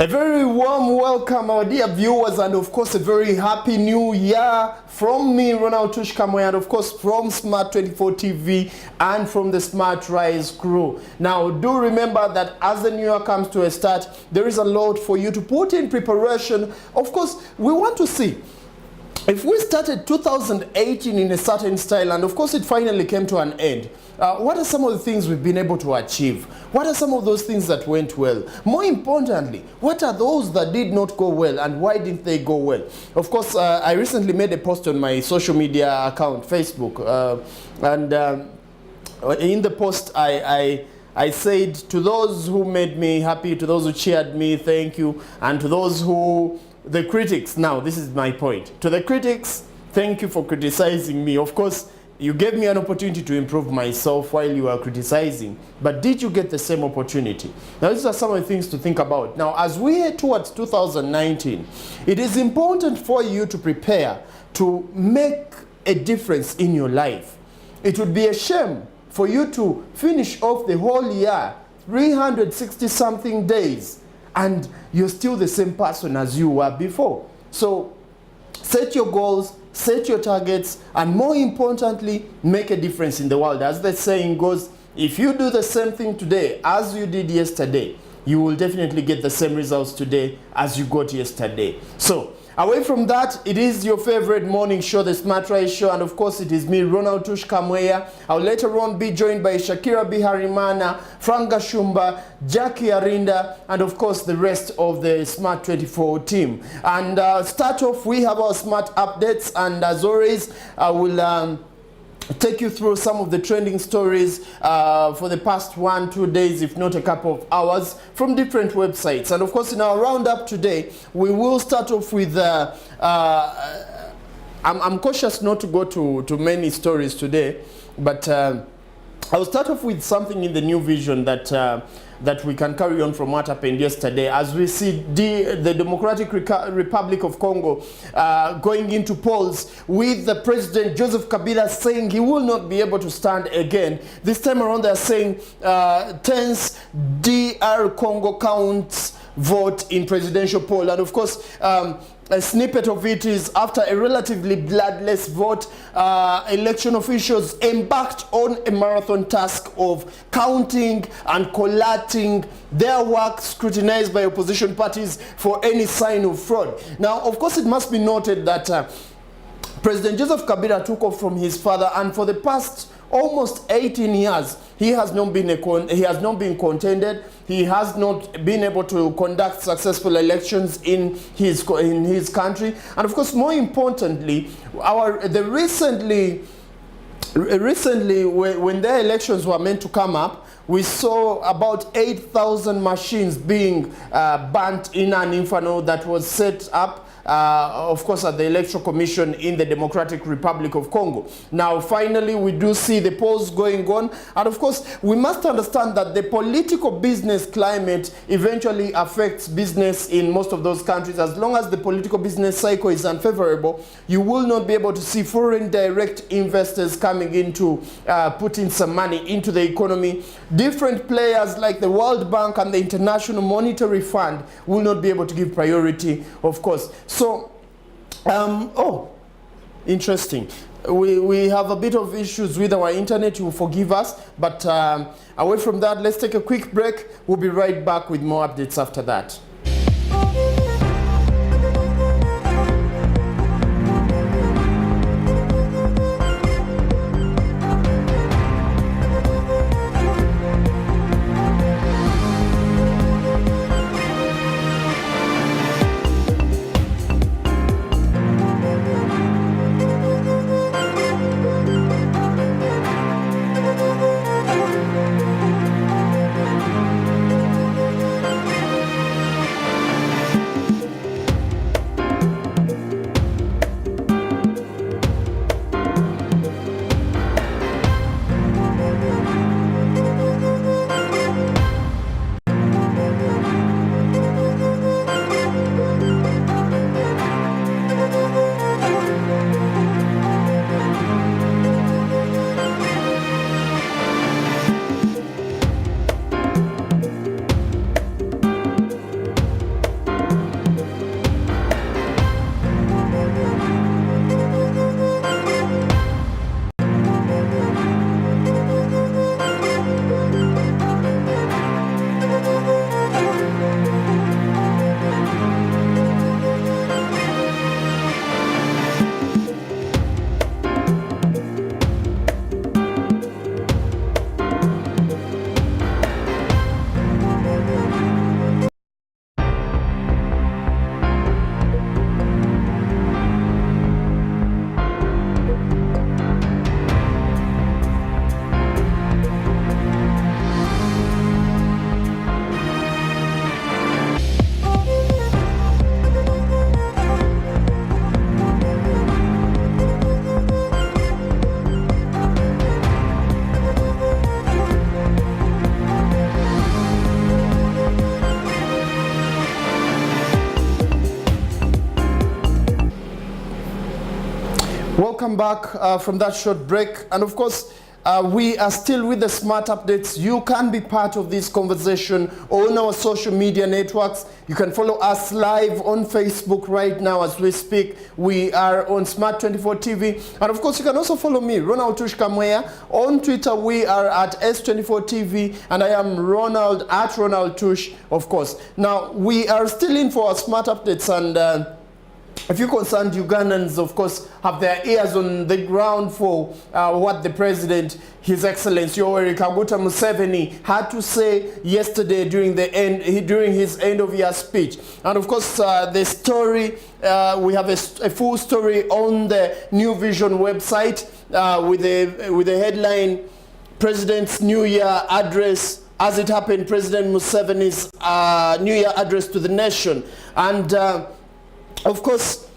A very warm welcome, our dear viewers, and of course a very happy new year from me, Ronald Tushkamwe, and of course from Smart 24 TV and from the Smart Rise crew. Now, do remember that as the new year comes to a start, there is a lot for you to put in preparation. Of course, we want to see if we started 2018 in a certain style, and of course it finally came to an end, what are some of the things we've been able to achieve? What are some of those things that went well? More importantly, what are those that did not go well, and why didn't they go well? Of course, I recently made a post on my social media account, Facebook, and in the post I said, to those who made me happy, to those who cheered me, thank you, and to those who, the critics, now this is my point, to the critics, thank you for criticizing me. Of course, you gave me an opportunity to improve myself while you were criticizing, but did you get the same opportunity? Now, these are some of the things to think about. Now, as we head towards 2019, it is important for you to prepare to make a difference in your life. It would be a shame for you to finish off the whole year, 360 something days, and you're still the same person as you were before. So set your goals, set your targets, and more importantly, make a difference in the world. As the saying goes, if you do the same thing today as you did yesterday, you will definitely get the same results today as you got yesterday. So away from that, it is your favorite morning show, the Smart Rise Show, and of course it is me, Ronald Tushkamwe. I'll later on be joined by Shakira Biharimana, Frank Gashumba, Jackie Arinda, and of course the rest of the Smart 24 team. And start off, we have our Smart Updates, and as always, I will take you through some of the trending stories for the past 1-2 days, if not a couple of hours, from different websites. And of course, in our roundup today, we will start off with I'm cautious not to go to many stories today, but I'll start off with something in the New Vision that we can carry on from what happened yesterday, as we see the Democratic Republic of Congo going into polls with the President Joseph Kabila saying he will not be able to stand again. This time around they're saying tense DR Congo counts vote in presidential poll. And of course, a snippet of it is after a relatively bloodless vote, election officials embarked on a marathon task of counting and collating their work scrutinized by opposition parties for any sign of fraud. Now, of course, it must be noted that President Joseph Kabila took off from his father, and for the past almost 18 years, he has not been contended. He has not been able to conduct successful elections in his country. And of course, more importantly, recently when their elections were meant to come up, we saw about 8,000 machines being burnt in an inferno that was set up of course at the Electoral Commission in the Democratic Republic of Congo. Now finally we do see the polls going on, and of course we must understand that the political business climate eventually affects business in most of those countries. As long as the political business cycle is unfavorable, you will not be able to see foreign direct investors coming in to put in some money into the economy. Different players like the World Bank and the International Monetary Fund will not be able to give priority, of course. So, interesting. We have a bit of issues with our internet, you will forgive us. But away from that, let's take a quick break. We'll be right back with more updates after that. Welcome back from that short break. And of course, we are still with the smart updates. You can be part of this conversation on our social media networks. You can follow us live on Facebook right now as we speak. We are on Smart 24 TV. And of course, you can also follow me, Ronald Tush Kamweya. On Twitter, we are at S24 TV, and I am Ronald at Ronald Tush, of course. Now, we are still in for our smart updates, and a few concerned Ugandans, of course, have their ears on the ground for what the president, His Excellency Yoweri Kaguta Museveni, had to say yesterday during his end-of-year speech. And of course, the story, we have a full story on the New Vision website with the headline, President's New Year Address. As it happened, President Museveni's New Year address to the nation. And of course,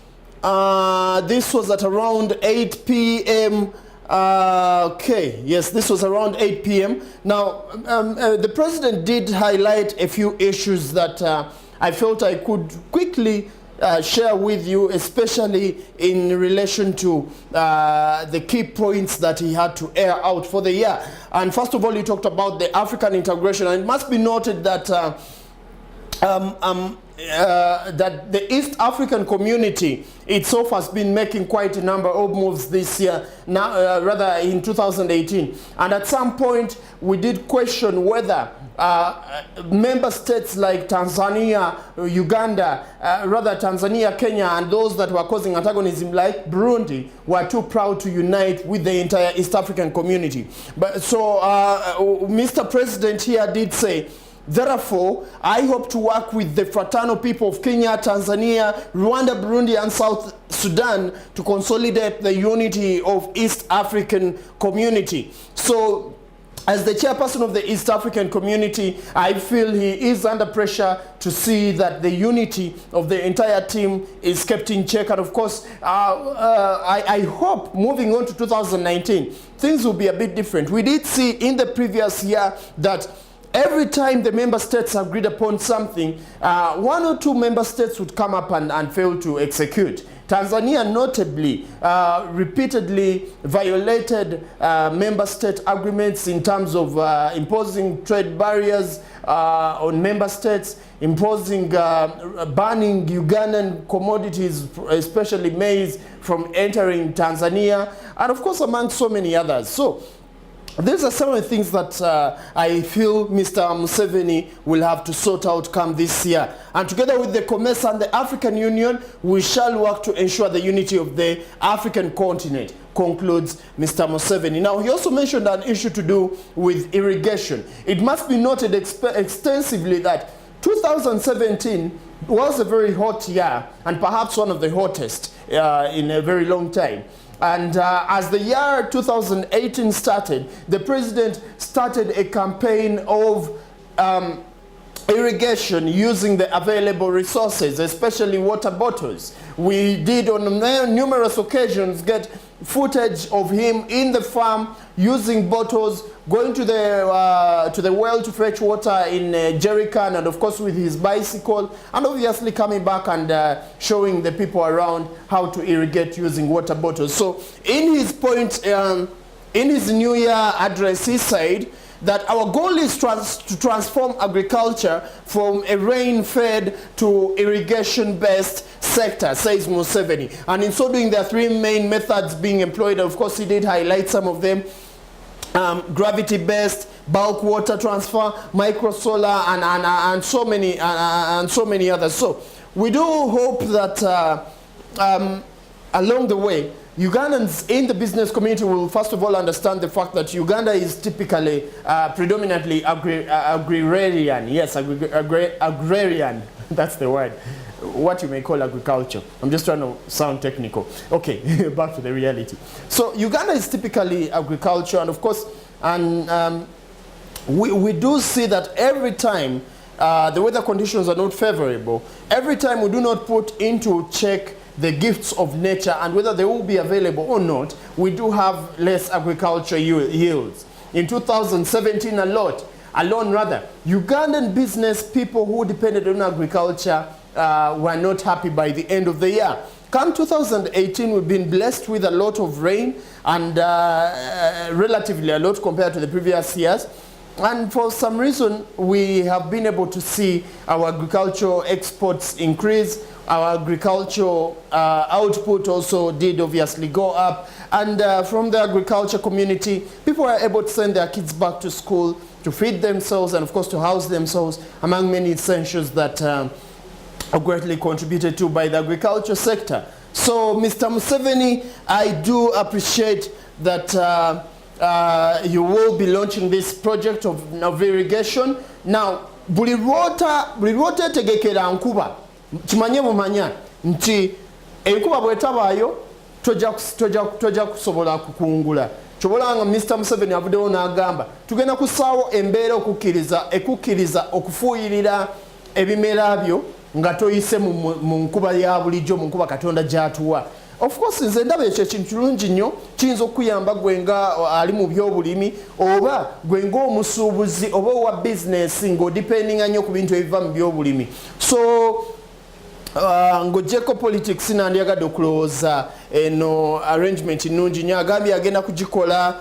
this was at around 8 p.m. Okay, yes, this was around 8 p.m. Now, the president did highlight a few issues that I felt I could quickly share with you, especially in relation to the key points that he had to air out for the year. And first of all, he talked about the African integration. And it must be noted that that the East African community itself has been making quite a number of moves this year, now, rather in 2018. And at some point, we did question whether member states like Tanzania, Uganda, rather Tanzania, Kenya, and those that were causing antagonism like Burundi were too proud to unite with the entire East African community. But so Mr. President here did say, therefore, I hope to work with the fraternal people of Kenya, Tanzania, Rwanda, Burundi, and South Sudan to consolidate the unity of East African community. So, as the chairperson of the East African community, I feel he is under pressure to see that the unity of the entire team is kept in check. And of course, I hope moving on to 2019, things will be a bit different. We did see in the previous year that every time the member states agreed upon something, one or two member states would come up and fail to execute. Tanzania notably repeatedly violated member state agreements in terms of imposing trade barriers on member states, imposing banning Ugandan commodities, especially maize, from entering Tanzania, and of course among so many others. So these are some of the things that I feel Mr. Museveni will have to sort out come this year. And together with the COMESA and the African Union, we shall work to ensure the unity of the African continent, concludes Mr. Museveni. Now, he also mentioned an issue to do with irrigation. It must be noted extensively that 2017 was a very hot year, and perhaps one of the hottest in a very long time. And as the year 2018 started, the president started a campaign of irrigation using the available resources, especially water bottles. We did on numerous occasions get footage of him in the farm using bottles, going to the well to fetch water in a jerry can, and of course with his bicycle, and obviously coming back and showing the people around how to irrigate using water bottles. So in his point, in his New Year address, he said that our goal is to transform agriculture from a rain-fed to irrigation-based sector, says Museveni. And in so doing, there are three main methods being employed. Of course, he did highlight some of them. Gravity-based, bulk water transfer, microsolar, and so many others. So we do hope that along the way, Ugandans in the business community will first of all understand the fact that Uganda is typically predominantly agrarian. Yes, agrarian, that's the word. What you may call agriculture. I'm just trying to sound technical. Okay, back to the reality. So Uganda is typically agriculture, and of course, we do see that every time the weather conditions are not favorable, every time we do not put into check the gifts of nature and whether they will be available or not, we do have less agriculture yields. In 2017 alone, Ugandan business people who depended on agriculture were not happy by the end of the year. come 2018, we've been blessed with a lot of rain and relatively a lot compared to the previous years. And for some reason, we have been able to see our agricultural exports increase. Our agricultural output also did obviously go up. And from the agriculture community, people were able to send their kids back to school to feed themselves and of course to house themselves, among many essentials that are greatly contributed to by the agriculture sector. So Mr. Museveni, I do appreciate that you will be launching this project of irrigation. Now, buli rwota tegekera nkuba kimanye mumanya nti enkuba bwetabayo toja kusobola kukungula. Chobolanga Mr. Museveni avuddewo n'agamba tugenda kusaawo embeera ekukkiriza okufuuyirira ebimera byo nga toyise mu nkuba ya bulijjo, mu nkuba Katonda gy'atuwa. Of course nze ndaba ekyo ekintu kirungi nnyo, kiyinza okuyamba gwe nga ali mu byobulimi oba gwe ng'omusuubuzi oba owa bizinesi ng'odipendinga nnyo ku bintu ebiva mu byobulimi. So ng'ogyeko politics nandyagadde okulowooza eno arrangement nnungi nnyo. Agambye agenda kugikola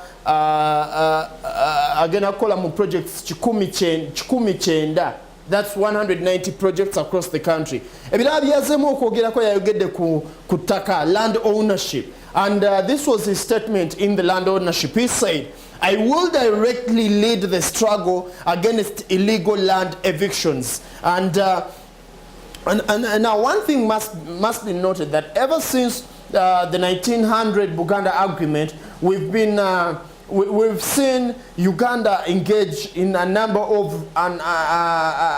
agenda kukola mu projects 19. That's 190 projects across the country. Ebirala byazeemu okwogerako yayogedde ku ttaka, land ownership. And this was his statement in the land ownership. He said, I will directly lead the struggle against illegal land evictions. And now one thing must be noted, that ever since the 1900 Buganda Agreement, we've seen Uganda engage in a number of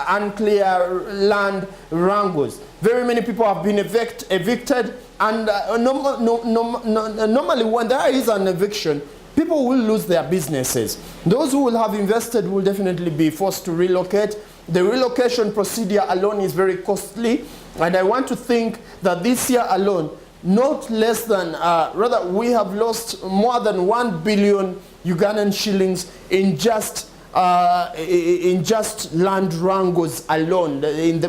unclear land wrangles. Very many people have been evicted, and normally when there is an eviction, people will lose their businesses. Those who will have invested will definitely be forced to relocate. The relocation procedure alone is very costly, and I want to think that this year alone, not less than, rather we have lost more than 1 billion Ugandan shillings in just land wrangles alone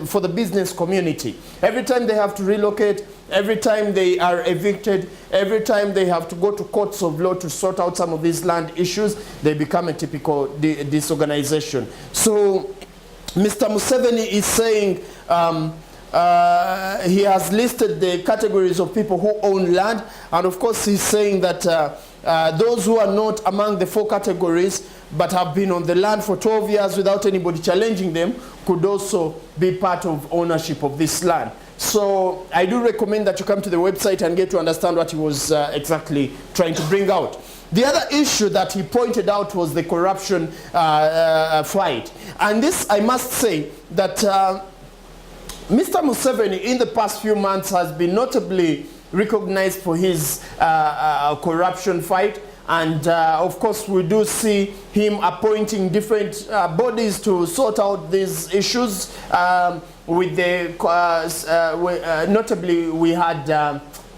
for the business community. Every time they have to relocate, every time they are evicted, every time they have to go to courts of law to sort out some of these land issues, they become a typical disorganization. So Mr. Museveni is saying he has listed the categories of people who own land, and of course he's saying that those who are not among the 4 categories but have been on the land for 12 years without anybody challenging them could also be part of ownership of this land. So I do recommend that you come to the website and get to understand what he was exactly trying to bring out. The other issue that he pointed out was the corruption fight. And this, I must say, that Mr. Museveni in the past few months has been notably recognized for his corruption fight. And of course, we do see him appointing different bodies to sort out these issues. With the, notably, we had,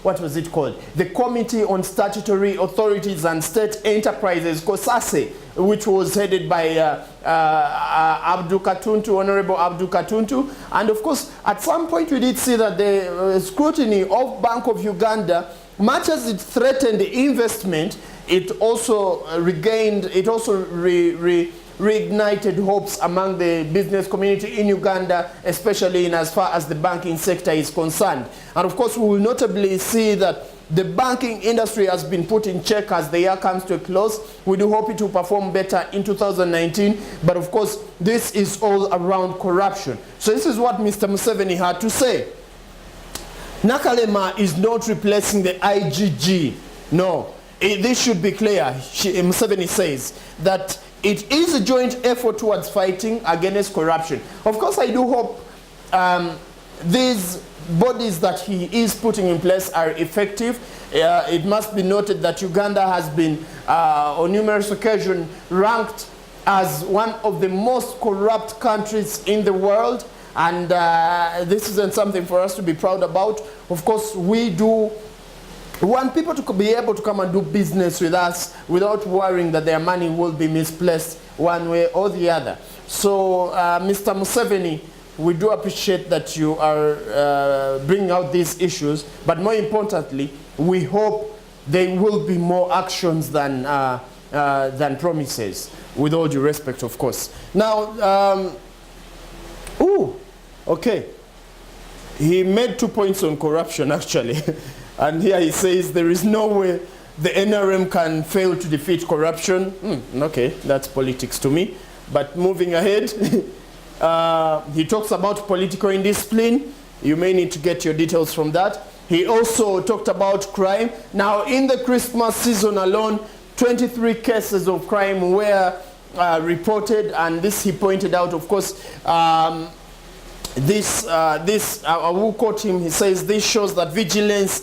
what was it called? The Committee on Statutory Authorities and State Enterprises, COSASE, which was headed by Abdul Katuntu, Honorable Abdul Katuntu. And of course, at some point we did see that the scrutiny of Bank of Uganda, much as it threatened the investment, it also reignited hopes among the business community in Uganda, especially in as far as the banking sector is concerned. And of course, we will notably see that the banking industry has been put in check as the year comes to a close. We do hope it will perform better in 2019, but of course, this is all around corruption. So this is what Mr. Museveni had to say. Nakalema is not replacing the IGG. No, this should be clear. Museveni says that it is a joint effort towards fighting against corruption. Of course, I do hope these bodies that he is putting in place are effective. It must be noted that Uganda has been, on numerous occasions, ranked as one of the most corrupt countries in the world. And this isn't something for us to be proud about. Of course, we want people to be able to come and do business with us without worrying that their money will be misplaced one way or the other. So Mr. Museveni we do appreciate that you are bringing out these issues, but more importantly, we hope there will be more actions than promises, with all due respect, of course. Now, okay. He made 2 points on corruption, actually. And here he says there is no way the NRM can fail to defeat corruption. Okay, that's politics to me. But moving ahead, he talks about political indiscipline. You may need to get your details from that. He also talked about crime. Now, in the Christmas season alone, 23 cases of crime were reported, and this he pointed out, of course, I will quote him. He says this shows that vigilance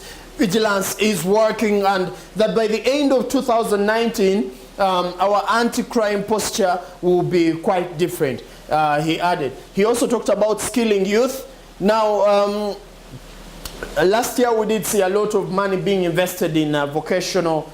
is working, and that by the end of 2019, our anti-crime posture will be quite different, he added. He also talked about skilling youth. Now, last year we did see a lot of money being invested in vocational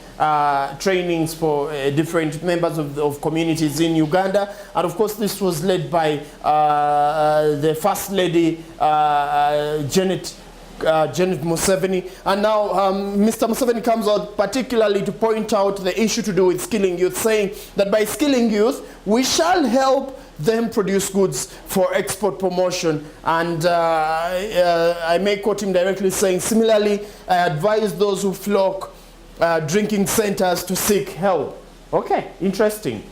trainings for different members of communities in Uganda, and of course this was led by the First Lady Janet Museveni. And now Mr. Museveni comes out particularly to point out the issue to do with skilling youth, saying that by skilling youth we shall help them produce goods for export promotion. And I may quote him directly saying, similarly, I advise those who flock drinking centers to seek help. Okay, interesting.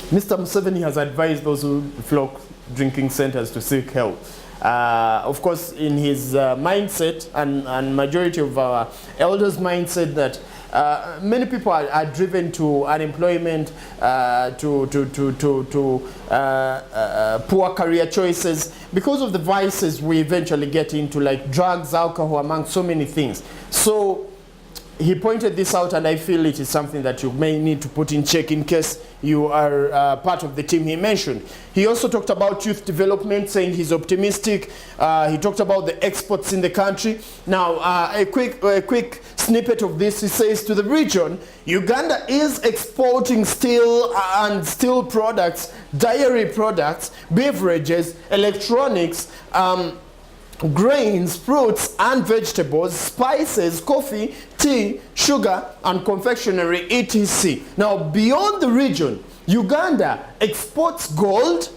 Mr. Museveni has advised those who flock drinking centers to seek help. Of course, in his mindset, and majority of our elders' mindset, that many people are driven to unemployment, to poor career choices, because of the vices we eventually get into, like drugs, alcohol, among so many things. So he pointed this out, and I feel it is something that you may need to put in check in case you are part of the team he mentioned. He also talked about youth development, saying he's optimistic. He talked about the exports in the country. Now, a quick snippet of this. He says, to the region, Uganda is exporting steel and steel products, dairy products, beverages, electronics, grains, fruits and vegetables, spices, coffee, tea, sugar and confectionery, etc. Now, beyond the region, Uganda exports gold,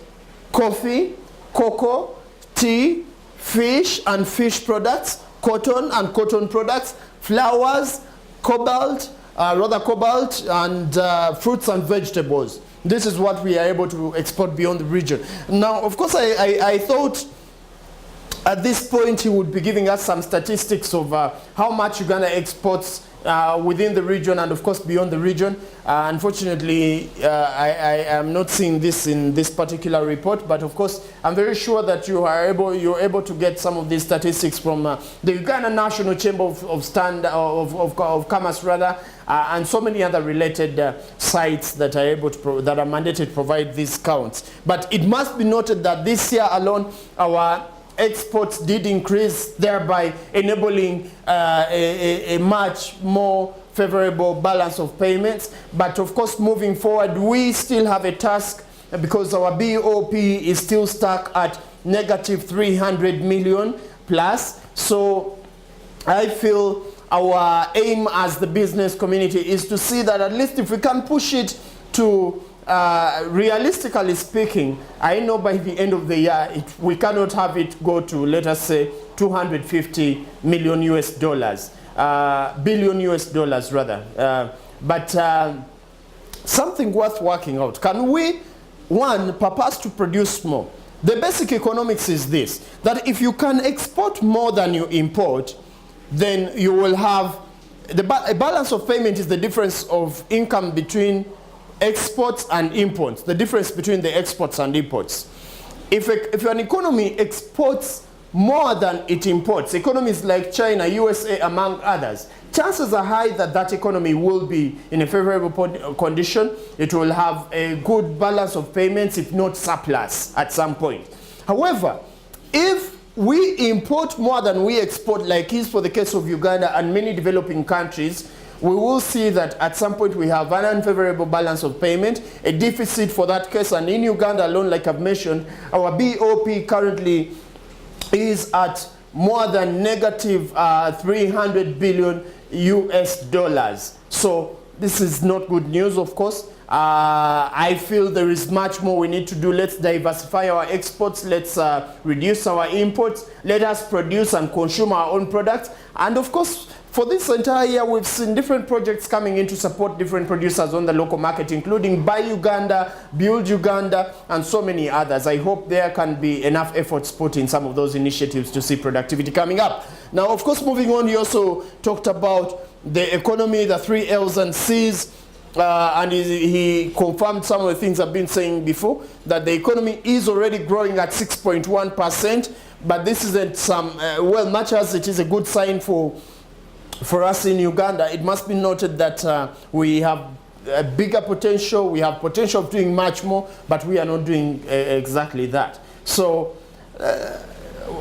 coffee, cocoa, tea, fish and fish products, cotton and cotton products, flowers, cobalt, and fruits and vegetables. This is what we are able to export beyond the region. Now, of course, I thought at this point he would be giving us some statistics of how much Uganda exports within the region and of course beyond the region. Unfortunately, I am not seeing this in this particular report, but of course I'm very sure that you're able to get some of these statistics from the Uganda National Chamber of Commerce, and so many other related sites that are that are mandated to provide these counts. But it must be noted that this year alone, our exports did increase, thereby enabling a much more favorable balance of payments. But of course, moving forward, we still have a task because our BOP is still stuck at negative 300 million plus. So I feel our aim as the business community is to see that at least if we can push it to realistically speaking, I know by the end of the year, we cannot have it go to, let us say, 250 million US dollars, billion US dollars rather. But something worth working out. Can we, one, purpose to produce more? The basic economics is this, that if you can export more than you import, then you will have, a balance of payment is the difference of income between exports and imports, the difference between the exports and imports. If an economy exports more than it imports, economies like China, USA, among others, chances are high that that economy will be in a favorable condition. It will have a good balance of payments, if not surplus at some point. However, if we import more than we export, like is for the case of Uganda and many developing countries, we will see that at some point we have an unfavorable balance of payment, a deficit for that case, and in Uganda alone, like I've mentioned, our BOP currently is at more than negative 300 billion US dollars. So this is not good news, of course. I feel there is much more we need to do. Let's diversify our exports. Let's reduce our imports. Let us produce and consume our own products. And of course, for this entire year, we've seen different projects coming in to support different producers on the local market, including Buy Uganda, Build Uganda, and so many others. I hope there can be enough efforts put in some of those initiatives to see productivity coming up. Now, of course, moving on, he also talked about the economy, the 3 L's and C's, and he confirmed some of the things I've been saying before, that the economy is already growing at 6.1%, but this isn't some, well, much as it is a good sign for us in Uganda, it must be noted that we have a bigger potential, we have potential of doing much more, but we are not doing exactly that. So,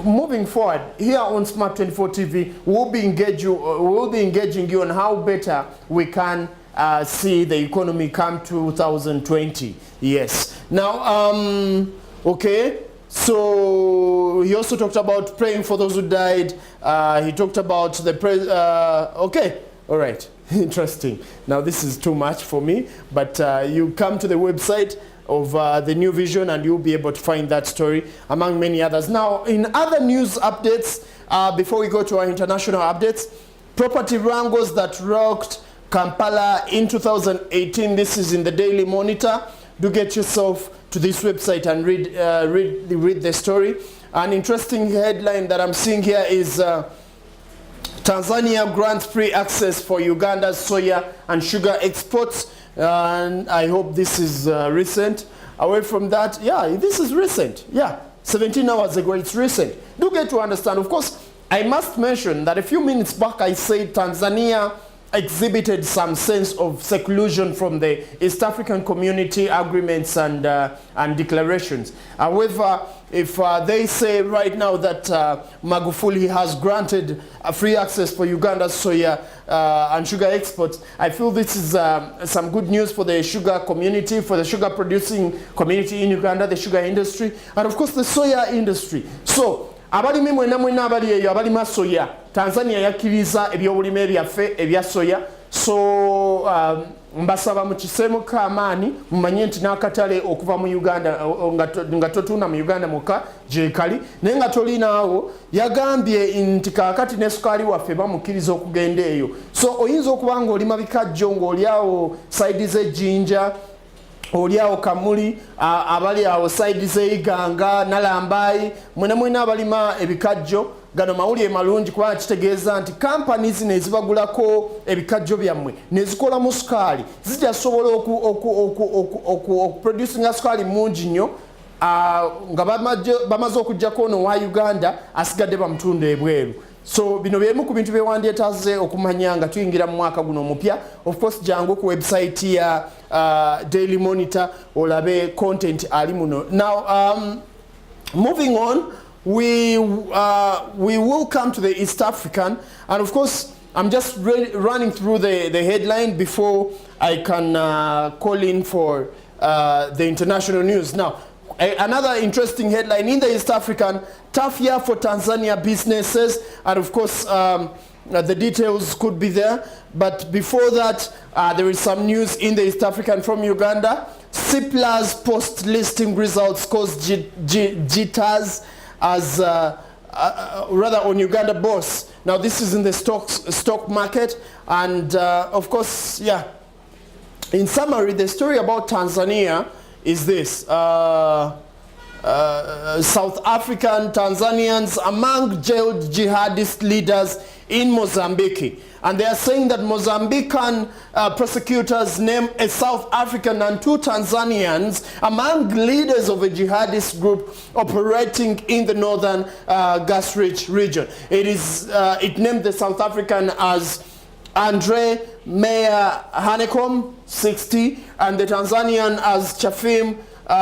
moving forward, here on Smart 24 TV, we'll be engaging you on how better we can see the economy come 2020. Yes. Now, okay. So he also talked about praying for those who died. He talked about the okay, all right, interesting. Now this is too much for me, but you come to the website of the New Vision and you'll be able to find that story among many others. Now, in other news updates, before we go to our international updates, property wrangles that rocked Kampala in 2018. This is in the Daily Monitor. Do get yourself to this website and read the story. An interesting headline that I'm seeing here is Tanzania grants free access for Uganda's soya and sugar exports. And I hope this is recent. Away from that, yeah, this is recent. Yeah, 17 hours ago, it's recent. Do get to understand. Of course, I must mention that a few minutes back I said Tanzania exhibited some sense of seclusion from the East African Community agreements and declarations. However, if they say right now that Magufuli has granted free access for Uganda's soya and sugar exports, I feel this is some good news for the sugar community, for the sugar producing community in Uganda, the sugar industry, and of course the soya industry. So, abalimi mwena abali eyo abalima soya, Tanzania yakkiriza ebyobulime byaffe ebya soya. So mbasaba mu kiseemo k'amaanyi mumanye nti n'akatale okuva mu Uganda nga totunda mu Uganda muka gyekali naye nga tolinaawo, yagambye nti kaakati ne sukaali waffe bamukkiriza okugenda eyo. So oyinza okuba ng'olima bikajjo ng'oliawo saidi z'ejjinja, oliawo Kamuli, abali awo saidi z'Iganga, Nalambayi, mwena abalima ebikajjo. Gano mawulire malungi kuba kitegeeza nti companies nezibagulako ebikajjo byammwe nezikola mu sukaali zijja sobola okuproducinga sukaali mungi nnyo nga bamaze okujjako ono wa Uganda asigadde bamutunda ebweru. So bino byemu ku bintu byewandyetaze okumanya nga tuyingira mu mwaka guno omupya. Of course jangu ku website ya Daily Monitor olabe content ali muno. Now moving on, we will come to the East African, and of course I'm just running through the headline before I can call in for the international news. Now, another interesting headline in the East African: tough year for Tanzania businesses, and of course the details could be there. But before that, there is some news in the East African from Uganda. CIPLA's post-listing results caused jitters as rather on Uganda bourse. Now this is in the stock market, and of course, yeah. In summary, the story about Tanzania is this: South African Tanzanians among jailed jihadist leaders in Mozambique. And they are saying that Mozambican prosecutors name a South African and 2 Tanzanians among leaders of a jihadist group operating in the northern gas-rich region. It named the South African as Andre Meyer Hanekom, 60, and the Tanzanian as Chafim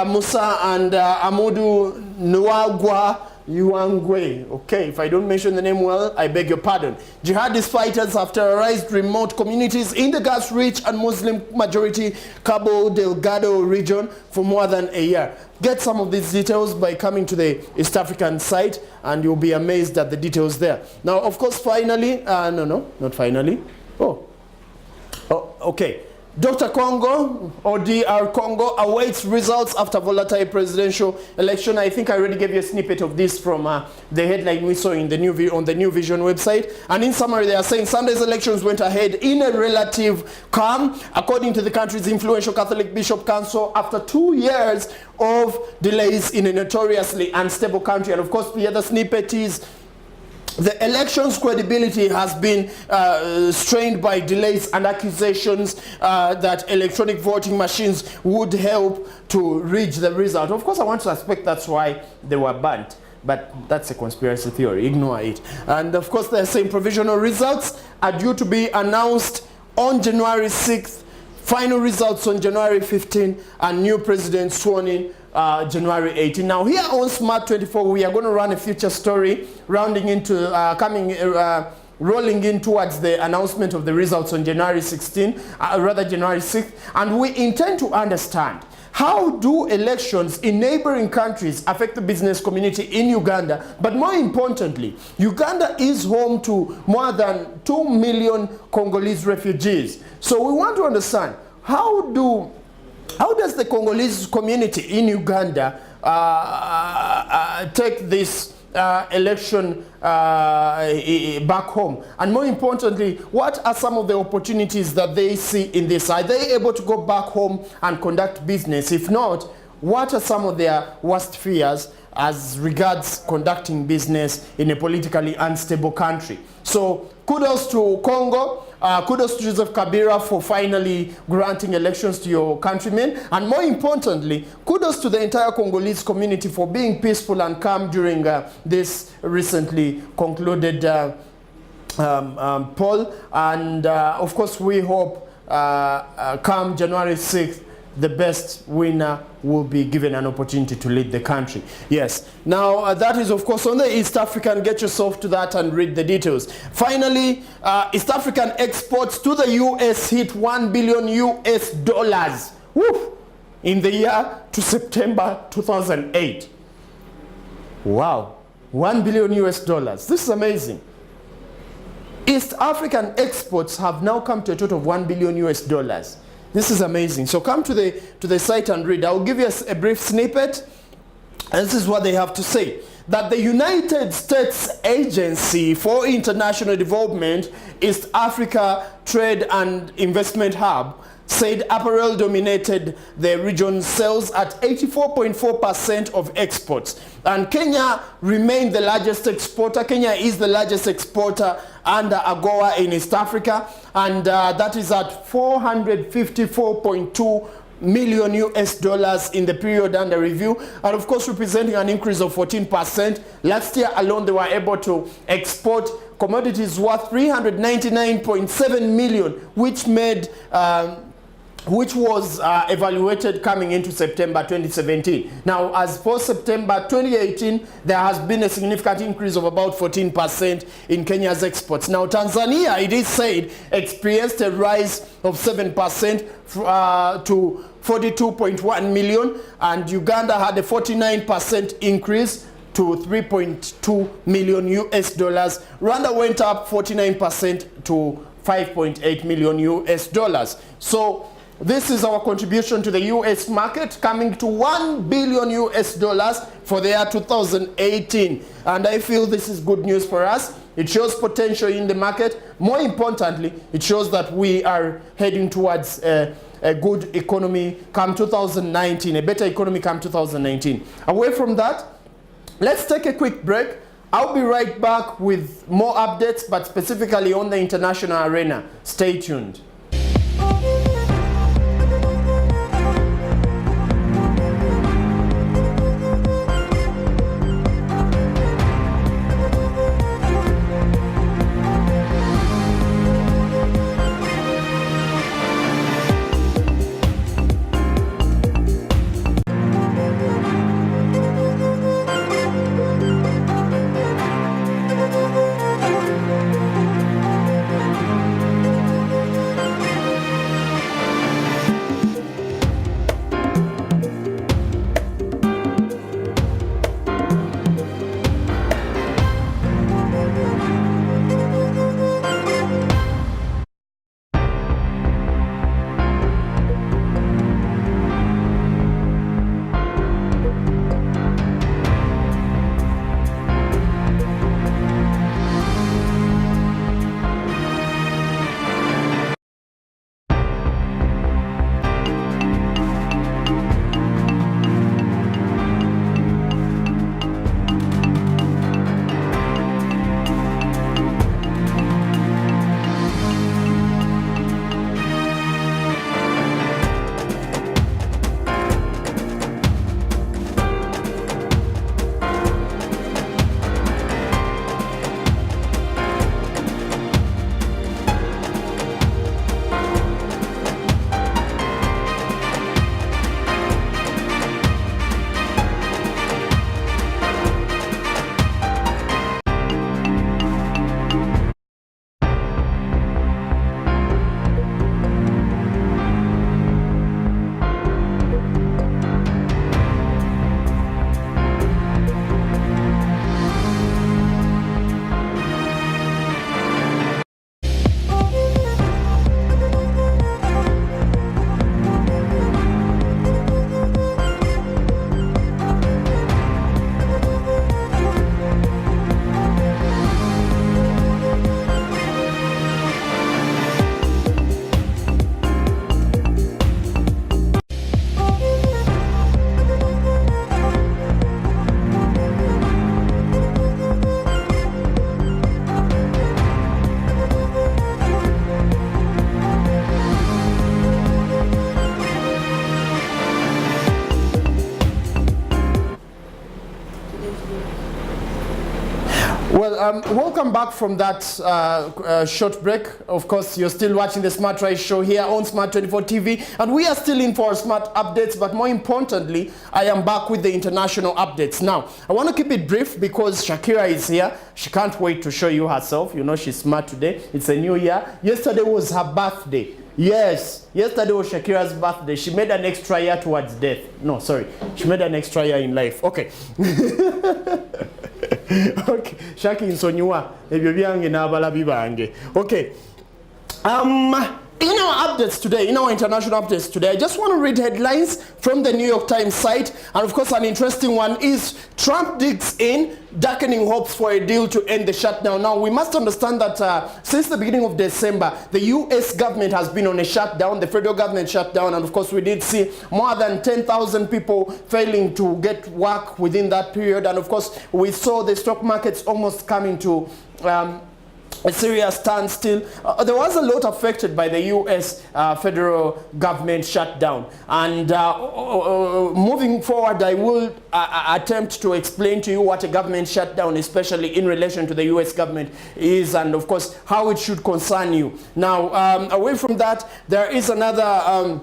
Musa and Amudu Nwagwa, Yuangwe. Okay, if I don't mention the name well, I beg your pardon. Jihadist fighters have terrorized remote communities in the gas-rich and Muslim-majority Cabo Delgado region for more than a year. Get some of these details by coming to the East African site, and you'll be amazed at the details there. Now, of course, finally, not finally. Oh, okay. Dr. Congo, or DR Congo, awaits results after volatile presidential election. I think I already gave you a snippet of this from the headline we saw in the on the New Vision website. And in summary, they are saying Sunday's elections went ahead in a relative calm, according to the country's influential Catholic Bishop Council, after 2 years of delays in a notoriously unstable country. And of course, the other snippet is the election's credibility has been strained by delays and accusations that electronic voting machines would help to reach the result. Of course, I want to suspect that's why they were burnt, but that's a conspiracy theory. Ignore it. And of course, they're saying provisional results are due to be announced on January 6th, final results on January 15th, and new president sworn in January 18. Now here on Smart 24, we are going to run a future story rolling in towards the announcement of the results on January 16, January 6th, and we intend to understand how do elections in neighboring countries affect the business community in Uganda. But more importantly, Uganda is home to more than 2 million Congolese refugees. So we want to understand how does the Congolese community in Uganda take this election back home? And more importantly, what are some of the opportunities that they see in this? Are they able to go back home and conduct business? If not, what are some of their worst fears as regards conducting business in a politically unstable country? So kudos to Congo. Kudos to Joseph Kabila for finally granting elections to your countrymen. And more importantly, kudos to the entire Congolese community for being peaceful and calm during this recently concluded poll. And of course, we hope come January 6th, the best winner will be given an opportunity to lead the country. Yes. Now, that is, of course, on the East African. Get yourself to that and read the details. Finally, East African exports to the US hit $1 billion US. Woo! In the year to September 2008. Wow. $1 billion US. This is amazing. East African exports have now come to a total of $1 billion US. This is amazing. So come to the site and read. I'll give you a brief snippet. And this is what they have to say. That the United States Agency for International Development, East Africa Trade and Investment Hub, said apparel dominated the region's sales at 84.4% of exports. And Kenya remained the largest exporter. Kenya is the largest exporter under AGOA in East Africa, and that is at $454.2 million US in the period under review, and of course representing an increase of 14%. Last year alone, they were able to export commodities worth 399.7 million, which was evaluated coming into September 2017. Now, as for September 2018, there has been a significant increase of about 14% in Kenya's exports. Now, Tanzania, it is said, experienced a rise of 7% to 42.1 million, and Uganda had a 49% increase to $3.2 million US. Rwanda went up 49% to $5.8 million US. So this is our contribution to the US market, coming to $1 billion US for the year 2018. And I feel this is good news for us. It shows potential in the market. More importantly, it shows that we are heading towards a good economy come 2019, a better economy come 2019. Away from that, let's take a quick break. I'll be right back with more updates, but specifically on the international arena. Stay tuned. welcome back from that short break. Of course, you're still watching the Smart Rise show here on Smart 24 TV, and we are still in for our Smart updates, but more importantly, I am back with the international updates. Now, I want to keep it brief because Shakira is here. She can't wait to show you herself. You know she's smart today. It's a new year. Yesterday was her birthday. Yes, yesterday was Shakira's birthday. She made an extra year towards death. No, sorry. She made an extra year in life. Okay. Okay. Shaki nsonyiwa ebyo byange n'abalabi bange. Okay. In our updates today, in our international updates today, I just want to read headlines from the New York Times site. And of course, an interesting one is Trump digs in, darkening hopes for a deal to end the shutdown. Now, we must understand that since the beginning of December, the U.S. government has been on a shutdown, the federal government shutdown. And of course, we did see more than 10,000 people failing to get work within that period. And of course, we saw the stock markets almost coming to a serious standstill. There was a lot affected by the U.S. Federal government shutdown. And moving forward, I will attempt to explain to you what a government shutdown, especially in relation to the U.S. government, is, and of course, how it should concern you. Now, away from that, there is another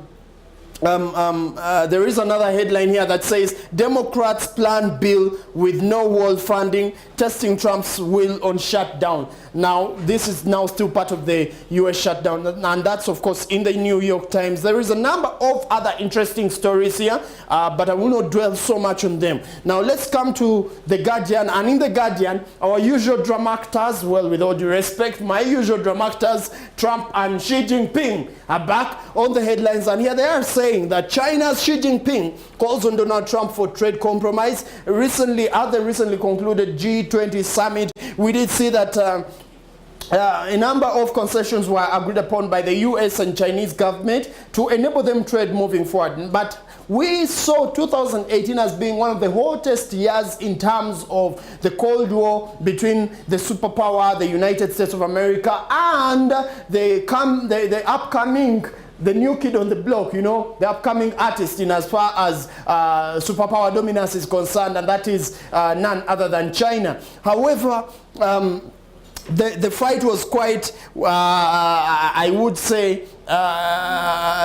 headline here that says Democrats plan bill with no wall funding, testing Trump's will on shutdown. Now, this is now still part of the U.S. shutdown, and that's, of course, in the New York Times. There is a number of other interesting stories here, but I will not dwell so much on them. Now, let's come to The Guardian, and in The Guardian, our usual drama actors, well, with all due respect, my usual drama actors, Trump and Xi Jinping, are back on the headlines, and here they are saying that China's Xi Jinping calls on Donald Trump for trade compromise. Recently, at the recently concluded G20 summit, we did see that a number of concessions were agreed upon by the U.S. and Chinese government to enable them trade moving forward. But we saw 2018 as being one of the hottest years in terms of the Cold War between the superpower, the United States of America, and the upcoming, the new kid on the block, you know, the upcoming artist in as far as superpower dominance is concerned, and that is none other than China. However, the fight was quite, I would say,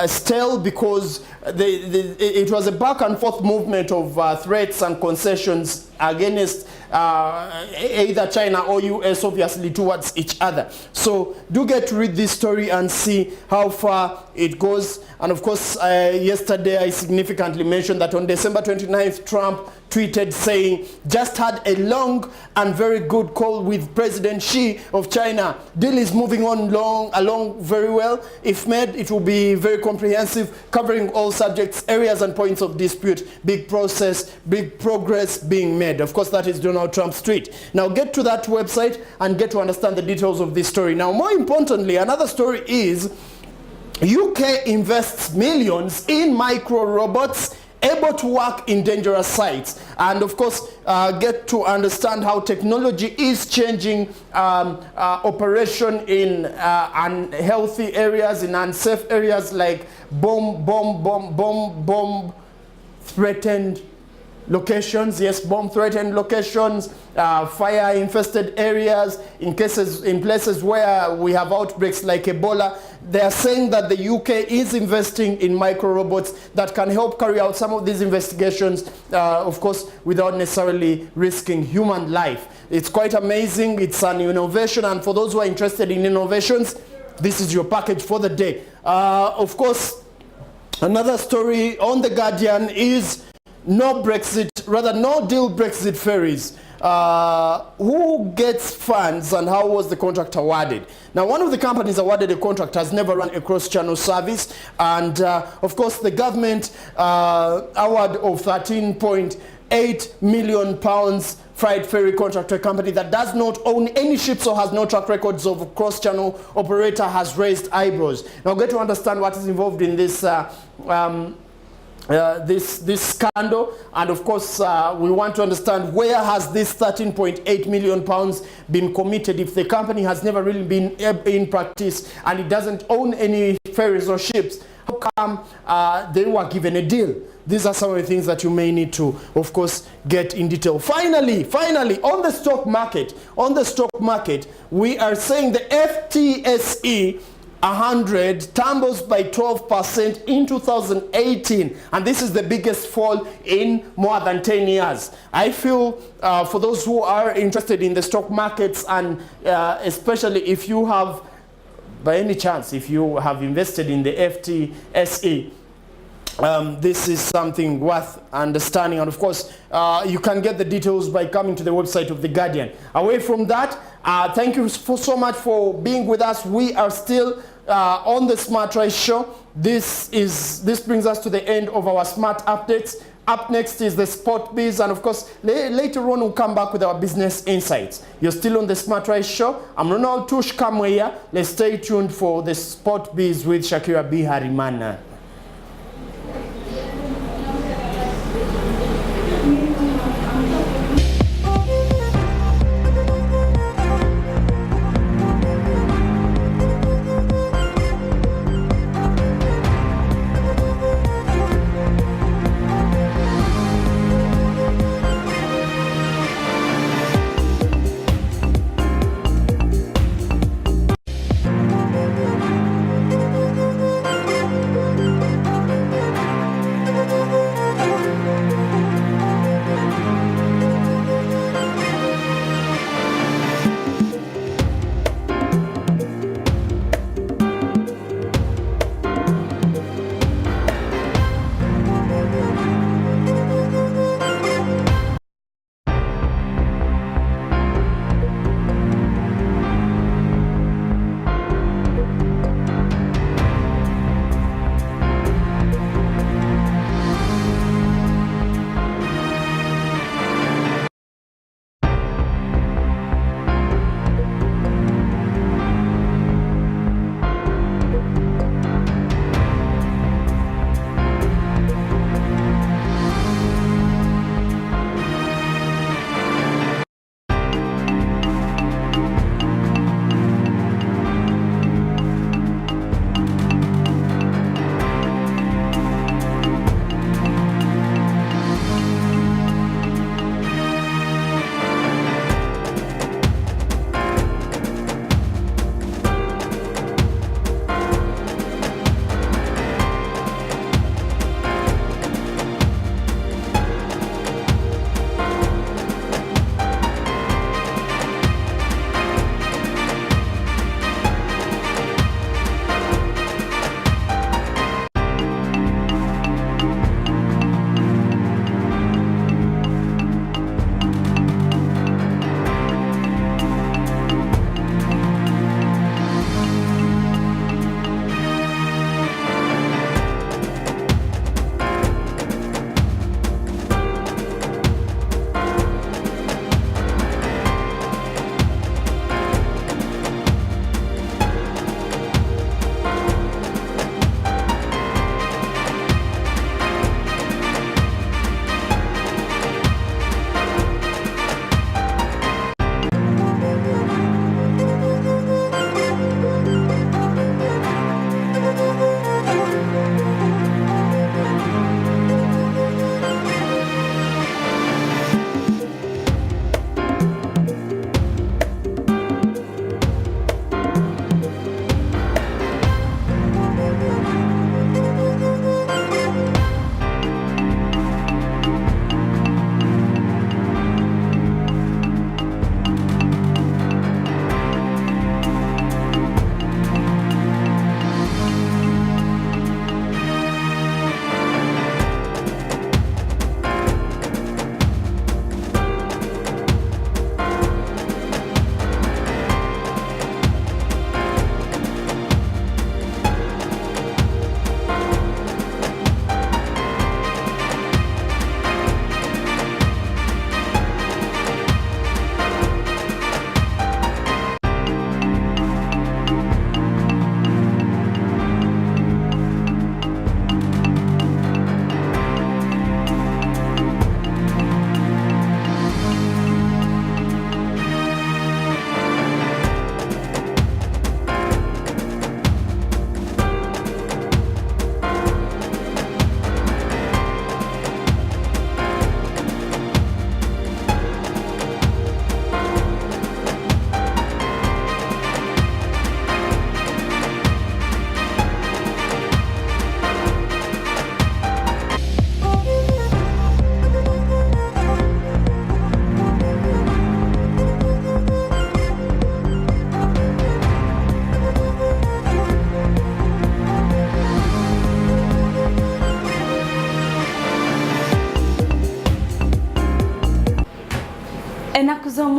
stale, because it was a back and forth movement of threats and concessions against either China or US, obviously, towards each other. So do get to read this story and see how far it goes. And of course, yesterday I significantly mentioned that on December 29th, Trump tweeted saying, just had a long and very good call with President Xi of China. Deal is moving on along very well. If made, it will be very comprehensive, covering all subjects, areas and points of dispute. Big progress being made. Of course, that is Donald Trump's tweet. Now get to that website and get to understand the details of this story. Now, more importantly, another story is UK invests millions in micro robots able to work in dangerous sites. And of course, get to understand how technology is changing operation in unhealthy areas, in unsafe areas like bomb threatened locations, yes, bomb-threatened locations, fire-infested areas, in places where we have outbreaks like Ebola. They are saying that the UK is investing in micro-robots that can help carry out some of these investigations, of course, without necessarily risking human life. It's quite amazing. It's an innovation, and for those who are interested in innovations, this is your package for the day. Of course, another story on The Guardian is no deal Brexit ferries. Who gets funds and how was the contract awarded? Now, one of the companies awarded a contract has never run a cross-channel service, and of course the government award of £13.8 million freight ferry contract to a company that does not own any ships or has no track records of cross-channel operator has raised eyebrows. Now get to understand what is involved in this this scandal, and of course we want to understand where has this £13.8 million been committed if the company has never really been in practice and it doesn't own any ferries or ships. come they were given a deal. These are some of the things that you may need to, of course, get in detail. Finally, on the stock market, we are saying the FTSE 100 tumbles by 12% in 2018, and this is the biggest fall in more than 10 years. I feel for those who are interested in the stock markets, and especially if you have, by any chance, if you have invested in the FTSE, this is something worth understanding, and of course you can get the details by coming to the website of The Guardian. Away from that, thank you so much for being with us. We are still on the Smart Rise Show. This brings us to the end of our Smart Updates. Up next is the Sport Biz, and of course later on we'll come back with our business insights. You're still on the Smart Rise Show. I'm Ronald Tush Kamweya. Let's stay tuned for the Sport Biz with Shakira Biharimana.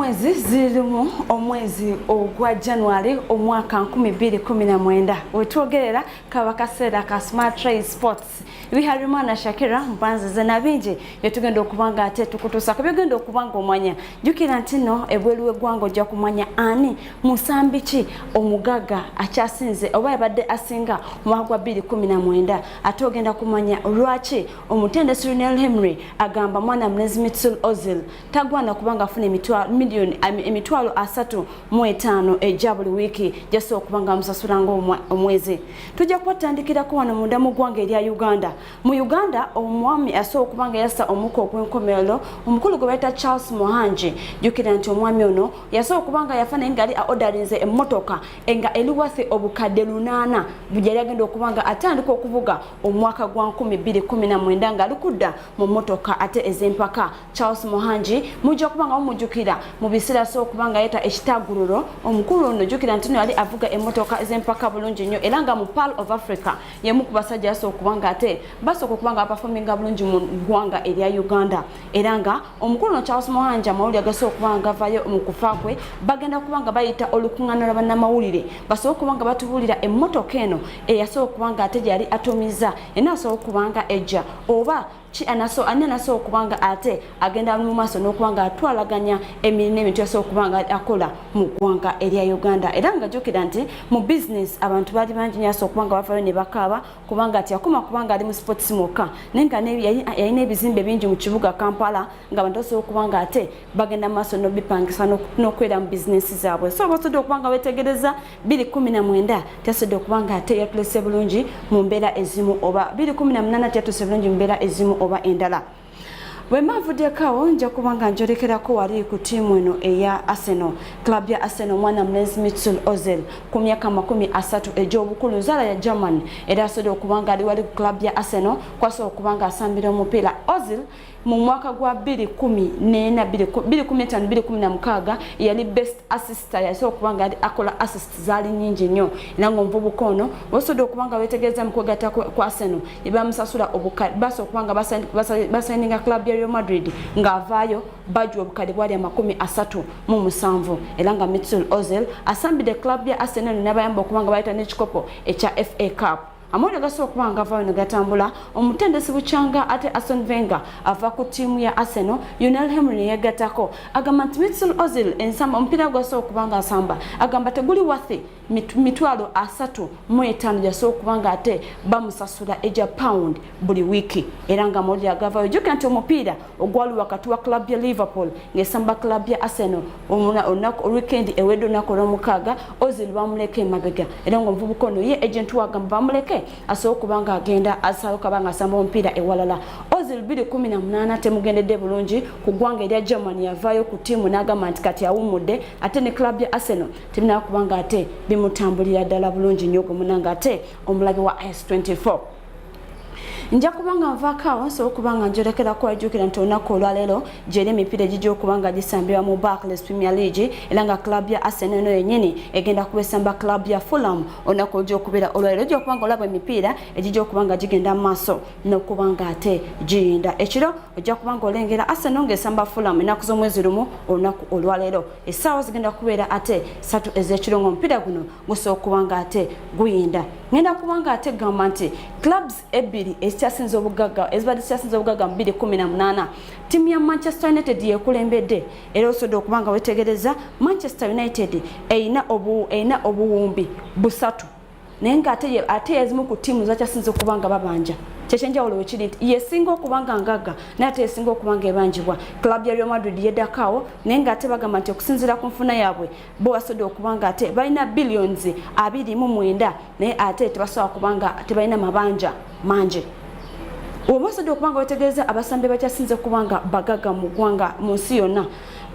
mwezi zirimu omwezi ogwa January omwaka 2019 wetwogerera kaba kaseera ka Smart Rise Sports biharimana Shakira mbanze zena bingi yetugenda okubanga ate tukutusa kabigenda okubanga omwanya jukira ntino ebweruwe gwango ja kumanya ani musambichi omugaga akyasinze oba yabadde asinga mwagwa 2019 atogenda kumanya lwachi omutendesi Lionel Henry agamba mwana mlezi Mesut Ozil tagwana kubanga afune emitwalo 35 eja buli wiki jaso okubanga musasulango omwezi tujja kwatandikira ko wana munda mu gwanga erya Uganda mu Uganda omwami aso okubanga yassa omuko okwenkomerero omukulu gobeta Charles Mohanji jukira nti omwami ono yaso okubanga yafana ngali orderingze emmotoka enga eliwathi obukadde 8 bujali agenda okubanga atandika okuvuga omwaka gwa 2019 nga alukudda mu motoka ate ezempaka Charles Mohanji mujja kubanga mujukira mu bisira so kubanga yeta ekitaguluro omukulu ono jukira ntino yali avuga emmotoka ezempaka bulungi nnyo era nga mu Pearl of Africa yemu kubasajja so kubanga ate basoko kubanga performinga bulungi mu gwanga erya Uganda era nga omukulu no Charles Mohanji amawuli agaso kubanga vayo omukufakwe bagenda kubanga bayita olukungana lwa namawulire baso kubanga batubulira emmotoka eno eyaso kubanga ate yali atomiza enaso kubanga ejja oba chi anaso okubanga ate agenda mu maso n'okubanga atwalaganya emirimu emintu yaso okubanga akola mu gwanga erya Uganda era nga jukira nti mu business abantu bali bangi nyaso okubanga bafayo ne bakaba kubanga ati akoma kubanga ali mu sports moka nenga yayina ebizimbe bingi mu kibuga Kampala nga abantu so okubanga ate bagenda maso no bipangisa n'okwera mu business zaabwe so basodo okubanga wetegereza 2019 tasodo okubanga ate yatlese bulungi mu mbera ezimu oba 2018 tatose bulungi mu mbera ezimu oba endala wemavudde kawo nja kubanga njolekerako wali ku timu eno eya Arsenal club ya Arsenal mwana mlezi Mesut Ozil ku myaka 30 ej'obukulu zala ya German era asodo okubanga ali wali ku club ya Arsenal kwaso okubanga asambira omupiira Ozil mu mwaka gwa 2015 yali best assistant yaso okubanga akola assist zali nyingi nnyo nango mvubuko ono wasodo okubanga wetegereza mukogata kwa Arsenal ibamusasula obukali baso okubanga basayininga club ya Real Madrid ngavayo baju obukali bwali 37 era nga Mesut Ozil asambide club ya Arsenal nabayamba okubanga bayita n'ekikopo ekya FA Cup amawulire gaso okubanga avayo ne gatambula omutendesi bukyanga ate Arsene Wenger ava ku timu ya Arsenal Lionel Henry yagatako agamba nti Mesut Ozil ensamba omupiira gaso okubanga asamba agamba teguli wathi mitwalo 35 jaso okubanga ate bamusasula eja pound buli wiki era nga amawulire agavayo jukira nti omupiira ogwali wakati wa club ya Liverpool ngesamba club ya Arsenal weekend ewedo nakola mukaga Ozil bamuleke mabega era nga omuvubuka ono ye agent wagamba bamuleke asokubanga agenda asaloka banga samba omupiira ewalala Ozil 2018 temugendedde bulungi ku gwanga erya Germany yavayo ku timu n'agamba nti kati awumudde ate ne club ya Arsenal temina kubanga ate bimutambulira ddala bulungi nnyo munanga ate omulabi wa S24 nja kubanga mvakawo so kubanga njolekera ko ajukira nti onako olwalero jere emipira ejijja okubanga gisambibwa mu Barclays Premier League era nga club ya Arsenal no yenyini egenda kubesamba club ya Fulham onako ojja okubera olwalero ojja kubanga olaba emipira ejijja okubanga gigenda maso n'okubanga ate giyinda ekiro ojja kubanga olengera Arsenal ngesamba Fulham enaku z'omwezi lumu onako olwalero essaawa zigenda kubeera ate 3 ez'ekiro ng'omupiira guno gusobola okubanga ate guyinda ngenda kubanga ate gamba nti clubs ebiri ekyasinze obugaga ezibadde kyasinze obugaga mu 2018 timu ya Manchester United yekulembedde era osobola okubanga wetegereza Manchester United eina obuwumbi busatu naye nga ate ezimu ku timu zakyasinze okubanga babanja kyekyenjawulo wekiri nti yesinga okubanga ngaga naye ate yesinga okubanga ebanjibwa club ya Real Madrid yeddakawo naye nga ate bagamba nti okusinziira ku nfuna yaabwe bo basobodde okubanga ate balina billions 29 naye ate tebasobola kubanga tebalina mabanja mangi obasobodde okubanga wetegereza abasambi bakyasinze kubanga bagaga mu gwanga mu nsi yonna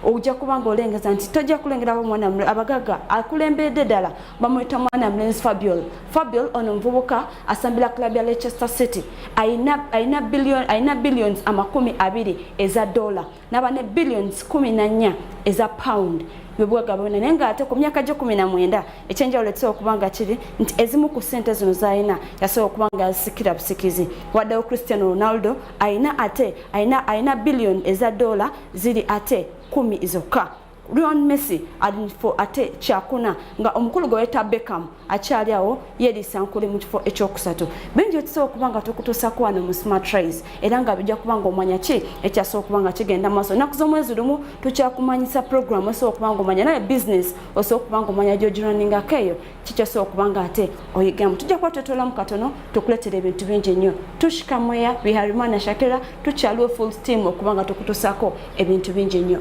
ojja kubanga olengeza nti tojja kulengerawo mwana abagaga akulembedde ddala bamuyita mwana mlenzi Fabio ono muvubuka asambira club ya Leicester City aina billions 20 eza dollar naba ne billions 14 eza pound bebwaga bonna nenga ate ku myaka 19 ekyenjawulo ekisa okubanga kiri nti ezimu ku sente zino zaina yasobola okubanga sikira busikizi waddewo Cristiano Ronaldo aina billion eza dollar ziri ate 10 zokka Lionel Messi ali for ate kyakuna nga omukulu gwe weta Beckham akyali awo yedisa nkuli mu kifo ekyokusatu. Benjo tusobola kubanga tukutusa kwana mu Smart Rise era nga bijja kubanga omanya ki ekyasobola kubanga kigenda maaso. Naku z'omwezi lumu tukyakumanyisa program osobola kubanga omanya naye business osobola kubanga omanya gy'ogirunninga keyo kikyasobola kubanga ate oyigamu. Tujja kuba twetolamu katono tukuleetera ebintu bingi nnyo. Tushika Moya Biharimana Shakira tukyaliwo full team okubanga tukutusako ebintu bingi nnyo.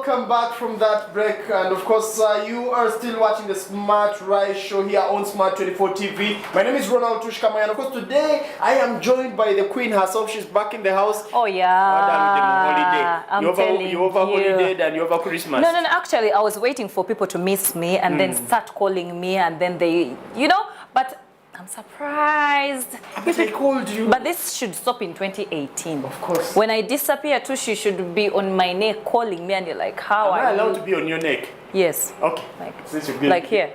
welcome back from that break, and of course you are still watching the Smart Rise show here on Smart 24 TV. My name is Ronald Tushkamaya, and of course today I am joined by the Queen herself. She's back in the house. Oh yeah, I'm telling you over holiday and you over Christmas. No, actually I was waiting for people to miss me and then start calling me, and then they, but I'm surprised. But I called you. But this should stop in 2018. Of course. When I disappear too, she should be on my neck calling me, and you're like, how Am are I allowed you? to be on your neck? Yes. Okay. Since you're good. Like here.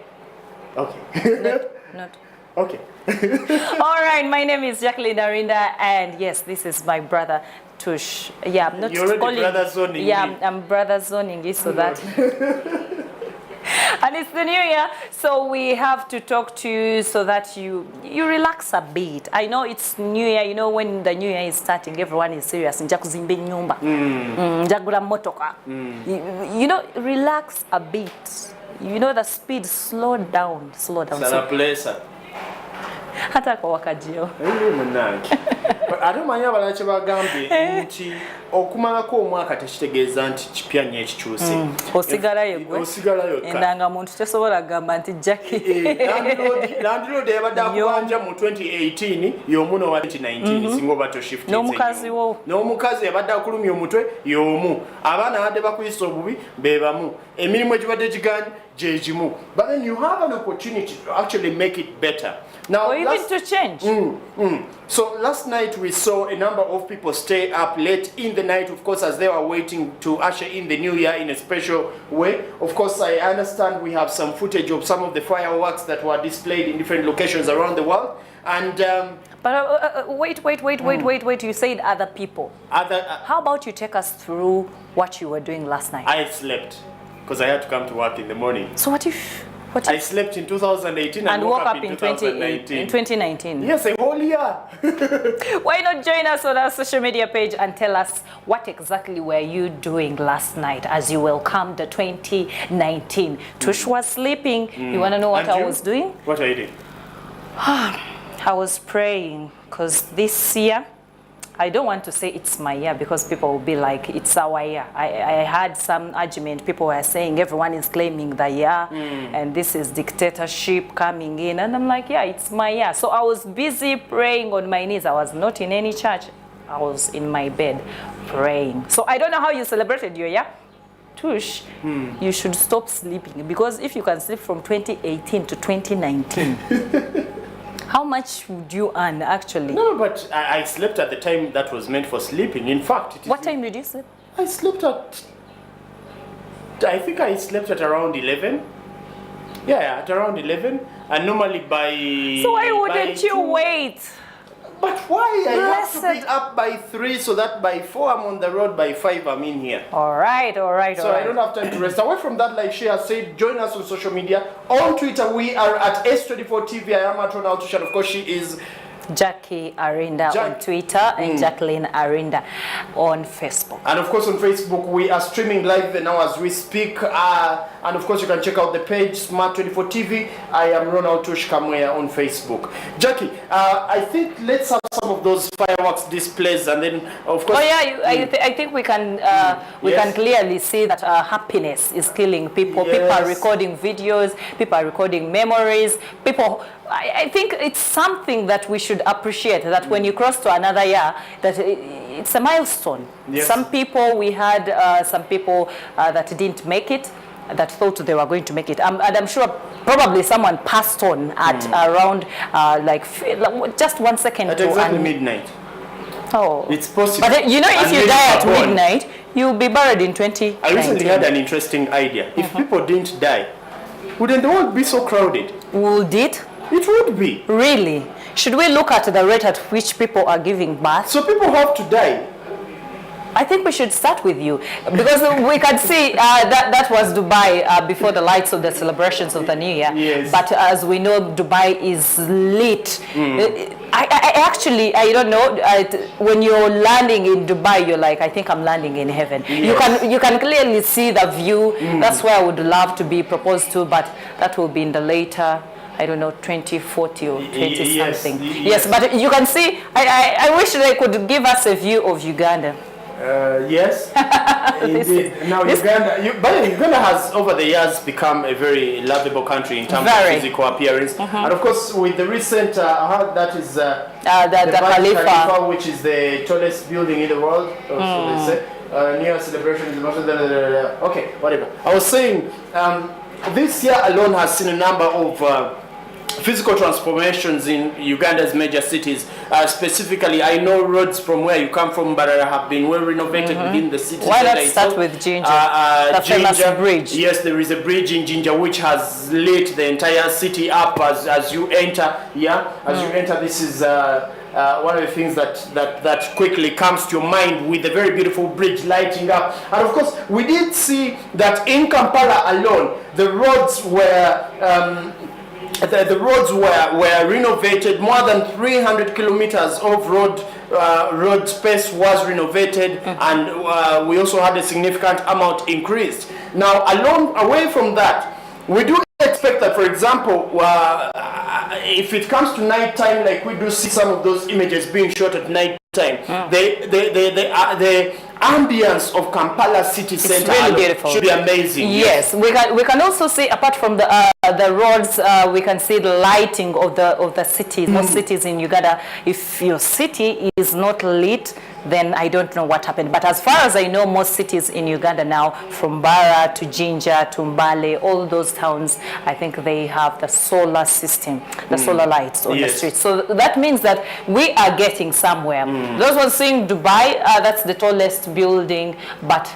Okay. Not. Okay. All right, my name is Jacqueline Arinda, and yes, this is my brother Tush. Yeah, I'm not You're already calling. brother zoning Yeah, me. I'm brother zoning you so that. And it's the new year, so we have to talk to you so that you relax a bit. I know it's new year, when the new year is starting, everyone is serious. Njakuzimbe nyumba. Njagula motoka. Relax a bit. The speed, slow down. Sana Hata kwa wakajio. Ate manyi abalala kye bagambye nti okumalako omwaka tekitegeeza nti kipya nnyo ekikyuse. Osigalayo gwe. Osigalayo. Endanga muntu tesobola gamba nti Jackie. Landlord yabadde akubanja mu 2018 y'omu n'owa 2019 singa oba toshift. N'omukazi wo. N'omukazi yabadde akulumya omutwe y'omu. Abaana abadde bakuyisa obubi be bamu. Emirimu egibadde giganye gye gimu. But then you have an opportunity to actually make it better. Now, or even to change. So last night we saw a number of people stay up late in the night, of course, as they were waiting to usher in the new year in a special way. Of course, I understand we have some footage of some of the fireworks that were displayed in different locations around the world. And but wait. You said other people. How about you take us through what you were doing last night? I slept because I had to come to work in the morning. So what if I slept in 2018 and woke up in 2019. Yes, a whole year. Why not join us on our social media page and tell us what exactly were you doing last night as you welcomed the 2019? Tush was sleeping. You want to know what I was doing? What are you doing? I was praying because this year, I don't want to say it's my year because people will be like, it's our year. I had some argument. People were saying everyone is claiming the year and this is dictatorship coming in. And I'm like, yeah, it's my year. So I was busy praying on my knees. I was not in any church. I was in my bed praying. So I don't know how you celebrated your year. Tush, you should stop sleeping because if you can sleep from 2018 to 2019, how much would you earn actually? No, but I slept at the time that was meant for sleeping. In fact, what time did you sleep? I slept I think I slept at around 11. Yeah, at around 11. And normally by... So why wouldn't you wait? But why? I have to be up by 3 so that by 4 I'm on the road, by 5 I'm in here. All right. So I don't have time to rest. Away from that, like she has said, join us on social media. On Twitter, we are at S24TV. I am at Ronald Tush, and of course she is Jackie Arinda on Twitter and Jacqueline Arinda on Facebook. And of course on Facebook we are streaming live now as we speak. And of course you can check out the page Smart 24 TV. I am Ronald Tush Kamwea on Facebook. Jackie, I think let's have some of those fireworks displays, and then of course. Oh yeah, I think we can can clearly see that happiness is killing people. Yes. People are recording videos. People are recording memories. People. I think it's something that we should appreciate, that when you cross to another year, that it's a milestone. Yes. Some people, we had some people that didn't make it, that thought they were going to make it. And I'm sure probably someone passed on at around just 1 second. At exactly midnight. Oh. It's possible. But if you die at midnight, you'll be buried in 2019. I recently had an interesting idea. If people didn't die, wouldn't the world be so crowded? Would it? It would be. Really? Should we look at the rate at which people are giving birth? So people have to die. I think we should start with you because we can see that was Dubai before the lights of the celebrations of the New Year. Yes. But as we know, Dubai is lit. I don't know. When you're landing in Dubai, you're like, I think I'm landing in heaven. Yes. You can clearly see the view. That's where I would love to be proposed to, but that will be in the later. I don't know, 2040 or 20 something. Yes, but you can see, I wish they could give us a view of Uganda. Yes, indeed. Now Uganda has over the years become a very lovable country in terms of physical appearance, and of course with the recent, that is the Burj Khalifa, which is the tallest building in the world. So they say. New Year celebration is not okay, whatever. I was saying, this year alone has seen a number of physical transformations in Uganda's major cities. Specifically, I know roads from where you come from, Barara, have been well renovated within the city. Why not start with Jinja, the famous bridge? Yes, there is a bridge in Jinja which has lit the entire city up as you enter. Yeah, as you enter, this is one of the things that quickly comes to your mind, with a very beautiful bridge lighting up. And of course, we did see that in Kampala alone, the roads were the roads were renovated. More than 300 kilometers of road space was renovated, and we also had a significant amount increased. Now, away from that, we do expect that, for example, if it comes to night time, like we do see some of those images being shot at night time, the ambience of Kampala city center really beautiful. Should be amazing. Yes, we can also see, apart from the roads, we can see the lighting of the cities. Most cities in Uganda, if your city is not lit, then I don't know what happened. But as far as I know, most cities in Uganda now, from Bara to Jinja to Mbale, all those towns, I think they have the solar system, the solar lights on the streets. So that means that we are getting somewhere. Those ones seeing Dubai, that's the tallest building, but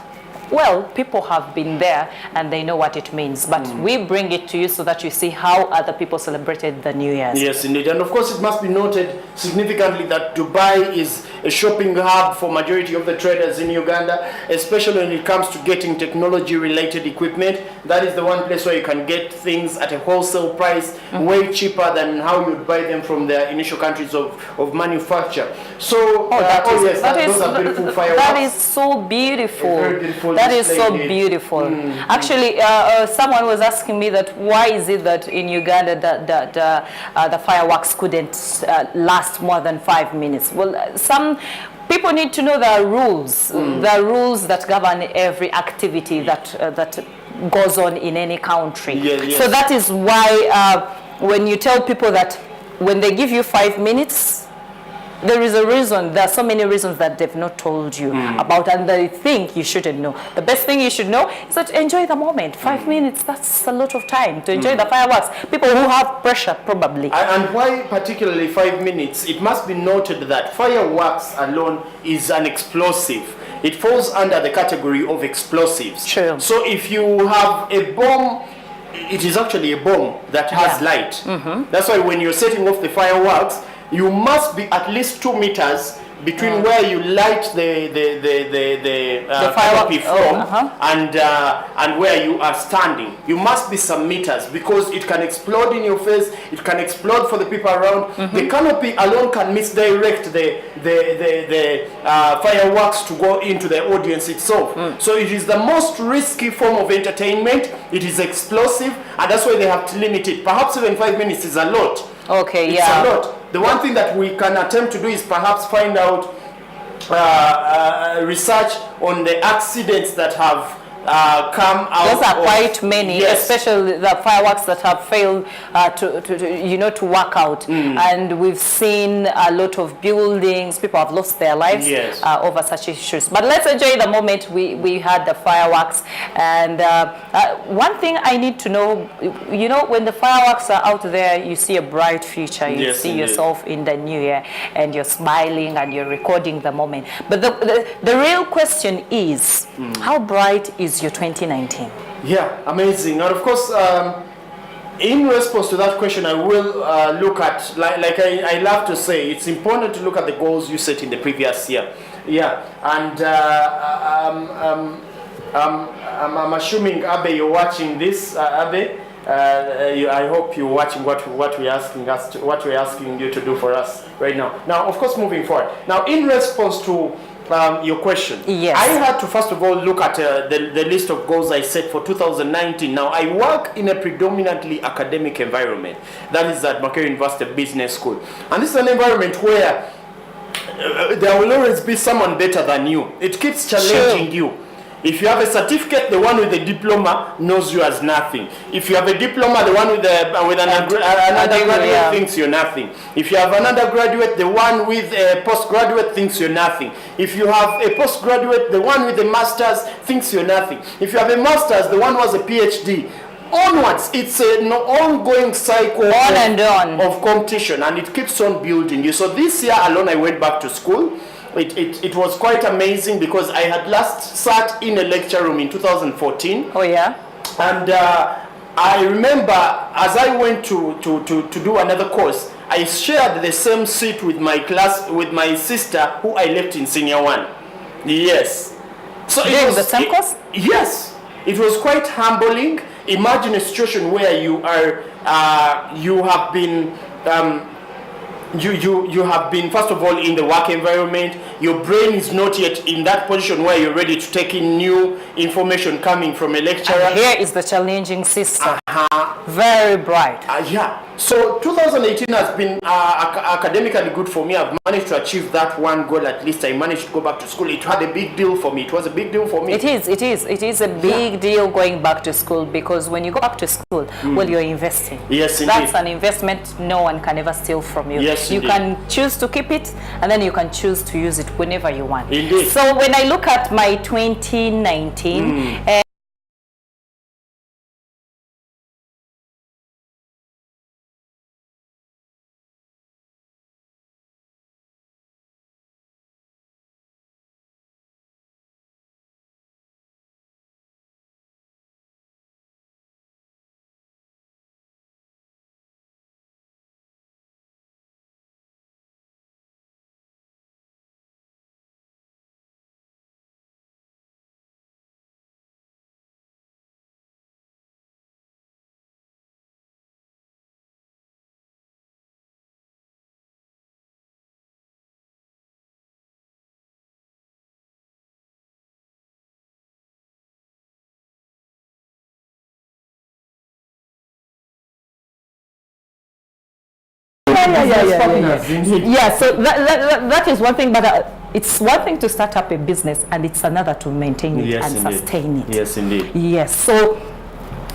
well, people have been there and they know what it means. But we bring it to you so that you see how other people celebrated the New Year's. Yes, indeed. And of course, it must be noted significantly that Dubai is a shopping hub for majority of the traders in Uganda, especially when it comes to getting technology-related equipment. That is the one place where you can get things at a wholesale price, way cheaper than how you'd buy them from their initial countries of manufacture. So, those are beautiful fireworks. That is so beautiful. Very beautiful. That is so beautiful. Actually, someone was asking me that why is it that in Uganda the fireworks couldn't last more than 5 minutes? Well, some people need to know there are rules. There are rules that govern every activity that goes on in any country. So that is why when you tell people that when they give you 5 minutes, there is a reason. There are so many reasons that they've not told you about, and they think you shouldn't know. The best thing you should know is that enjoy the moment. 5 minutes, that's a lot of time to enjoy the fireworks. People who have pressure, probably. And why particularly 5 minutes? It must be noted that fireworks alone is an explosive. It falls under the category of explosives. True. So if you have a bomb, it is actually a bomb that has light. That's why when you're setting off the fireworks, you must be at least 2 meters between where you light the canopy from and where you are standing. You must be some meters, because it can explode in your face. It can explode for the people around. The canopy alone can misdirect the fireworks to go into the audience itself. So it is the most risky form of entertainment. It is explosive, and that's why they have to limit it. Perhaps even 5 minutes is a lot. Okay, it's a lot. The one thing that we can attempt to do is perhaps find out research on the accidents that have come out. Those are quite many, especially the fireworks that have failed to work out. And we've seen a lot of buildings, people have lost their lives over such issues. But let's enjoy the moment. We had the fireworks, and one thing I need to know, when the fireworks are out there, you see a bright future. You see yourself in the new year, and you're smiling and you're recording the moment. But the real question is, how bright is your 2019? Yeah, amazing. And of course, in response to that question, I will look at, like I love to say, it's important to look at the goals you set in the previous year. Yeah, and I'm assuming, Abe, you're watching this. Abe, I hope you're watching what we're asking you to do for us right now. Now, of course, moving forward. Now, in response to your question, I had to first of all look at the list of goals I set for 2019. Now, I work in a predominantly academic environment. That is at Makerere University Business School. And this is an environment where there will always be someone better than you. It keeps challenging you. If you have a certificate, the one with the diploma knows you as nothing. If you have a diploma, the one with an undergraduate thinks you're nothing. If you have an undergraduate, the one with a postgraduate thinks you're nothing. If you have a postgraduate, the one with the master's thinks you're nothing. If you have a master's, the one who has a PhD. Onwards, it's an ongoing cycle of competition, and it keeps on building you. So this year alone, I went back to school. It was quite amazing because I had last sat in a lecture room in 2014. Oh yeah. And I remember as I went to do another course, I shared the same seat with my class, with my sister who I left in senior 1. Yes. So it was the same course? Yes. It was quite humbling. Imagine a situation where you are, you have been first of all in the work environment. Your brain is not yet in that position where you're ready to take in new information coming from a lecturer. And here is the challenging sister. Very bright. Yeah. So 2018 has been academically good for me. I've managed to achieve that one goal at least. I managed to go back to school. It had a big deal for me. It was a big deal for me. It is a big deal going back to school, because when you go back to school, well, you're investing. Yes, indeed. That's an investment no one can ever steal from you. Yes, you indeed. can choose to keep it, and then you can choose to use it whenever you want. Indeed. So when I look at my 2019, yeah, so that is one thing, but it's one thing to start up a business, and it's another to maintain it and indeed. sustain it. Yes, indeed. Yes, so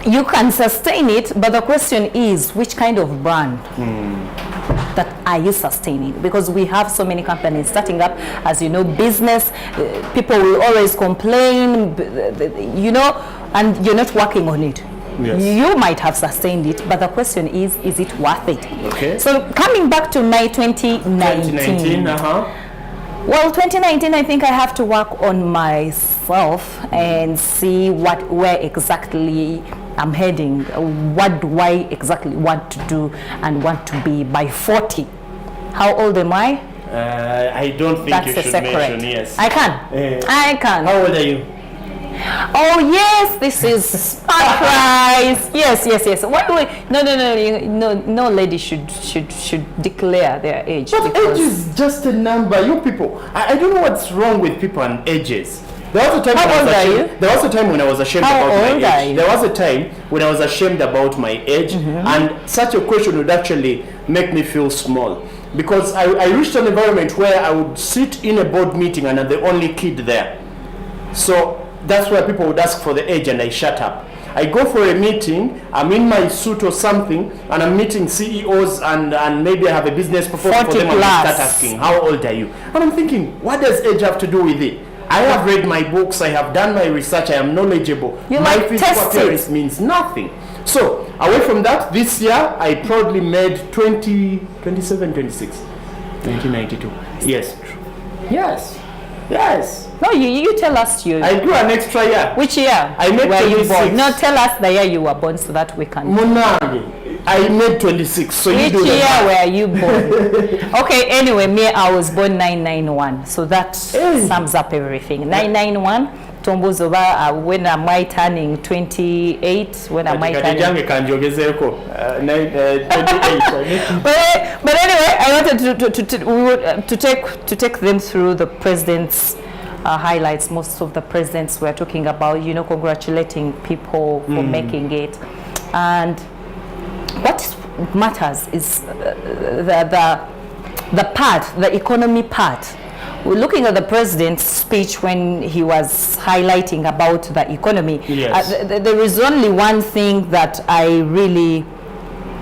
you can sustain it, but the question is, which kind of brand that are you sustaining? Because we have so many companies starting up, as you know, business, people will always complain, you know, and you're not working on it. Yes. You might have sustained it, but the question is it worth it? Okay. So coming back to my 2019. Well, 2019, I think I have to work on myself and see where exactly I'm heading. What do I exactly want to do and want to be by 40? How old am I? I don't think That's you a should secret. mention, yes. I can. I can. How old are you? Oh yes, this is surprise. Yes. Why do we? No lady should declare their age. But age is just a number. You people, I don't know what's wrong with people and ages. There was a time when I was ashamed about my age. There was a time when I was ashamed about my age, and such a question would actually make me feel small, because I reached an environment where I would sit in a board meeting and I'm the only kid there. So that's where people would ask for the age and I shut up. I go for a meeting, I'm in my suit or something, and I'm meeting CEOs and maybe I have a business proposal for them, and I start asking, how old are you? And I'm thinking, what does age have to do with it? I have read my books, I have done my research, I am knowledgeable. My physical appearance means nothing. So, away from that, this year I proudly made 1992. Yes. No, you tell us you. I grew an extra year. Which year? I made 26. You born? No, tell us the year you were born so that we can. Munagi. I made 26. So which you do year were you born? Okay, anyway, me, I was born 991. So that sums up everything. 991. Tombozoba, when am I turning 28? When am I turning? 28. But anyway, I wanted to take them through the president's highlights. Most of the presidents were talking about, you know, congratulating people for making it. And what matters is the economy part. We're looking at the president's speech when he was highlighting about the economy. Yes. There is only one thing that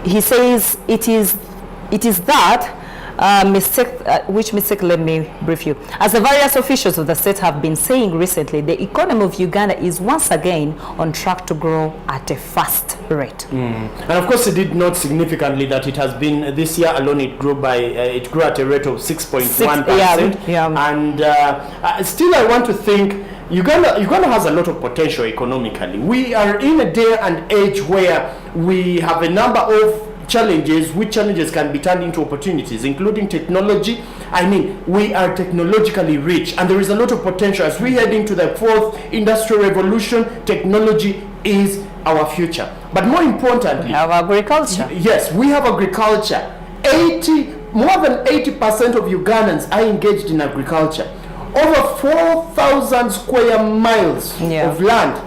he says it is that which mistake, let me brief you. As the various officials of the state have been saying recently, the economy of Uganda is once again on track to grow at a fast rate. And of course, it did not significantly that it has been this year alone. It grew at a rate of 6.1%. Yeah. And still, I want to think Uganda has a lot of potential economically. We are in a day and age where we have a number of challenges, which challenges can be turned into opportunities, including technology. I mean, we are technologically rich, and there is a lot of potential. As we head into the fourth industrial revolution, technology is our future. But more importantly, We have agriculture. yes, we have agriculture. More than 80% of Ugandans are engaged in agriculture. Over 4,000 square miles Yeah. of land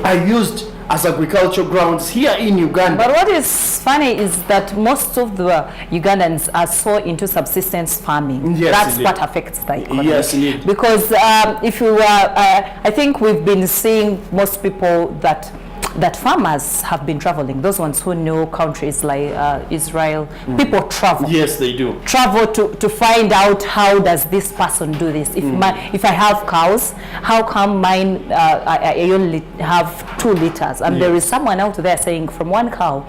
are used as agricultural grounds here in Uganda. But what is funny is that most of the Ugandans are so into subsistence farming. Yes, That's indeed. what affects the economy. Yes, indeed. Because if you I think we've been seeing most people that farmers have been traveling. Those ones who know countries like Israel, people travel. Yes, they do. Travel to find out how does this person do this. If I have cows, how come mine I only have 2 liters, and there is someone out there saying from one cow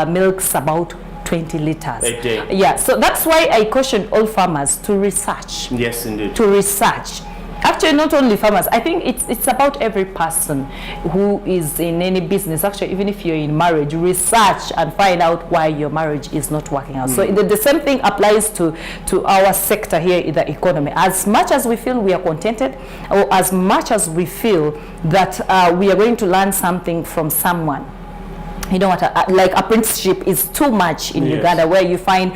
milks about 20 liters a day. Yeah, so that's why I caution all farmers to research. Yes, indeed. To research. Actually, not only farmers. I think it's about every person who is in any business. Actually, even if you're in marriage, research and find out why your marriage is not working out. So the same thing applies to our sector here in the economy. As much as we feel we are contented, or as much as we feel that we are going to learn something from someone, you know what, like apprenticeship is too much in Yes. Uganda, where you find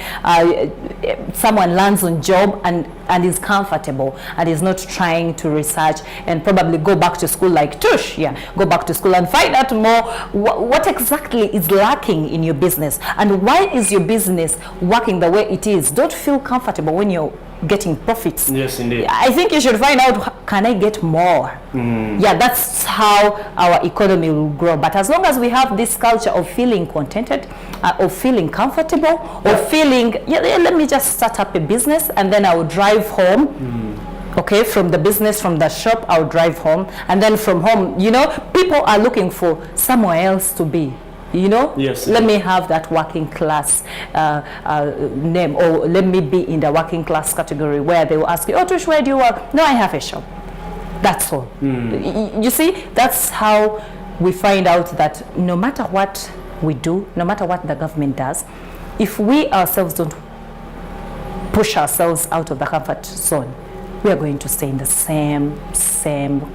someone lands on job and is comfortable and is not trying to research and probably go back to school like Tush, go back to school and find out more what exactly is lacking in your business and why is your business working the way it is. Don't feel comfortable when you're getting profits. Yes, indeed. I think you should find out, can I get more? Yeah, that's how our economy will grow. But as long as we have this culture of feeling contented, of feeling comfortable, of feeling, let me just start up a business and then I will drive home. Okay, from the business, from the shop, I'll drive home. And then from home, people are looking for somewhere else to be. Yes. Let me have that working class name, or let me be in the working class category where they will ask you, oh, Tush, where do you work? No, I have a shop. That's all. You see, that's how we find out that no matter what we do, no matter what the government does, if we ourselves don't push ourselves out of the comfort zone, we are going to stay in the same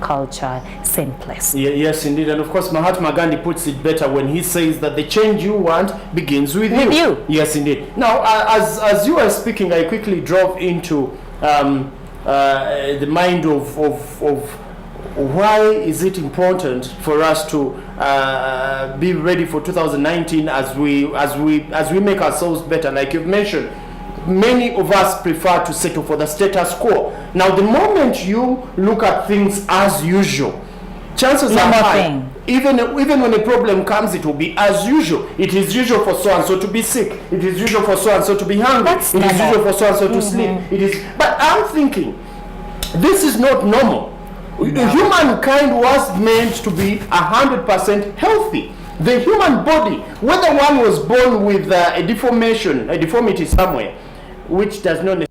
culture, same place. Yes, indeed. And of course, Mahatma Gandhi puts it better when he says that the change you want begins with you. Yes, indeed. Now, as you were speaking, I quickly drove into the mind of why is it important for us to be ready for 2019 as we make ourselves better. Like you've mentioned, many of us prefer to settle for the status quo. Now, the moment you look at things as usual, chances are high, even when a problem comes, it will be as usual. It is usual for so and so to be sick. It is usual for so and so to be hungry. It is usual for so and so to sleep. It is. But I'm thinking, this is not normal. No. Humankind was meant to be 100% healthy. The human body, whether one was born with a deformity somewhere, which does not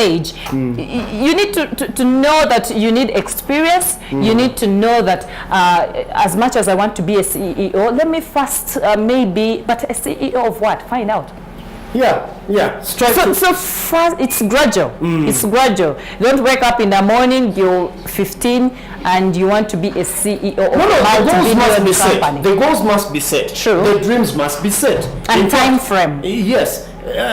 stage, you need to know that you need experience. You need to know that as much as I want to be a CEO, let me first maybe, but a CEO of what? Find out. Yeah. So first, it's gradual. It's gradual. Don't wake up in the morning, you're 15, and you want to be a CEO of the goals must be company. set. The goals must be set. True. The dreams must be set. And time frame. Yes.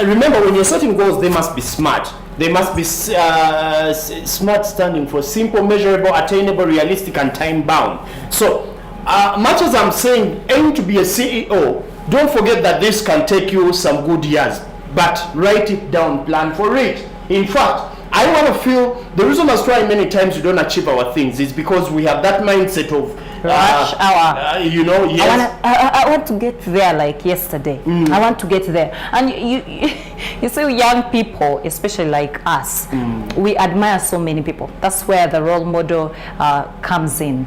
Remember, when you're setting goals, they must be smart. They must be SMART, standing for simple, measurable, attainable, realistic, and time-bound. So, much as I'm saying aim to be a CEO, don't forget that this can take you some good years, but write it down, plan for it. In fact, I want to feel the reason as why many times we don't achieve our things is because we have that mindset of rush hour. Yes. I want to get there like yesterday. I want to get there. And you see, young people, especially like us, we admire so many people. That's where the role model comes in.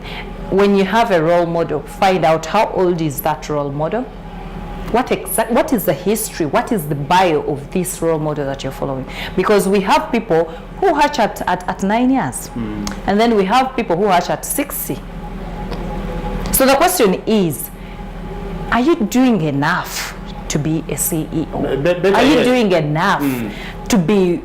When you have a role model, find out how old is that role model. What is the history? What is the bio of this role model that you're following? Because we have people who hatch at 9 years, and then we have people who hatch at 60. So the question is, are you doing enough to be a CEO? Are you doing enough to be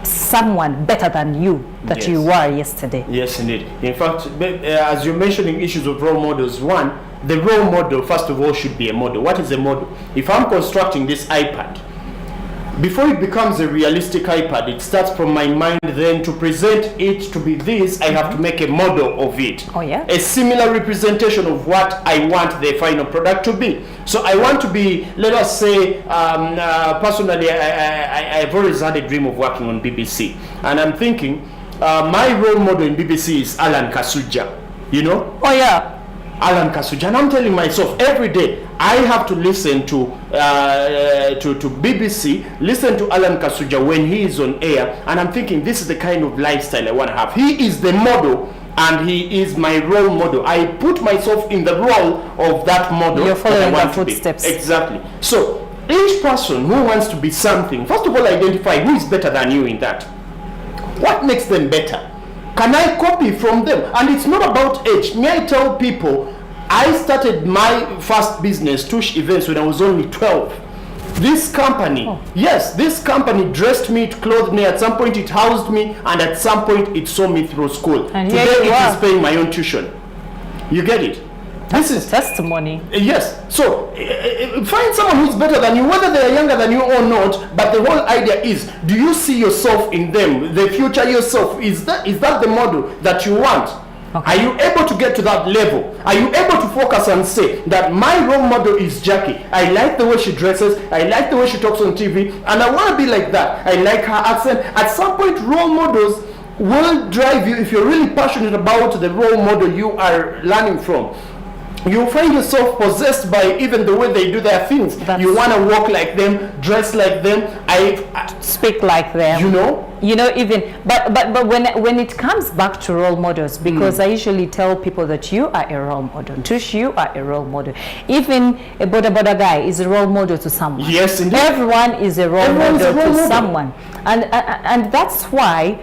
someone better than you that you were yesterday? Yes, indeed. In fact, as you're mentioning issues of role models, one, the role model, first of all, should be a model. What is a model? If I'm constructing this iPad, before it becomes a realistic iPad, it starts from my mind. Then to present it to be this, I have to make a model of it. Oh yeah. A similar representation of what I want the final product to be. So I want to be, let us say, personally, I've always had a dream of working on BBC, and I'm thinking my role model in BBC is Alan Kasuja. You know? Oh yeah. Alan Kasuja, and I'm telling myself every day I have to listen to BBC, listen to Alan Kasuja when he is on air, and I'm thinking this is the kind of lifestyle I want to have. He is the model, and he is my role model. I put myself in the role of that model. You're following that I want the to footsteps. be. Exactly. So each person who wants to be something, first of all, identify who is better than you in that. What makes them better? Can I copy from them? And it's not about age. May I tell people, I started my first business, Tush Events, when I was only 12. This company, yes, this company dressed me, it clothed me, at some point it housed me, and at some point it saw me through school. And today it is paying my own tuition. You get it? This is testimony. Yes. So find someone who's better than you, whether they are younger than you or not. But the whole idea is, do you see yourself in them? The future yourself, is that the model that you want? Okay. Are you able to get to that level? Are you able to focus and say that my role model is Jackie? I like the way she dresses. I like the way she talks on TV, and I want to be like that. I like her accent. At some point, role models will drive you. If you're really passionate about the role model you are learning from, you find yourself possessed by even the way they do their things. You want to walk like them, dress like them, I speak like them. You know, even but when it comes back to role models, because I usually tell people that you are a role model. Tush, you are a role model. Even a boda guy is a role model to someone. Yes, indeed. Everyone is a role model to someone, and that's why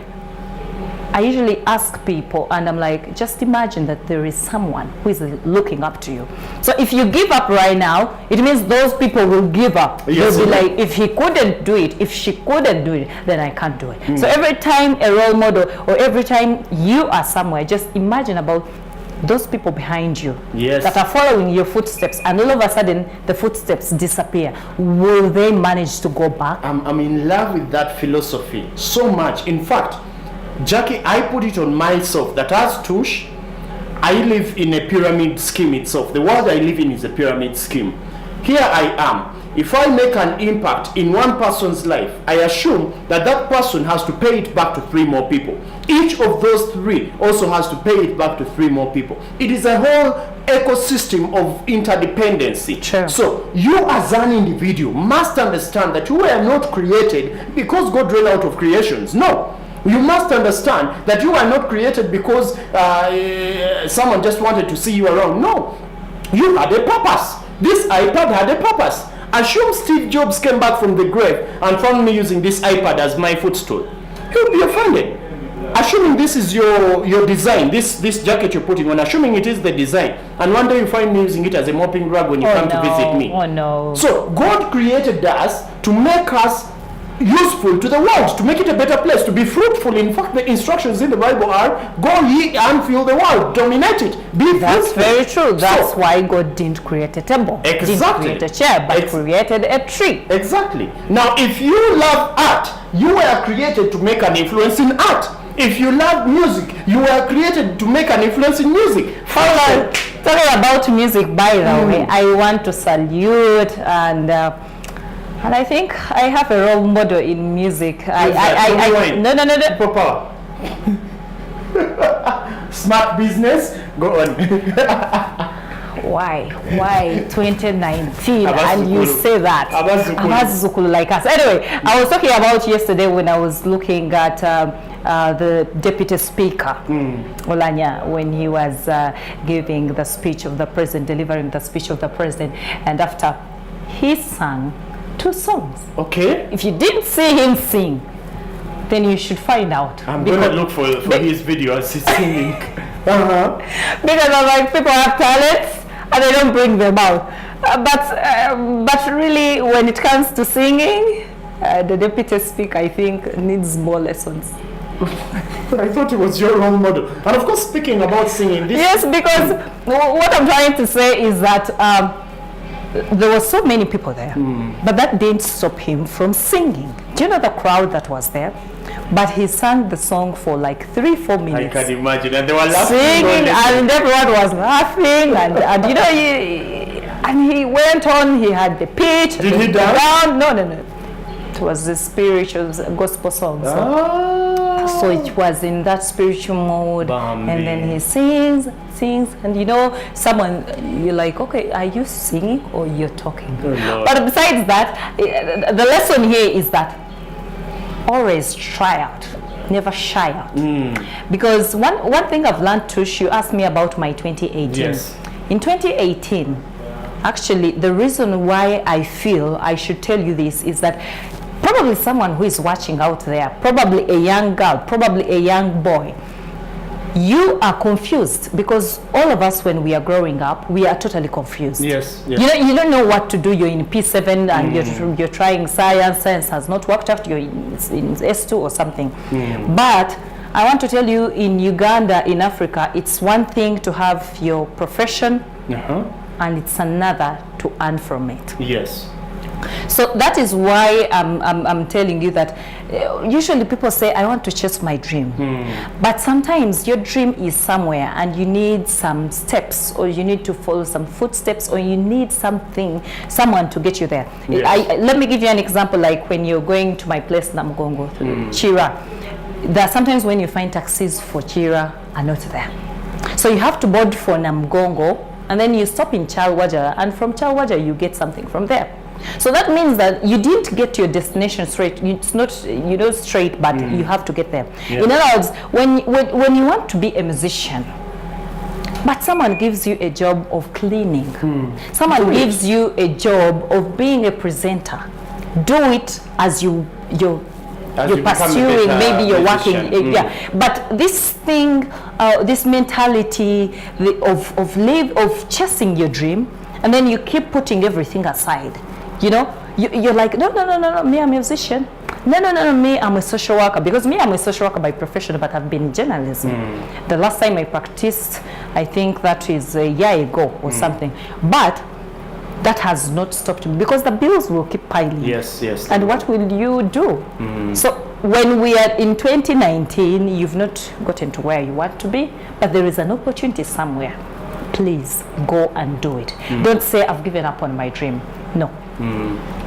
I usually ask people, and I'm like, just imagine that there is someone who is looking up to you. So if you give up right now, it means those people will give up. Yes, they'll be like, if he couldn't do it, if she couldn't do it, then I can't do it. So every time a role model, or every time you are somewhere, just imagine about those people behind you that are following your footsteps, and all of a sudden the footsteps disappear. Will they manage to go back? I'm in love with that philosophy so much. In fact, Jackie, I put it on myself that as Tush, I live in a pyramid scheme itself. The world I live in is a pyramid scheme. Here I am. If I make an impact in one person's life, I assume that that person has to pay it back to 3 more people. Each of those 3 also has to pay it back to 3 more people. It is a whole ecosystem of interdependency. Sure. So you as an individual must understand that you were not created because God ran out of creations. No. You must understand that you are not created because someone just wanted to see you around. No. You had a purpose. This iPad had a purpose. Assume Steve Jobs came back from the grave and found me using this iPad as my footstool. he will be offended. Assuming this is your design, this jacket you're putting on, assuming it is the design, and one day you find me using it as a mopping rag when you come to visit me. Oh no. So God created us to make us useful to the world, to make it a better place, to be fruitful. In fact, the instructions in the Bible are, go ye and fill the world, dominate it, be That's fruitful. very true. That's So, why God didn't create a table. Exactly. Didn't create a chair, but created a tree. Exactly. Now, if you love art, you were created to make an influence in art. If you love music, you were created to make an influence in music. Hold on. Talking about music, by the way, I want to salute and I think I have a role model in music. No. People power. Smart business. Go on. Why 2019 Abazukulu. and you say that Abazukulu like us. Anyway, I was talking about yesterday when I was looking at the deputy speaker Olanya, when he was giving the speech of the president, delivering the speech of the president, and after he sang 2 songs. Okay. If you didn't see him sing, then you should find out. I'm going to look for his video as he's singing. Because I'm like, people have talents and they don't bring them out. But really, when it comes to singing, the deputy speaker, I think, needs more lessons. I thought it was your role model. And of course, speaking about singing, this Yes, because what I'm trying to say is that there were so many people there, but that didn't stop him from singing. Do you know the crowd that was there? But he sang the song for like 3-4 minutes. I can imagine, and they were laughing. Singing, and everyone was laughing, and you know, and he went on. He had the pitch. Did he dance? No. It was the spiritual gospel song. So it was in that spiritual mode, Bambi. and then he sings, and you know, you're like, okay, are you singing or you're talking? Oh, but besides that, the lesson here is that always try out, never shy out. Because one thing I've learned too, you asked me about my 2018. Yes. In 2018, actually, the reason why I feel I should tell you this is that probably someone who is watching out there, probably a young girl, probably a young boy, you are confused, because all of us, when we are growing up, we are totally confused. Yes. You don't know what to do. You're in P7 and you're trying science has not worked out, you're in S2 or something. But I want to tell you, in Uganda, in Africa, it's one thing to have your profession and it's another to earn from it. Yes. So that is why I'm telling you that usually people say, I want to chase my dream. But sometimes your dream is somewhere and you need some steps, or you need to follow some footsteps, or you need someone to get you there. Yes. Let me give you an example, like when you're going to my place, Namgongo, Chira. There are sometimes when you find taxis for Chira are not there. So you have to board for Namgongo, and then you stop in Chalwaja, and from Chalwaja you get something from there. So that means that you didn't get to your destination straight. It's not, straight, but you have to get there. Yeah. In other words, when you want to be a musician, but someone gives you a job of cleaning, someone gives you a job of being a presenter, do it as you're pursuing, maybe you're working. But this thing, this mentality of chasing your dream, and then you keep putting everything aside. You're like, no, me, I'm a musician. No, me, I'm a social worker. Because me, I'm a social worker by profession, but I've been in journalism. The last time I practiced, I think that is a year ago or something. But that has not stopped me, because the bills will keep piling. Yes. And what will you do? So when we are in 2019, you've not gotten to where you want to be, but there is an opportunity somewhere. Please go and do it. Don't say, I've given up on my dream. No.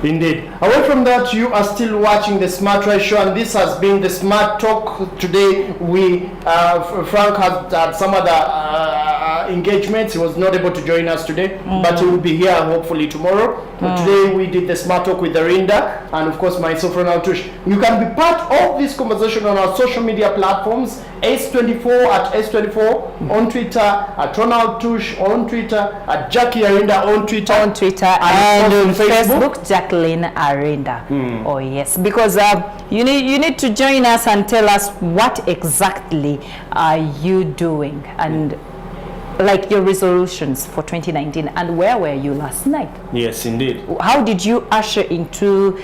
Indeed. Away from that, you are still watching the Smart Rise Show, and this has been the Smart Talk. Today, Frank has had some other engagements. He was not able to join us today, but he will be here hopefully tomorrow. Today we did the Smart Talk with Arinda, and of course myself, Ronald Tush. You can be part of this conversation on our social media platforms, S24 at S24 on Twitter, at Ronald Tush on Twitter, at Jackie Arinda on Twitter. And on Facebook, Jacqueline Arinda. Oh yes, because you need to join us and tell us what exactly are you doing, and like your resolutions for 2019, and where were you last night? Yes, indeed. How did you usher into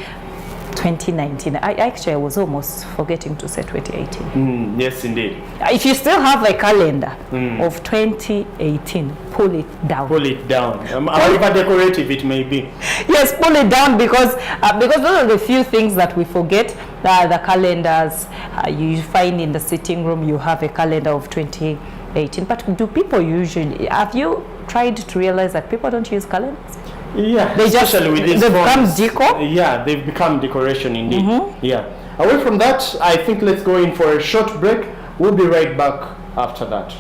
2019? I was almost forgetting to say 2018. Yes, indeed. If you still have a calendar of 2018, pull it down. Pull it down. However decorative it may be. Yes, pull it down, because those are the few things that we forget. The calendars you find in the sitting room, you have a calendar of 2018. But do people usually, have you tried to realize that people don't use calendars? Yeah, They just, especially with these they've become phones. decor? Yeah, they've become decoration indeed. Yeah. Away from that, I think let's go in for a short break. We'll be right back after that.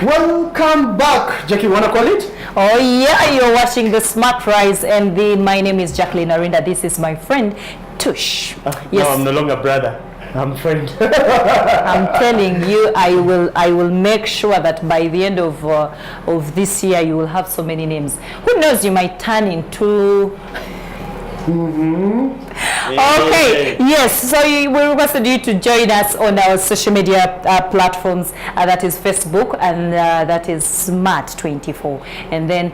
Welcome back. Jackie, wanna call it? Oh yeah, you're watching the Smart Rise, and my name is Jacqueline Arinda. This is my friend Tush. Yes. No, I'm no longer brother. I'm friend. I'm telling you, I will make sure that by the end of this year, you will have so many names. Who knows? You might turn into. Okay, yes, so we requested you to join us on our social media platforms, that is Facebook and that is Smart24, and then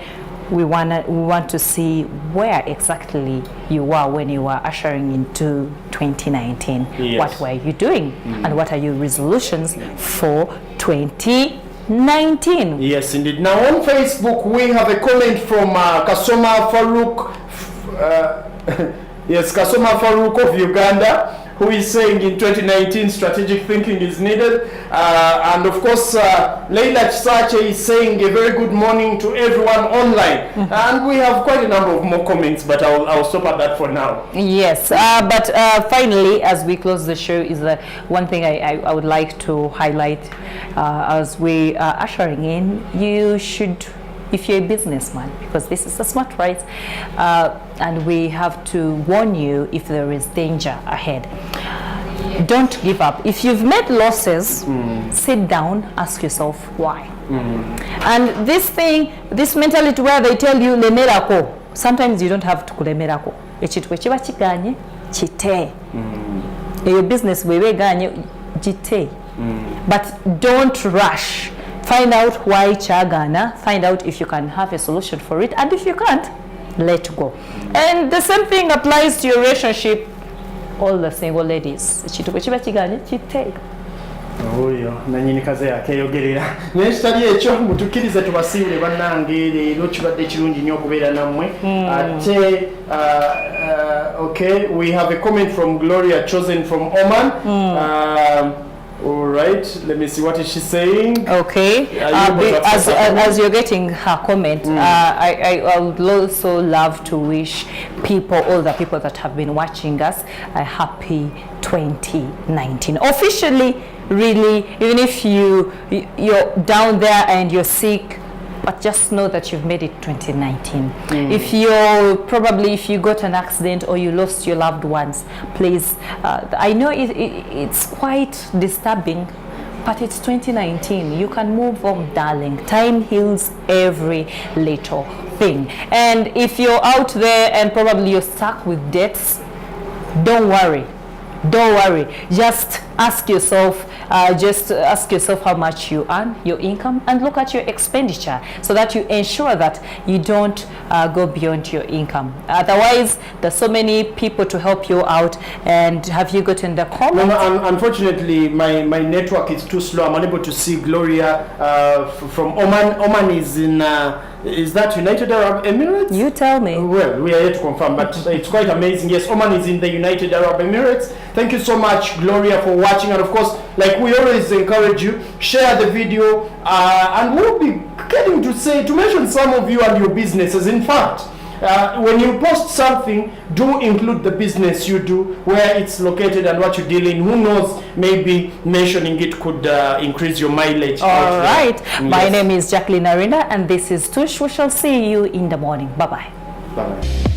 we want to see where exactly you are when you were ushering into 2019. Yes. What were you doing and what are your resolutions for 2019? Yes, indeed. Now on Facebook we have a comment from Kasoma Farouk. Yes, Kasoma Farouk of Uganda, who is saying in 2019 strategic thinking is needed. And of course, Leila Chisache is saying a very good morning to everyone online. And we have quite a number of more comments, but I'll stop at that for now. Yes, but finally, as we close the show, is that one thing I would like to highlight as we are ushering in, you should, if you're a businessman, because this is a Smart Rise, and we have to warn you if there is danger ahead. Don't give up. If you've made losses, sit down, ask yourself why. And this mentality where they tell you lemerako, sometimes you don't have to kulemerako. Echitwe chiba chiganye chite. Your business wewe ganye jite. But don't rush. Find out why chagana, find out if you can have a solution for it, and if you can't, let go. And the same thing applies to your relationship. All the single ladies. Oyo nanyini kaze yakeyogerera n'ekitali ekyo mutukirize tubasiibule bannange leero kibadde kirungi nnyo okubeera nammwe ate okay, we have a comment from Gloria chosen from Oman. All right, let me see, what is she saying? Okay, as you're getting her comment, I would also love to wish all the people that have been watching us a happy 2019. Officially, really, even if you're down there and you're sick, but just know that you've made it 2019. If you got an accident or you lost your loved ones, please, I know it's quite disturbing, but it's 2019. You can move on, darling. Time heals every little thing. And if you're out there and probably you're stuck with debts, don't worry. Don't worry. Just ask yourself how much you earn, your income, and look at your expenditure so that you ensure that you don't go beyond your income. Otherwise, there's so many people to help you out. And have you gotten the comment? No, unfortunately, my network is too slow. I'm unable to see Gloria from Oman. Oman is in. Is that United Arab Emirates? You tell me. Well, we are yet to confirm, but it's quite amazing. Yes, Oman is in the United Arab Emirates. Thank you so much, Gloria, for watching. And of course, like we always encourage you, share the video, and we'll be getting to mention some of you and your businesses. In fact, when you post something, do include the business you do, where it's located and what you deal in. Who knows, maybe mentioning it could increase your mileage. All right. Yes. My name is Jacqueline Arinda, and this is Tush. We shall see you in the morning. Bye-bye. Bye-bye.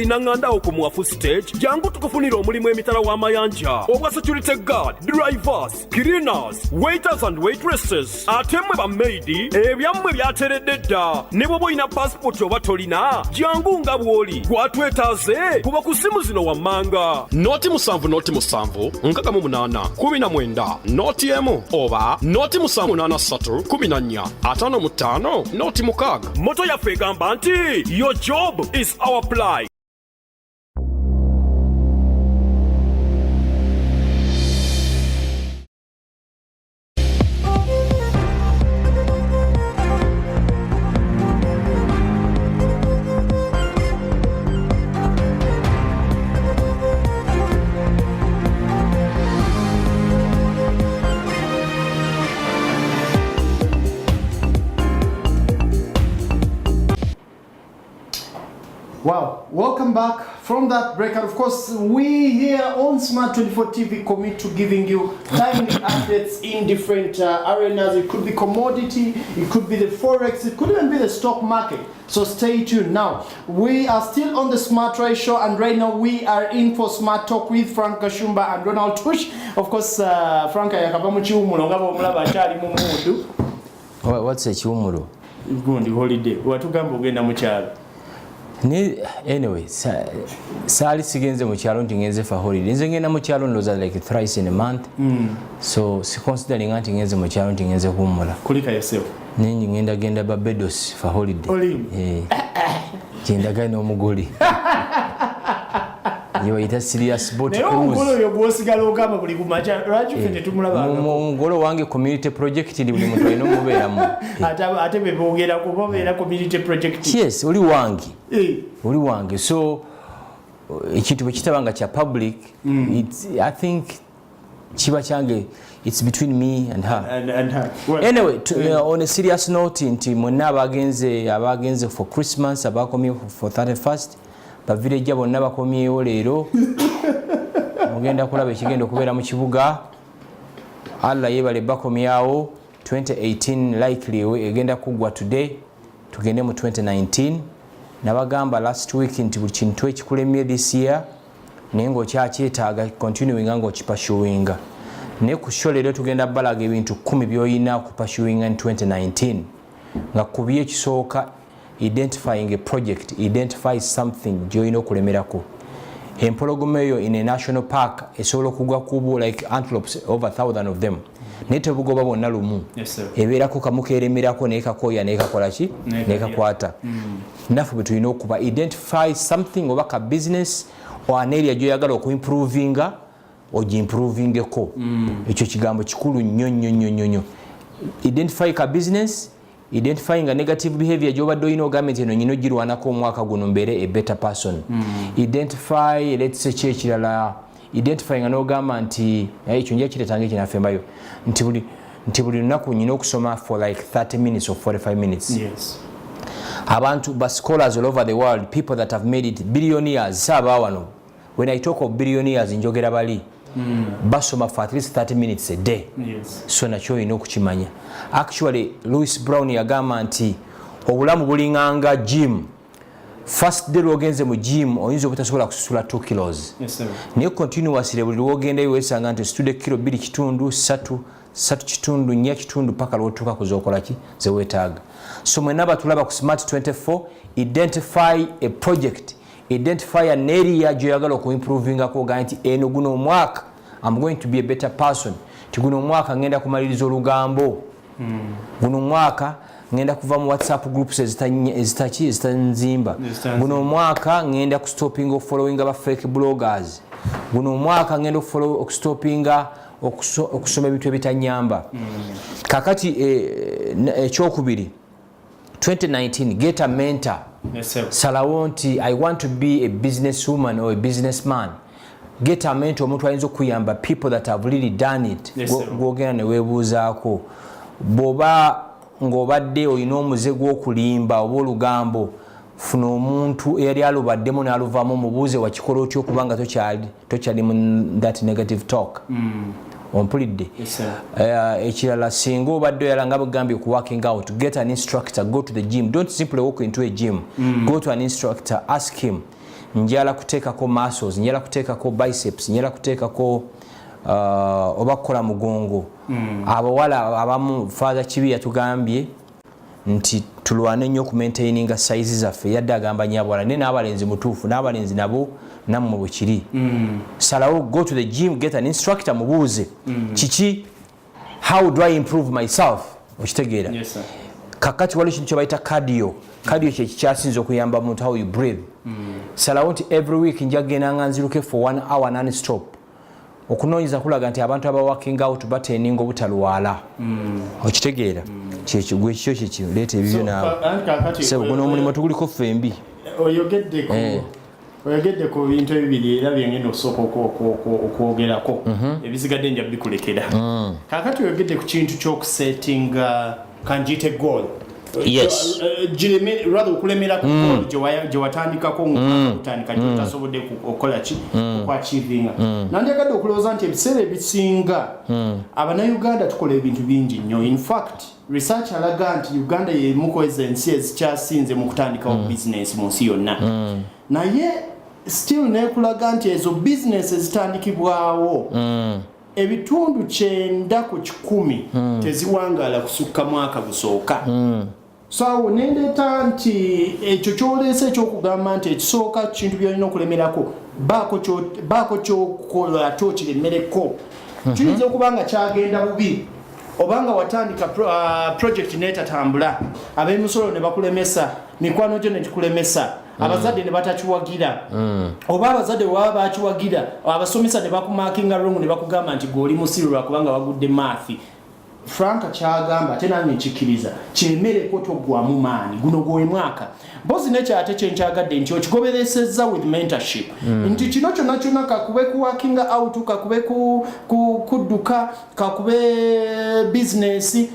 Nanganda ku Mwafu stage jangu tukufunira omulimu emitala w'amayanja obwa security guard, drivers, cleaners, waiters and waitresses. Atemwe ba maid ebyammwe byateredde dda ne bwe boyina passport oba tolina jangu nga bwoli gwatwetaaze kuba ku simu zino wammanga noti 7 nkaka mu 8 19 noti emu oba noti 783 14 55 noti 6. Moto yaffe egamba nti your job is our pride. welcome back from that break. And of course, we here on Smart 24 TV commit to giving you timely updates in different arenas. It could be commodity, it could be the forex, it could even be the stock market. So stay tuned. Now, we are still on the Smart Rise show, and right now we are in for Smart Talk with Frank Kashumba and Ronald Tush. Of course, Frank yakava mu kiwumulo nga bomulaba akyali mu mundu. What's a kiwumulo? Gundi holiday. Watugamba ogenda mu kyalo. Anyway, saali sigenze mu kyalo nti ngenze for holiday. Nze ngenda mu kyalo ndoza like thrice in a month. So si considering nti ngenze mu kyalo nti ngenze kuwumula. Kulika yourself. Ninyi ngenda Barbados for holiday. Genda gano omugoli. Yo ita serious boat cruise. Omugolo yo gwosigala ogamba buli kumacha lwaki fete tumulaba. Omugolo wange community project ndi buli muntu alina omubeeramu. Ate bebogera kubobeera community project. Yes, oli wange. Oli wange. So ekintu bwe kitabanga kya public, I think chiba change, it's between me and her. And her. Well, anyway, on a serious note, nti monna abagenze for Christmas, abakomye for 31st, bavillage bonna bakomyewo leero. Mugenda kulaba ekigenda okubeera mu kibuga. Allah yebale bakomyawo. 2018 likely egenda kugwa today. Tugende mu 2019. Nabagamba last week nti buli kintu ekikulemye this year naye ng'okyakyetaaga continuing nga okipashuwinga. Naye ku show leero tugenda balaga ebintu 10 by'olina okupashuwinga in 2019. Nga kubi ekisooka identifying a project, identify something gy'olina okulemerako. Empologoma eyo in a national park esobola okugwa kubo like antelopes over 1,000 of them. Naye tebugoba bonna lumu. Ebeerako kamu keeremerako naye kakooya naye kakola ki? Naye kakwata. Naffe bwe tulina okuba identify something oba ka business or an area gy'oyagala okuimprovinga ogimprovingeko. Ekyo kigambo kikulu nnyo. Identify ka business, identifying a negative behavior gy'obadde olina ogamba nti eno nyina ogirwanako omwaka guno mbeere a better person. Identify, let's say kyekirala, identifying n'ogamba nti ekyo nja kireetanga ekinafembayo nti buli lunaku nyina okusoma for like 30 minutes or 45 minutes. Yes. Abantu ba scholars all over the world, people that have made it billionaires, saba wano. When I talk of billionaires njogera bali basoma for at least 30 minutes a day. Yes. So nakyo olina okukimanya. Actually Louis Brown yagamba nti obulamu bulinganga gym. First day lwogenze mu gym oyinza obutasobola kususula 2 kilos. Yes sir. Naye continuously buli lwogenda wesanga nti stude kilo 2 kitundu 3 kitundu 4 kitundu paka lwotuuka kuzokola ki zeweetaaga. So mwena batulaba ku Smart 24, identify a project, identify an area gy'oyagala okuimprovingako ogaa nti eno guno omwaka I'm going to be a better person. Ti guno omwaka ngenda kumaliriza olugambo. Guno omwaka ngenda kuva mu WhatsApp groups ezitanzimba. Guno omwaka ngenda kustopinga following aba fake bloggers. Guno omwaka ngenda okustopinga okusoma ebintu ebitanyamba. Kakati ekyokubiri 2019 get a mentor. Yes sir. Salawo nti I want to be a businesswoman or a businessman. Get a mentor, omuntu ayinza okuyamba people that have really done it. Gwogenda ne weebuuzaako. Bw'oba ng'obadde olina omuze gw'okulimba oba olugambo, funa omuntu eyali alubaddemu n'aluvamu omubuuze wakikola otya okubanga tokyali mu that negative talk. Ompulidde. Ekirala singa obadde oyala nga bugambye ku working out, get an instructor, go to the gym. Don't simply walk into a gym. Go to an instructor, ask him. Njala kuteekako muscles, njala kuteekako biceps, njala kuteekako oba kukola mugongo. Abawala abamu Father Kibi yatugambye nti tulwane nnyo ku maintaininga size zaffe. Yadde agamba nyabwala ne n'abalenzi mutuufu n'abalenzi nabo nammwe bwe kiri. Salawo go to the gym, get an instructor, mubuuze kiki, how do I improve myself? Okitegeera. Yes sir. Kakati waliwo ekintu kye bayita cardio. Cardio kye kikyasinza okuyamba omuntu how you breathe. Salawo nti every week nja kugenda nga nziruke for 1 hour non-stop. Okunoonyeza kulaga nti abantu aba working out bateninga obutalwala. Okitegeera. Kyekigwe ekyo kyekyo leeta ebibyo naawe. Sebo guno omulimu tuguliko fembi. Oyogedde ku bintu ebibiri era byengenda okusooka okwogerako. Ebizigadde nja bikulekera. Kakati oyogedde ku kintu ky'okusettinga kanjite goal. Yes. rather okulemera ku gye watandikako ng'utandika gy'otasobodde okukola ki okwachivinga nandyagadde okulowooza nti ebiseera ebisinga abannayuganda tukola ebintu bingi nnyo. In fact research alaga nti Uganda y'emu ku ensi ezikyasinze mu kutandikawo bizinesi mu nsi yonna naye still nekulaga nti ezo bizinesi ezitandikibwawo ebitundu 9 ku 10 teziwangala kusukka mwaka gusooka. So nendeeta nti ekyo kyoleese ekyokugamba nti ekisooka kintu byolina okulemerako baako kyokola ate okiremereko kiyinza okuba nga kyagenda bubi obanga watandika project netatambula ab'emisolo ne bakulemesa mikwano gyo ne gikulemesa abazadde ne batakiwagira oba abazadde bwaba bakiwagira abasomesa ne bakumakinga wrong ne bakugamba nti goli musiru lwakubanga wagudde maathi. Franka kyagamba ate nange nkikiriza kyemereko toggwamu maani guno gwe mwaka mpozi nekyate kyenkyagadde nti okigoberesezza with mentorship nti kino kyonna kyonna kakube kuwakinga out kakube kudduka kakube bizinesi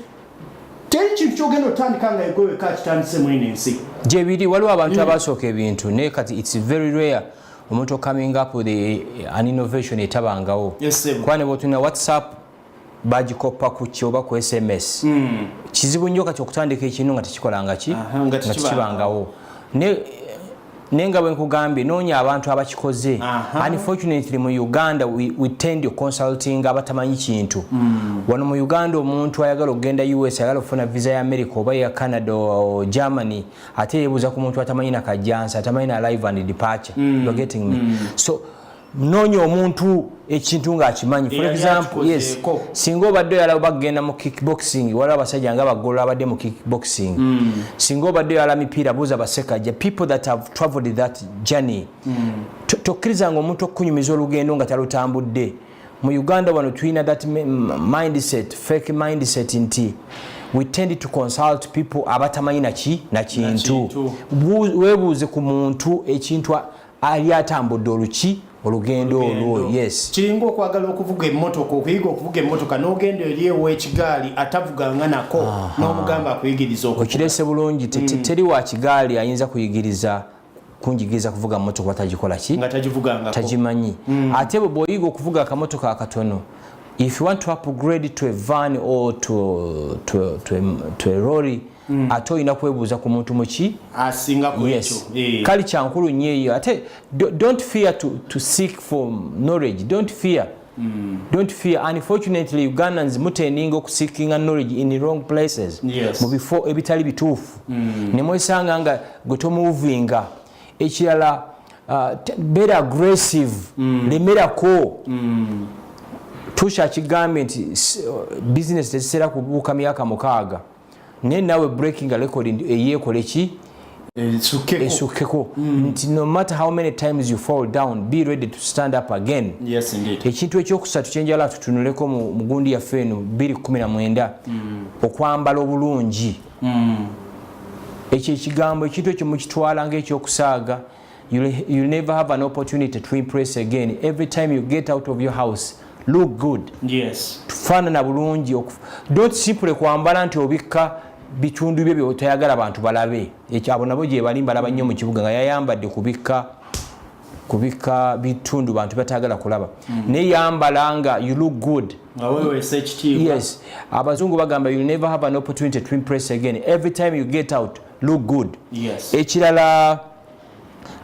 teri kintu kyogenda otandika nga egweweka kitandise mwene ensi gyebiri waliwo abantu abasooka ebintu naye kati it's very rare omuntu coming up with an innovation etabangawo kuba ne bwotuna WhatsApp bagikopa ku kyo oba ku SMS kizibu nnyo kati okutandika ekintu nga tekikolanga nga tekibangawo nenga bwe nkugambye noonya abantu abakikoze. Unfortunately mu Uganda we tend to consulting abatamanyi kintu wano mu Uganda omuntu ayagala okugenda US ayagala okufuna visa ya America oba ya Canada o Germany ate yebuuza ku muntu atamanyi na kajansa atamanyi na arrival and departure. You're getting me? So noonya omuntu ekintu ng'akimanyi. For example, yes, singa obadde oyala bagenda mu kickboxing waliwo abasajja nga bagolo abadde mu kickboxing singa obadde oyala mipiira buuza basekajja people that have traveled that journey tokkirizanga omuntu okunyumiza olugendo nga talutambudde. Mu Uganda wano tulina that mindset fake mindset nti we tend to consult people abatamanyi na kintu weebuuze ku muntu ekintu ali atambudde oluki olugendo olwo. Yes, kiringa okwagala okuvuga emmotoka okuyiga okuvuga emmotoka n'ogenda eri ewekigaali atavuganga nako n'omugamba akuyigiriza okirese bulungi teri wa kigaali ayinza kuyigiriza kunjigiriza kuvuga mmotoka batagikola ki nga tagivugangako tagimanyi ate bw'oyiga okuvuga akamotoka akatono if you want to upgrade to a van or to a lorry ate olina kwebuuza ku muntu muki asingako ekyo kali kyankulu nnyo eyo ate don't fear to seek for knowledge. Don't fear. Unfortunately Ugandans muteninga okuseekinga knowledge in the wrong places mu bifo ebitali bituufu ne mwesanga nga gwe tomuvinga ekirala better aggressive lemerako tusha kigambye nti business teziseera kubuuka myaka 6 naye nawe breaking a record eyeekole ki esukeko nti no matter how many times you fall down be ready to stand up again. Yes, indeed. Ekintu ekyokusatu kyenjala tutunuleko mu gundi yaffe eno 2019 okwambala obulungi ekyo ekigambo ekintu ekyo mukitwala ng'ekyokusaaga you'll never have an opportunity to impress again. Every time you get out of your house look good. Yes, tufaanana bulungi. Don't simply kwambala nti obikka bitundu bye byotayagala abantu balabe ekyo abo nabo gye bali balaba nnyo mu kibuga nga yayambadde kubika bitundu bantu batagala kulaba ne yambala nga you look good. Yes, abazungu bagamba you'll never have an opportunity to impress again. Every time you get out look good. Yes, ekirala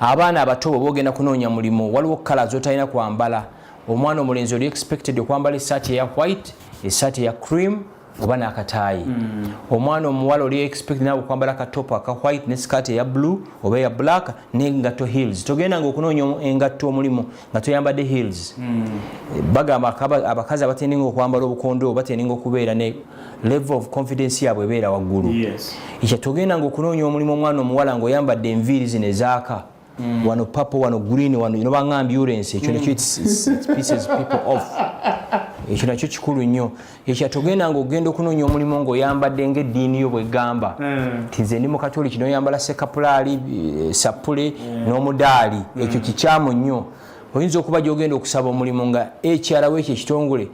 abaana abato bogenda kunoonya mulimu waliwo kala zotalina kwambala. Omwana omulenzi oli expected okwambala esaati eya white esaati eya cream oba n'akataayi. Omwana omuwala oli expect nawe okwambala akatopo aka white ne skirt eya blue oba eya black n'engatto heels. Togenda nga okunoonya engatto omulimu nga toyambadde heels. Bagamba abakazi abatendinga okwambala obukondo batendinga okubeera ne level of confidence yaabwe ebeera waggulu. Ekyo togenda nga okunoonya omulimu omwana omuwala ng'oyambadde enviiri zino ezaaka wano purple wano green wano nobanga ambulance ekyo nakyo pieces people off ekyo nakyo kikulu nnyo. Ekyo togenda nga ogenda okunoonya omulimu ng'oyambadde ng'eddiini yo bwegamba tize ndi mukatoliki n'oyambala sekapulaali sapule n'omudaali ekyo kikyamu nnyo. Oyinza okuba gy'ogenda okusaba omulimu nga ekyalawo ekyo ekitongole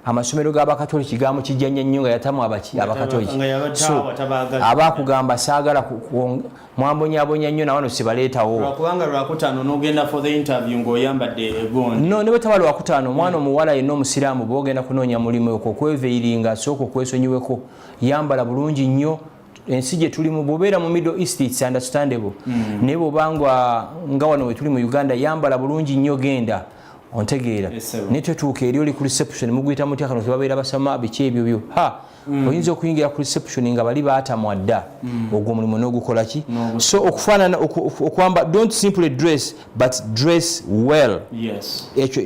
amasomero g'abakatoliki gamu kijjanya nnyo nga yatamu abakatoliki so abakugamba saagala mwambonyabonya nnyo nawano sibaleetawo lwakubanga lwakutaano n'ogenda for the interview ng'oyambadde egondi no ne bwe taba lwakutaano omwana omuwala yenna omusiraamu bw'ogenda kunoonya mulimu okwo okweveyiringa sooka okwesonyiweko yambala bulungi nnyo ensi gye tulimu bw'obeera mu middle east it's understandable naye bw'obanga nga wano we tuli mu uganda yambala bulungi nnyo genda ontegeera naye twetuuka eri oli ku reception muguyita mutya kano tebabeera basama biki ebyo byo oyinza okuyingira ku reception nga bali baatamwa dda ogwo omulimu n'ogukola ki so okufaanana okwamba don't simply dress but dress well ekyo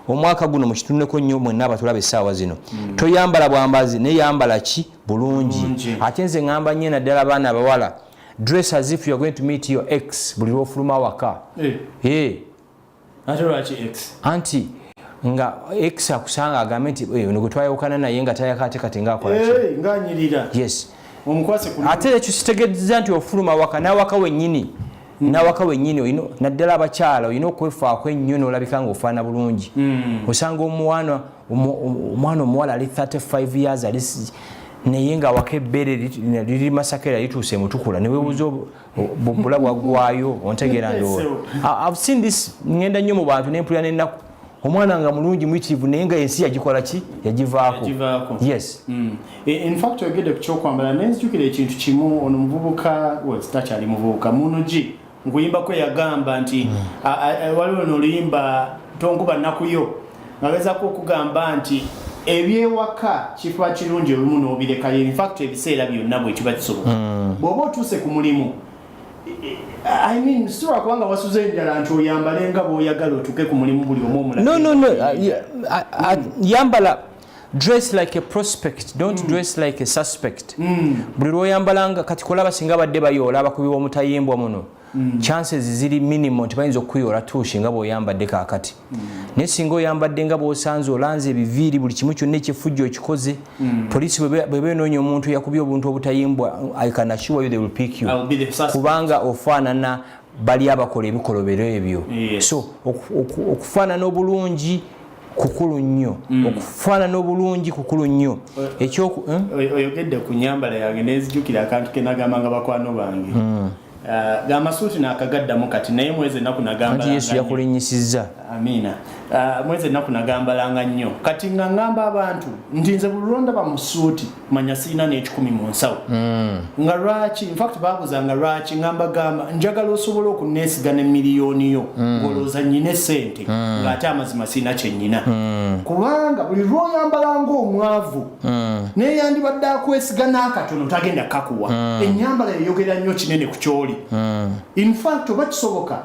omwaka guno mukituneko nnyo mwenna abatulaba essaawa zino toyambala bwambazi neyambala ki bulungi ate nze ŋŋamba nnyo naddala abaana abawala dress as if you are going to meet your ex buli lwofuluma waka anti nga ex akusanga agambe nti gwe twayawukana naye nga tayakate kati nganyirira ate ekyo kitegeeza nti ofuluma waka nawaka wennyini naddala abakyala olina okwefaako ennyo n'olabika nga ofaana bulungi osanga omwana omuwala ali 35 years ali naye nga waka ebbeere liri masakera lituuse mutukula newebuuza bula bwaggwayo ontegeera ndowooza I've seen this ngenda nnyo mu bantu nempulira n'ennaku omwana nga mulungi muyitirivu naye nga ensi yagikola ki yagivaako yes in fact ogedde ku kyokwambala nenzijukira ekintu kimu ono muvubuka takyali muvubuka munugi nkuyimbako yagamba nti waliwo noluyimba tonkuba nnakuyo ngagezaako okugamba nti ebyewaka kifa kirungi olumu n'obirekayo in fact ebiseera byonna bwe kiba kisoboka bw'oba otuuse ku mulimu I mean siwa kubanga wasuze enjala nti oyambale nga bw'oyagala otuuke ku mulimu buli omu omulala yambala dress like a prospect don't dress like a suspect buli lw'oyambalanga kati kolaba singa badde bayoola abakubi b'omutayimbwa muno chances ziri minimum tibayinza okuyoola tuushi nga bw'oyambadde kaakati naye singa oyambadde nga bw'osanze olanze ebiviiri buli kimu kyonna ekifujjo okikoze poliisi bwe beenoonya omuntu yakubye obuntu obutayimbwa I can assure you they will pick you kubanga ofaanana bali abakola ebikolobero ebyo so okufaanana obulungi kukulu nnyo okufaanana obulungi kukulu nnyo oyogedde ku nyambala yange nezijukira akantu ke nagambanga bakwano bange gamasuuti nakagaddamu kati naye mwezi ennaku nagambalanga Yesu yakulinyisizza amina mwezi ennaku nagambalanga nnyo kati nga ngamba abantu nti nze buli lwondaba mu suuti manya sirina n'ekikumi mu nsawo nga lwaki infact baabuzanga lwaki ngambagamba njagala osobola okuneesiga ne miliyoni yo ng'olowooza nnyina essente ng'ate amazima sirina kye nnyina kubanga buli lw'oyambalanga omwavu naye yandibadde akwesiga n'akatono tagenda kakuwa ennyambala yeyogera nnyo kinene ku kyoli in fact oba kisoboka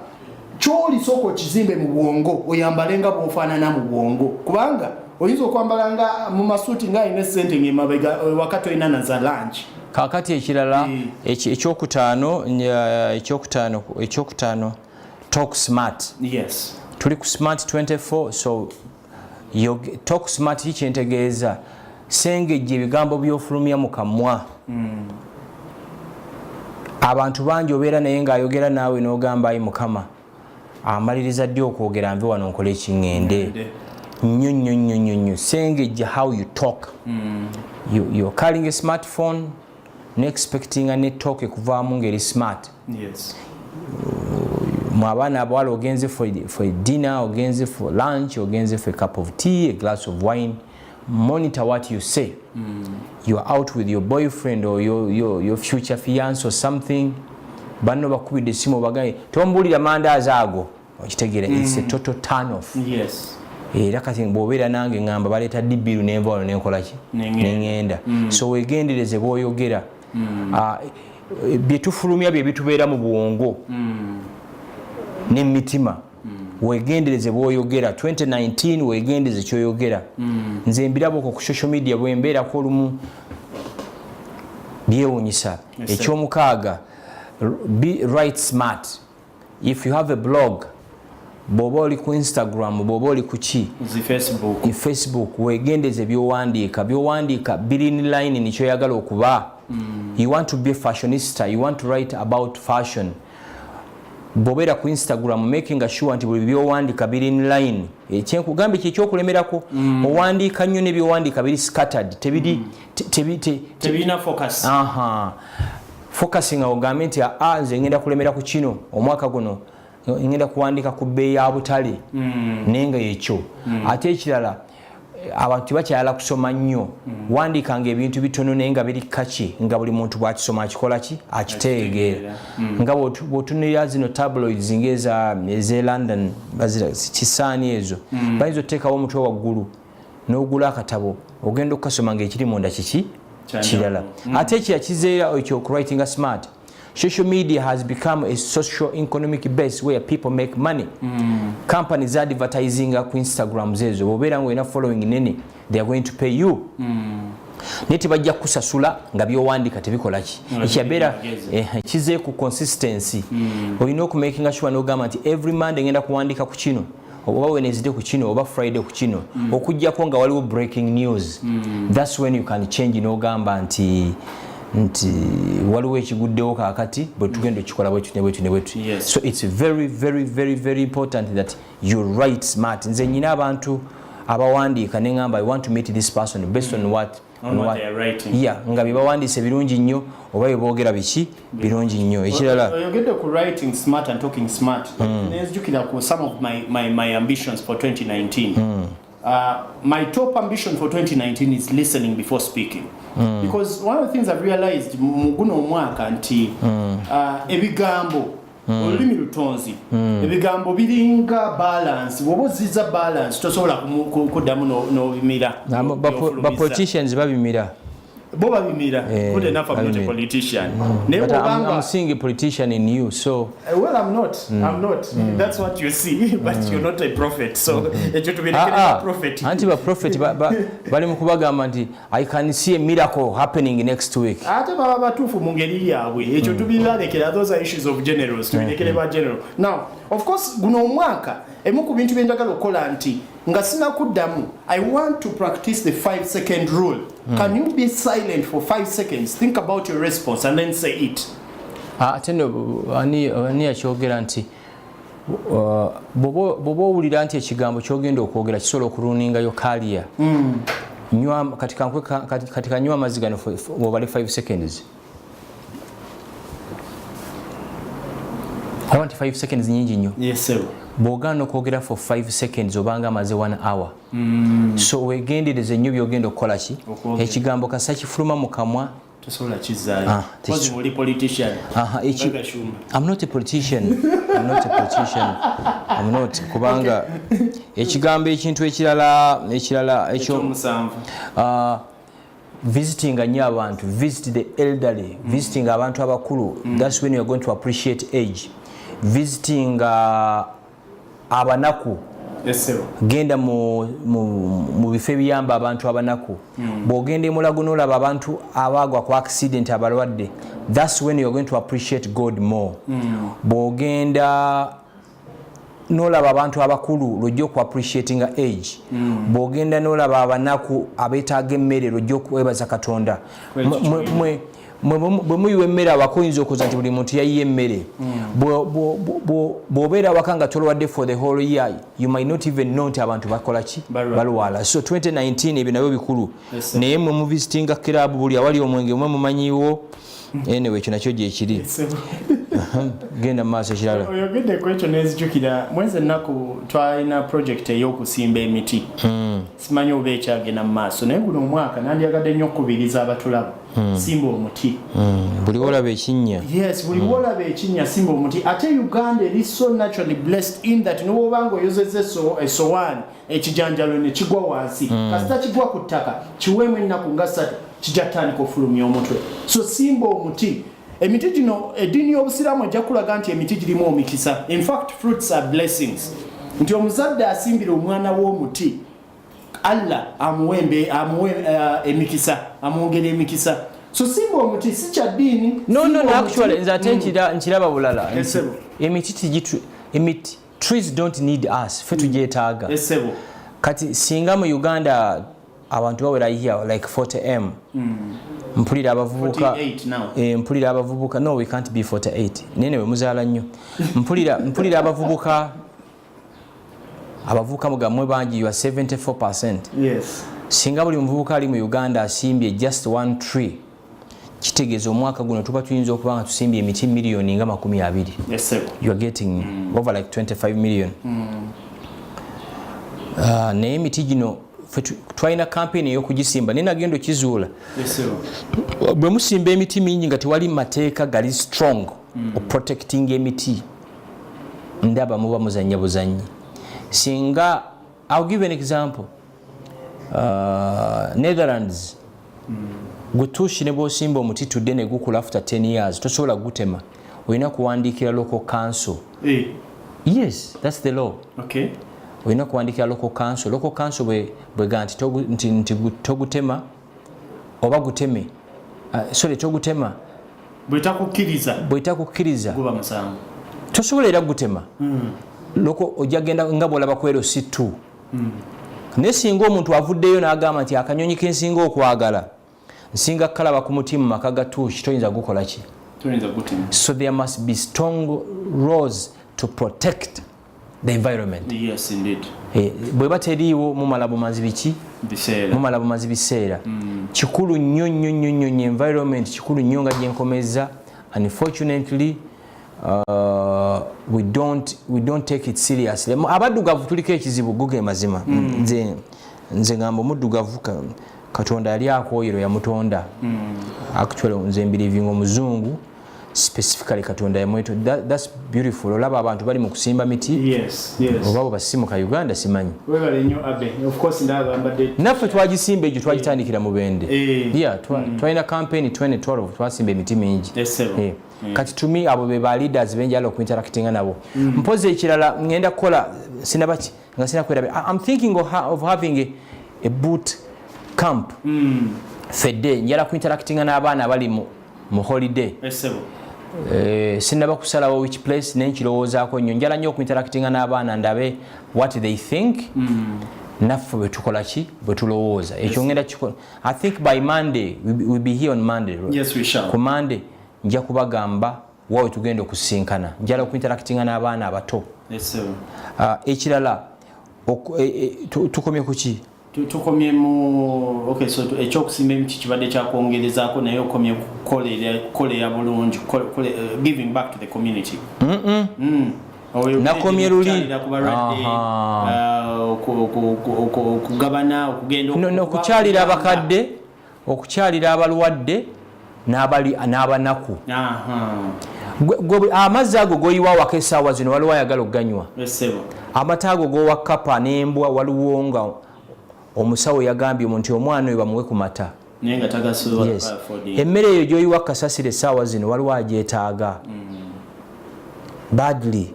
kyoli sooka okizimbe mu bwongo oyambale nga bw'ofaanana mu bwongo kubanga oyinza okwambala nga mu masuuti ng'alina essente ng'emabega wakati olina na za langi kaakati ekirala ekyokutaano talk smart tuli ku smart 24 so talk smart kikyentegeeza sengejja ebigambo by'ofulumya mu kamwa abantu bangi obeera naye ng'ayogera naawe n'ogamba ayi mukama amaliriza ddi okwogera nve wano nkole ekiŋŋende nnyo sengejja how you talk you're carrying a smartphone ne-expecting a network ekuvaamu ngeri smart mu abaana abawala ogenze for a dinner ogenze for lunch ogenze for a cup of tea a glass of wine monitor what you say you are out with your boyfriend or your future fiance or something banno bakubidde essimu bagaye tombulira mandaazi ago okitegeera it's a total turn off era kati bw'obeera nange ngamba baleeta dibbiru nenva wano nenkola ki neŋŋenda so weegendereze bw'oyogera bye tufulumya bye bitubeera mu bwongo n'emitima weegendereze bw'oyogera 2019 weegendereze kyoyogera nze mbiraboko ku social media bwe mbeerako olumu byewuunyisa ekyomukaaga be right smart if you have a blog bw'oba oli ku Instagram bw'oba oli ku ki Facebook weegendeze by'owandiika biri in line nikyoyagala okuba you want to be a fashionista you want to write about fashion bobera ku Instagram making sure nti buli byowandika biri in line ekyenkugambe kyekyokulemerako owandiika nnyo n'ebyowandika biri scattered tebirina focus focusing ogambe nti nze ngenda kulemera ku kino omwaka guno ngenda kuwandika ku bbeeyi ya butale nenga ekyo ate ekirala abantu bakyala kusoma nnyo wandikanga ebintu bitono naye nga biri kaki nga buli muntu bwakisoma akikola ki akitegeera nga bwotunira zino tabloids ng'eze London kisaani ezo bayinza oteekawo omutwe waggulu n'ogula akatabo ogenda okukasoma ng'ekiri munda kiki kirala ate ekira kizeera ekyo writing smart. Social media has become a socio-economic base where people make money. Companies advertising ku Instagram zezo bobera ngo ina following nene they are going to pay you. Neti bajja kusasula nga byowandika tebikola ki ekyabera kize ku consistency olina okumakinga sure n'ogamba nti every Monday ngenda kuwandika ku kino oba Wednesday ku kino oba Friday ku kino okujjako nga waliwo breaking news. That's when you can change n'ogamba nti waliwo ekiguddewo kakati bwe tugenda okikola bwetu. So it's very very very very important that you write smart. Nze nyina abantu abawandiika ne ngamba I want to meet this person based on what they are writing. nga bibawandiise birungi nnyo oba beboogera biki birungi nnyo ekirala oyogedde ku writing smart and talking smart nezijukira ku some of my ambitions for 2019. My top ambition for 2019 is listening before speaking. Because one of the things I've realized muguno omwaka nti ebigambo olulimi lutonzi ebigambo biringa balance woboziza balance tosobola kuddamu n'obimira ba politicians babimira bo babimira good enough I'm not a politician but I'm seeing a politician in you so well I'm not that's what you see but you're not a prophet so ekyo tubirekera prophet anti ba prophet bali mukubagamba nti I can see a miracle happening next week ate baba batufu mu ngeri yaabwe ekyo tubirekera those are issues of generals tubirekere ba general now of course guno omwaka emu ku bintu byenjagala okukola nti nga sinakuddamu I want to practice the 5-second rule. Can you be silent for 5 seconds, think about your response and then say it? Ateno ani akyogera nti bobo owulira nti ekigambo kyogenda okwogera kisobola okuruningayo kaliya katika nywa amazzi gano wobale 5 seconds. I want 5 seconds nyingi nnyo. Yes sir. Bogano kwogera for 5 seconds obanga amaze 1 hour. So wegendereze nnyo byogenda okukola ki ekigambo kasa kifuluma mu kamwa tosobola kizaayo because you are a politician. I'm not a politician. I'm not kubanga ekigambo ekintu ekirala ekyo musanvu visiting nnyo abantu, visit the elderly, visiting abantu abakulu. That's when you are going to appreciate age. Visiting abanaku genda mu bifo ebiyamba abantu abanaku bw'ogenda emulago n'olaba abantu abaagwa ku accident abalwadde that's when you're going to appreciate God more. Bw'ogenda n'olaba abantu abakulu lojja oku appreciating age. Bw'ogenda n'olaba abanaku abeetaaga emmere lojja okwebaza Katonda. Bwe muyiwa emmere abakoyinza okuza nti buli muntu yayiye emmere bw'obeera awaka nga tolwadde for the whole year you might not even know nti abantu bakola ki balwala. So 2019 ebyo nabyo bikulu naye mwe muvisitinga club buli awali omwenge mwe mumanyiwo anyway ekyo nakyo gyekiri genda mu maaso ekirala oyogedde ku ekyo nezijukira mwezi ennaku twalina project ey'okusimba emiti simanyi oba ekyagenda mu maaso naye guno omwaka nandyagadde nnyo okubiriza abatulaba simba omuti buli wolaba ekinnya. Yes, buli wolaba ekinnya simba omuti. Ate Uganda is so naturally blessed in that n'obanga oyozezza esowaani ekijanjalo ne kigwa wansi kasita kigwa ku ttaka kiweemu ennaku nga 3 kijja tandika ofulumya omutwe. So simba omuti. Emiti gino eddiini y'obusiraamu ejja kulaga nti emiti girimu omukisa. In fact fruits are blessings. Nti omuzadde asimbira omwana w'omuti Allah amuwe emikisa amwongera emikisa. So simba omuti si kya ddiini. No actually nze ate nkiraba bulala emiti trees don't need us fe tugyetaaga. Kati singa mu Uganda abantu bawera here like 40m mpulira abavubuka 48 now. Mpulira abavubuka no we can't be 48 nene we muzaala nnyo mpulira abavubuka mugamwe bangi you are 74%. Yes. Singa buli muvubuka ali mu Uganda asimbye just one tree kitegeeza omwaka guno tuba tuyinza okuba nga tusimbye emiti miliyoni nga 20. Yes sir. You are getting over like 25 million. Naye emiti gino twalina kampeni ey'okugisimba naye nagenda kizuula. Yes sir. Bwe musimba emiti mingi nga tewali mateeka gali strong protecting emiti ndaba muba muzannya buzanyi. Singa I'll give an example. Netherlands gutuushi ne bw'osimba omuti tudde ne gukula after 10 years tosobola gutema olina kuwandiikira local council. Yes, that's the law. Okay. Olina kuwandiikira local council bwega nti togutema oba guteme sorry togutema bwetakukkiriza guba musango tosobola era gutema loko ojja genda nga bw'olaba kwero si tu naye singa omuntu avuddeyo n'agamba nti akanyonyi kensinga okwagala nsinga kalaba ku muti mu maka ga tuushi toyinza gukola ki? So there must be strong laws to protect the environment. Yes indeed. Bweba teriiwo mumala bumazi biki? Mumala bumazi biseera. Kikulu nnyo environment kikulu nnyo nga gyenkomeza. Unfortunately we don't take it seriously. Abaddugavu tuliko ekizibu guge mazima. Nze ngamba omuddugavu Katonda yali akoyero ya mutonda. Actually nze believing omuzungu specifically Katonda yamweto. That's beautiful. Olaba abantu bali mu kusimba miti. Yes. Obabo basimu ka Uganda simanyi. Webale nnyo abe. Of course ndagamba de. Naffe twagisimba egyo twagitandikira mu Bende. Yeah, twalina campaign 2012 twasimba emiti mingi. Yes sir. Kati to me abo be ba leaders benjala okuinteractinga nabo. Mpoze ekirala ngenda kukola sinabaki nga sina kwera. I'm thinking of having a boot camp. Fedde njala kuinteractinga n'abaana abali mu holiday. Yes sir. Sinaba kusalawo which place nenkirowoozaako nnyo njala nnyo okuinteractinga n'abaana ndabe what they think. Naffe bwe tukola ki bwe tulowooza ekyo ngenda kikola. I think by Monday we'll be here on Monday. Yes we shall. Ku Monday nja kubagamba wawe tugenda okusinkana njala okuinteractinga n'abaana abato. Yes sir. Ekirala tukomye ku ki? Tukomye mu okay so ekyokusimba emiti kibadde kyakwongerezaako naye okomye kukolera bulungi giving back to the community. Nakomye luli okugabana okugenda okukyalira abakadde okukyalira abalwadde n'abanaku. Amazzi ago goyiwa waka essaawa zino waliwo ayagala okuganywa. Amata ago gowa kapa n'embwa waliwo nga omusawo yagambye omuntu omwana oyo bamuwe ku mata. Yes. Emmere eyo gy'oyiwa kasasiro essaawa zino waliwo agyetaaga badly.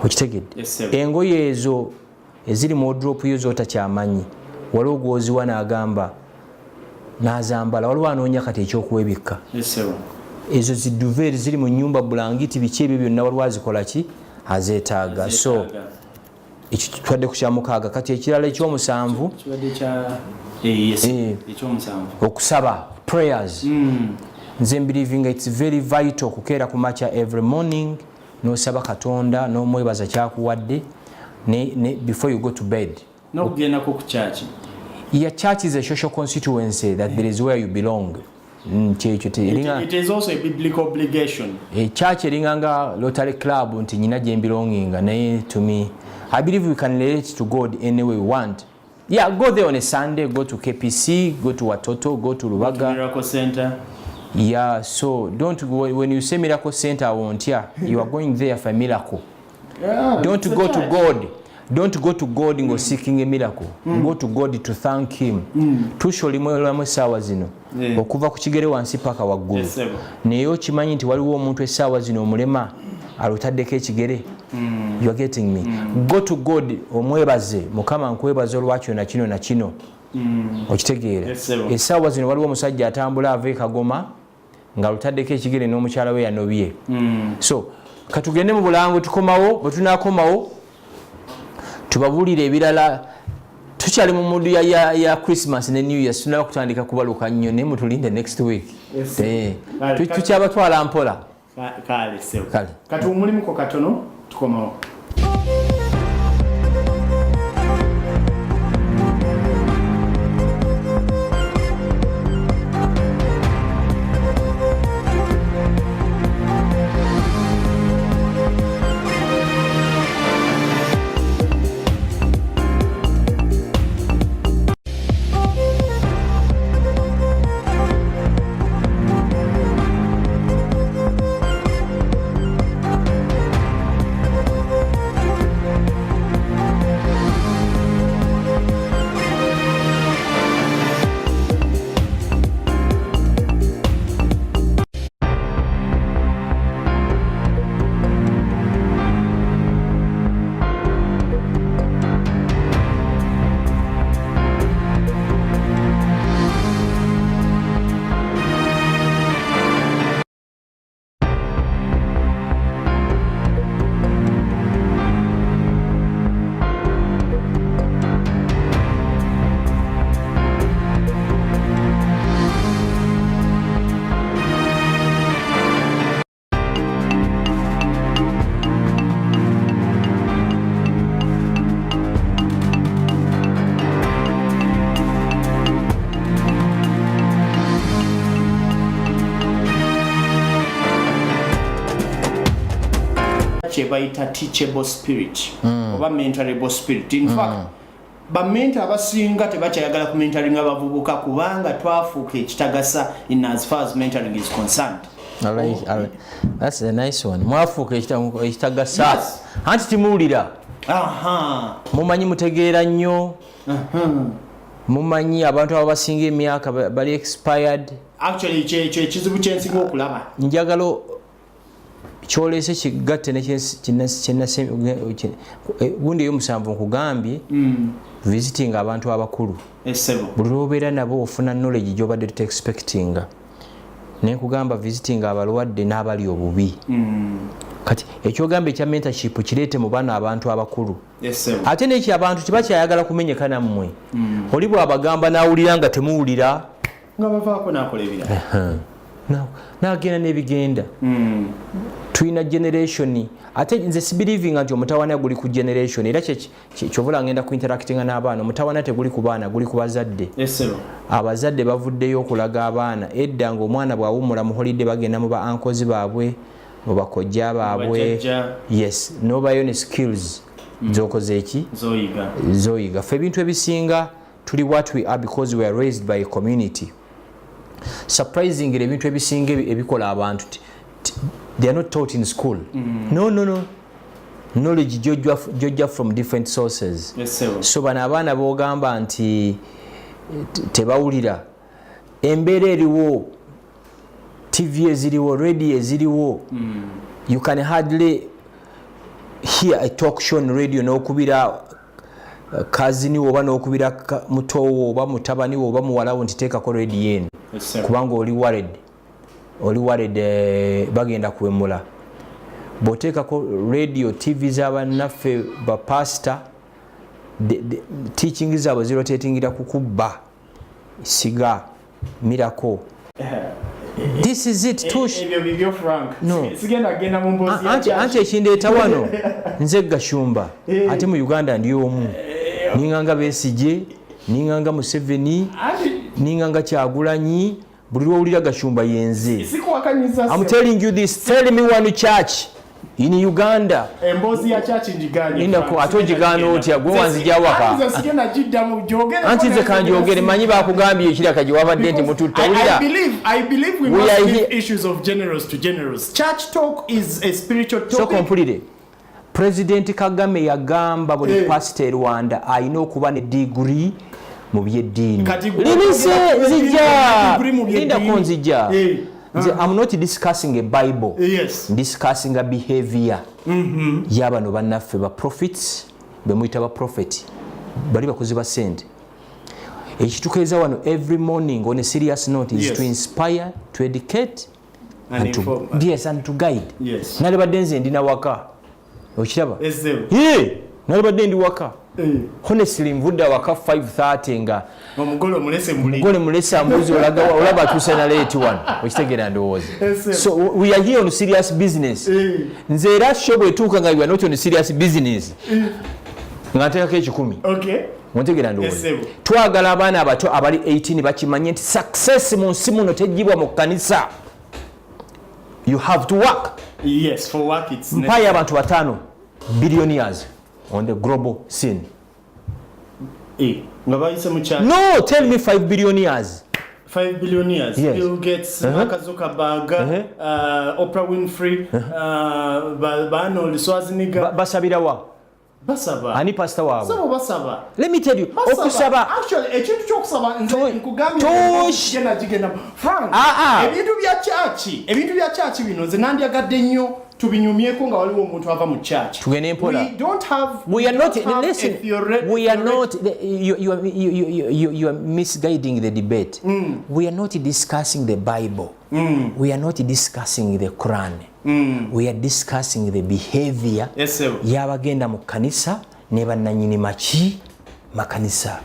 Okitegedde? Engoye ezo eziri mu wardrobe yo z'otakyamanyi waliwo gwoziwa n'agamba n'azambala waliwo anoonya kati ekyokuwebikka. Ezo ziduveeri ziri mu nnyumba bulangiti biki ebyo byonna waliwo azikola ki azeetaaga. So ekyo twadde ku kya mukaaga kati ekirala ekyomusanvu okusaba prayers. Nze believing it's very vital okukeera ku makya every morning n'osaba Katonda n'omwebaza kyakuwadde before you go to bed. N'okugendako ku church. Your church is a social constituency that there is where you belong. It is also a biblical obligation. Church eringanga Rotary Club nti nyina gye belonginga naye to me I believe we can relate to God any way we want. Yeah, go there on a Sunday, go to KPC, go to Watoto, go to Rubaga. Go to Miracle Center. Yeah, so don't go, when you say Miracle Center, I won't hear. You are going there for a miracle. Yeah, don't go to God. Don't go to God and go seeking a miracle. Go to God to thank Him. Tusholi mwelamu essaawa zino. Okuva ku kigere wansi paka waggulu. Naye okimanyi nti waliwo omuntu essaawa zino omulema alutaddeko ekigere. You are getting me. Go to God omwebaze Mukama nkwebaza olwakyo na kino na kino. Okitegeera. Essaawa zino waliwo omusajja atambula ava e Kagoma nga lutaddeko ekigere n'omukyala we yanobye. So katugende mu Bulango tukomawo bwe tunaakomawo tubabuulira ebirala tukyali mu mudu ya Christmas ne New Year tunaba kutandika kubaluka nnyo naye mutulinde next week tukyabatwala mpola kale sewo kati omulimuko katono tukomawo. Bayita teachable spirit oba mentorable spirit. In fact bamenta abasinga tebakyayagala ku mentoring abavubuka kubanga twafuuka ekitagasa in as far as mentoring is concerned. All right. That's a nice one. Mwafuuka ekitagasa anti timuwulira. Mumanyi mutegeera nnyo. Mumanyi abantu abasinga emyaka bali expired. Actually ekizibu kyensinga okulaba njagala kyolese kigatte gundi y'omusanvu nkugambye visiting abantu abakulu buli lwobeera nabo ofuna knowledge gy'obadde tutexpectinga naye nkugamba visiting abalwadde n'abali obubi kati ekyogamba ekya mentorship kireete mu baana abantu abakulu ate n'ekyo abantu tebakyayagala kumenyeka nammwe oli bw'abagamba n'awulira nga temuwulira nga bavaako n'akola ebirala n'agenda n'ebigenda tulina generation ate nze sibelieving nti omutawana guli ku generation era kyovula ngenda ku interactinga n'abaana omutawana teguli ku baana guli ku bazadde abazadde bavuddeyo okulaga abaana edda ng'omwana bw'awumula mu holiday bagenda mu ba uncles baabwe mu bakojja baabwe yes nobayo ne skills zokoze eki zoyiga ffe ebintu ebisinga tuli what we are because we are raised by a community. Surprisingly ebintu ebisinga ebikola abantu they are not taught in school. No knowledge jojja from different sources. So bana abaana bogamba nti tebawulira embeera eriwo TV eziriwo radio eziriwo you can hardly hear a talk show on radio n'okubira kazini oba n'okubira mutowo oba mutabani oba muwalawo nti teekako radio eno kubanga oli worried bagenda kuwemula bw'oteekako radio TV z'abannaffe bapasita teaching zaabwe zirotatingira kukubba siga mirako this is it tush no anti ekindeeta wano nze Gashumba ate mu Uganda ndi omu ninganga Besigye ninganga Museveni ninganga Kyagulanyi buli lwowulira Gashumba yenze. I'm telling you this, tell me one church in Uganda embozi ya church njiganye indako atogigana otya gwe wanzija waka anti sikena jidda mu jogere anti ze kanjogere manyi bakugambye ekira kaji wabadde nti mututta ulira I believe we must leave issues of generous to generous. Church talk is a spiritual topic. So completely President Kagame yagamba buli pastor Rwanda ayina okuba ne degree mu byeddiini linise nzija linda konzija I'm not discussing a Bible. Yes. Discussing a behavior. Yaba no bannaffe ba prophets bemuyita ba prophet bali bakozi ba sente ekitukeza wano every morning on a serious note is to inspire, to educate and to yes and to guide. Yes. Nalibadde nze ndina waka okiraba nalibadde ndi waka honestly nvudde awaka 5:30 nga omugole mulese ambuzi olaba atuuse na late one okitegeera ndowooza. So we are here on serious business. Nze era show bwetuuka nga we are not on serious business nga nteekako 10. Ontegeera ndowooza. Twagala abaana abato abali 18 bakimanye nti success mu nsi muno tejjibwa mu kkanisa. You have to work. Yes, for work it's necessary. Mpaya abantu 5 billionaires on the global scene. No, tell me 5 billionaires. 5 billionaires. Yes. Bill Gates, Mark Zuckerberg, Oprah Winfrey, Arnold Schwarzenegger. Basabira wa? Basaba. Ani pastor wabo? Sabo basaba. Let me tell you. Okusaba. Actually, ekintu kyokusaba nze nkugambye genda. Frank. Ebintu bya church bino nze nandyagadde nnyo tubinyumyeko nga waliwo omuntu ava mu church. Tugende mpola. We are not listen. We are not you are misguiding the debate. We are not discussing the Bible. We are not discussing the Quran. We are discussing the behavior y'abagenda mu kanisa ne bannanyini makanisa.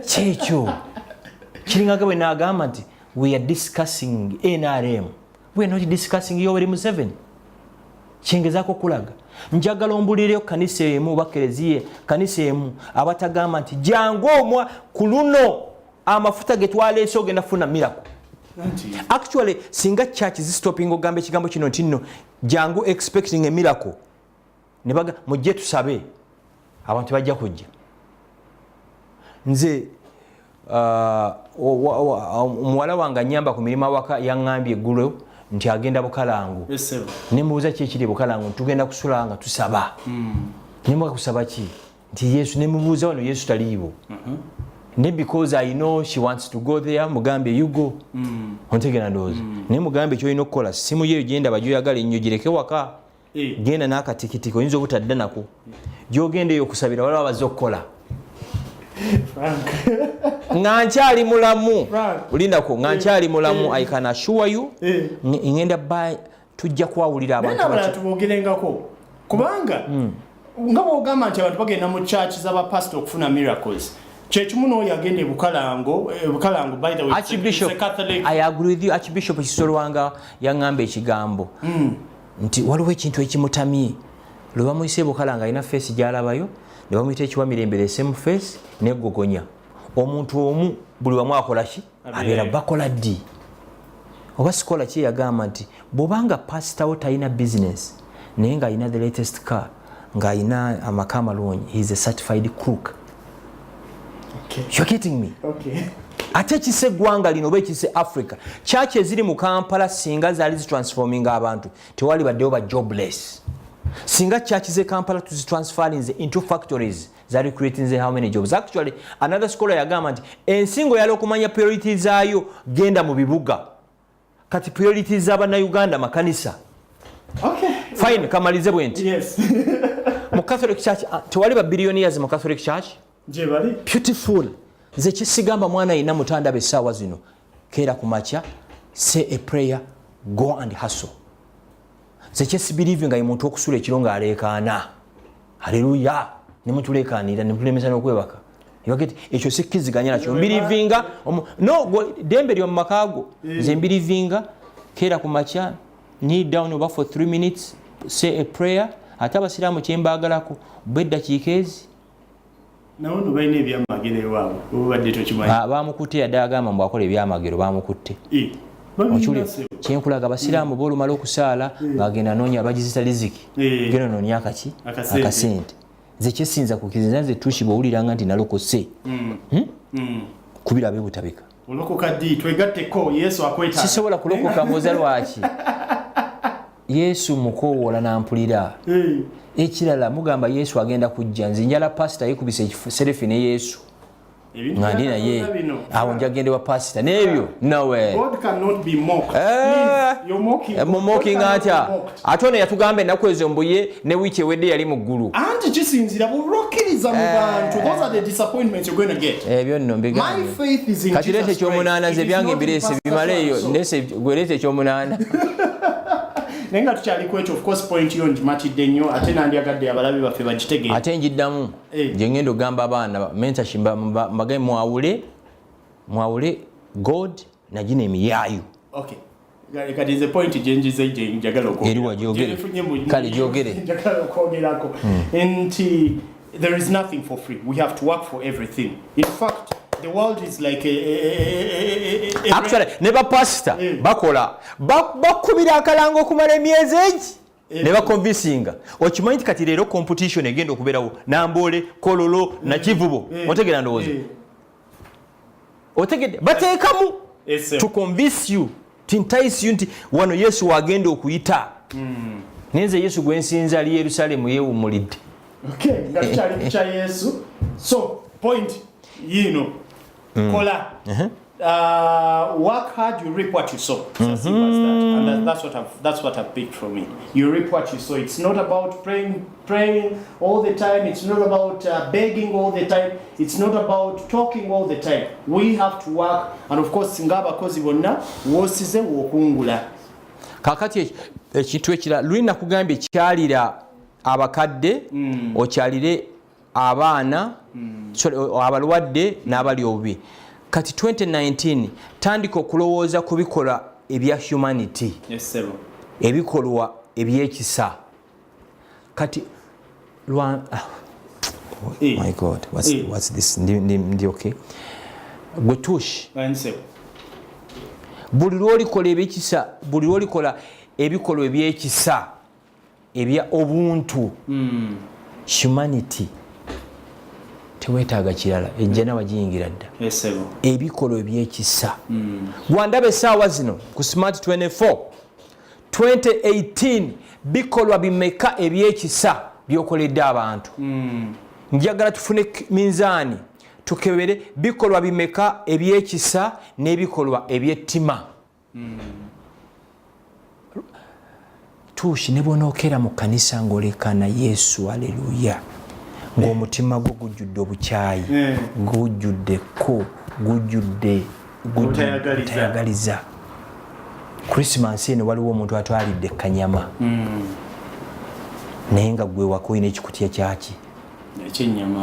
Kyekyo kiringaga bwe nagamba nti we are discussing NRM. We are not discussing Yoweri Museveni. Kyengezako kulaga njagala ombulire kanisa emu bakereziye kanisa emu abatagamba nti jangu omwa ku luno amafuta getwaleese ogenda funa miracle. Actually singa church is stopping ogambe kigambo kino tinno jangu expecting a miracle nebaga mujje tusabe abantu bajja kujja. Nze omuwala wange nyamba ku mirimu waka yangambye eggulo nti agenda Bukalangu. Nemubuuza ki ekiri Bukalangu tugenda kusulanga tusaba. Nemubuuza kusaba ki nti Yesu, nemubuuza wano Yesu taliiwo. Because I know she wants to go there, mugambe you go. Ontegera ndowooza. Ne mugambe kyolina okukola simu ye genda bajoyagala ennyo gireke waka. Genda n'akatikitiko oyinza obutadda nako. Gyogenda okusabira wala baze okukola. Nga nkyali mulamu. Ulindako nga nkyali mulamu I can assure you. Ngenda ba tujja kwawulira abantu. Nenda tubogerengako. Kubanga nga bwogamba nti abantu bagenda mu church z'abapastor okufuna miracles. Chechimu no yagende Bukalango by the way Archbishop Catholic. I agree with you. Archbishop Kisolwanga yangambe ekigambo nti waliwo ekintu ekimutamye lwe bamuyise Bukalanga ina face gyalabayo ne bamuyita ekiwa mirembere same face negogonya omuntu omu buli wamu akola ki abeera bakola ddi oba sikola ki yagamba nti bobanga pastor wo tayina business naye nga ayina the latest car nga ayina amaka amalungi he is a certified crook. Okay. You're getting me? Okay. Ate kise gwanga lino be kise Africa. Church eziri mu Kampala singa zali transforming abantu. Tewali baddeyo ba jobless. Singa church ze Kampala to transferring into factories zali creating how many jobs. Actually another scholar yagamba nti ensingo yalo kumanya priorities ayo genda mu bibuga. Kati priorities z'abana Uganda makanisa. Okay. Fine kamalize bwenti. Yes. Mu Catholic Church tewali ba billionaires mu Catholic Church. Jebali beautiful ze kisigamba mwana ina mutanda besawa zino kera kumacha say a prayer go and hustle ze kisi believe nga imuntu okusula ekironga alekana haleluya ne mutulekanira ne mutulemesa nokwebaka yogeti ekyo sikiziganya nakyo believing no dembe lyo makago ze believing kera kumacha kneel down over for 3 minutes say a prayer ataba siramu kyembagalako bedda kikezi nawo bayine ebyamagero wabo obadde tokimanyi bamukutte yadagamba mbu akola ebyamagero bamukutte okuli kyenkulaga abasiraamu boolumala okusaala ng'agenda noonya bagizita riziki genda noonya akasente nze kyesinza kukizinza nze tuuki bwowuliranga nti nalokose kubira bebutabika olokoka ddi twegatteko Yesu akwetaaga sisobola kulokoka mwoza lwaki Yesu mukowoola nampulira ekirala mugamba Yesu agenda kujja nze njala pastor yekubise selfie ne Yesu ngandi naye awo njagende wa pastor n'ebyo no way God cannot be mocked. Please, you're mocking. Mocking atya atone yatugambe nakwezo mbuye ne wiki ewedde yali mu ggulu anti kisinzira burokkiriza mu bantu. Those are the disappointments you're going to get. Ebyo nno mbigambe. My faith is in Jesus Christ. Katirete ekyomunaana ze byange mbirese bimaleeyo so. ndese gwerete ekyomunaana nenga tukyali ku ekyo of course point yo njimatidde nnyo ate nandyagadde abalabi baffe bagitegeera ate njiddamu gye ngenda ogamba abaana mentorship mbagaye mwawule god nagina emiyaayu. Okay. Kati nze point gyenjize njagala kale gyogere njagala okwogerako nti there is nothing for free. We have to work for everything. In fact, the world is like actually ne bapasita bakola bakubira akalango okumala emyezi egi ne bakonvinsinga. Okimanyi nti kati leero competition egenda okubeerawo Namboole, Kololo na Kivubo. Otegeera ndowooza otegedde bateekamu to convince you to entice you nti wano Yesu wagenda okuyita nenze Yesu gwensinza ali Yerusalemu yeewumulidde. Okay, ngakyali kya Yesu. So point kola work hard, you reap what you sow. It's as simple as that. And that's what I've picked from it. You reap what you sow. It's not about praying all the time. It's not about begging all the time. It's not about talking all the time. We have to work, and of course singa abakozi bonna wosize wokungula. Kakati ekintu ekira lulina kugambye kyalira abakadde okyalire abaana abalwadde n'abali obubi. Kati 2019 tandika okulowooza ku bikola ebya humanity. Yes, sir. Ebikolwa ebyekisa. Kati my god, what's this? Ndi okay. Gwetush. Buli lwolikola ebyekisa, buli lwolikola ebikolwa ebyekisa ebya obuntu humanity tewetaaga kirala ejja nawagiyingira dda. Ebikolwa ebyekisa gwandaba essaawa zino ku Smart 24 2018 bikolwa bimeka ebyekisa byokoledde abantu. Njagala tufune minzaani tukebere bikolwa bimeka ebyekisa n'ebikolwa ebyettima. Tushi ne bonookera mu kanisa ng'olekana Yesu haleluya ng'omutima gwo gujjudde obukyayi gujjuddeko gujjudde gutayagaliza. Christmas eno waliwo omuntu atwalidde kanyama naye nga gwe wako olina ekikutya kyaki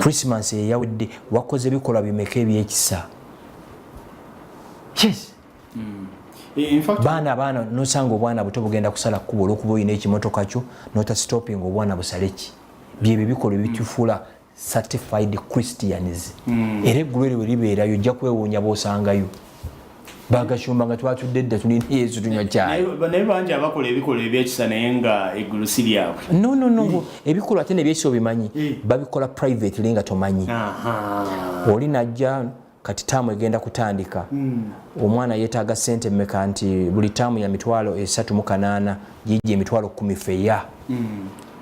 Christmas eyawedde wakoze bikolwa bimeka ebyekisa. Yes. In fact, baana nosanga obwana buto bugenda kusala kkubo olwokuba olina ekimotoka kyo nota stopping obwana busaleki byebyo bikolwa ebitufuula certified Christians. Era eggulu eryo libeerayo ojja kwewuunya b'osangayo bagashumba nga twatudde dda tulina Yesu tunywa caayi. Naye bangi abakola ebikolwa ebyekisa naye nga eggulu si lyabwe. No. Ebikolwa ate nebyekisa obimanyi babikola privately nga tomanyi. Oli najja kati taamu egenda kutandika omwana yeetaaga ssente mmeka nti buli taamu ya mitwalo 38 gijja emitwalo 10 feya.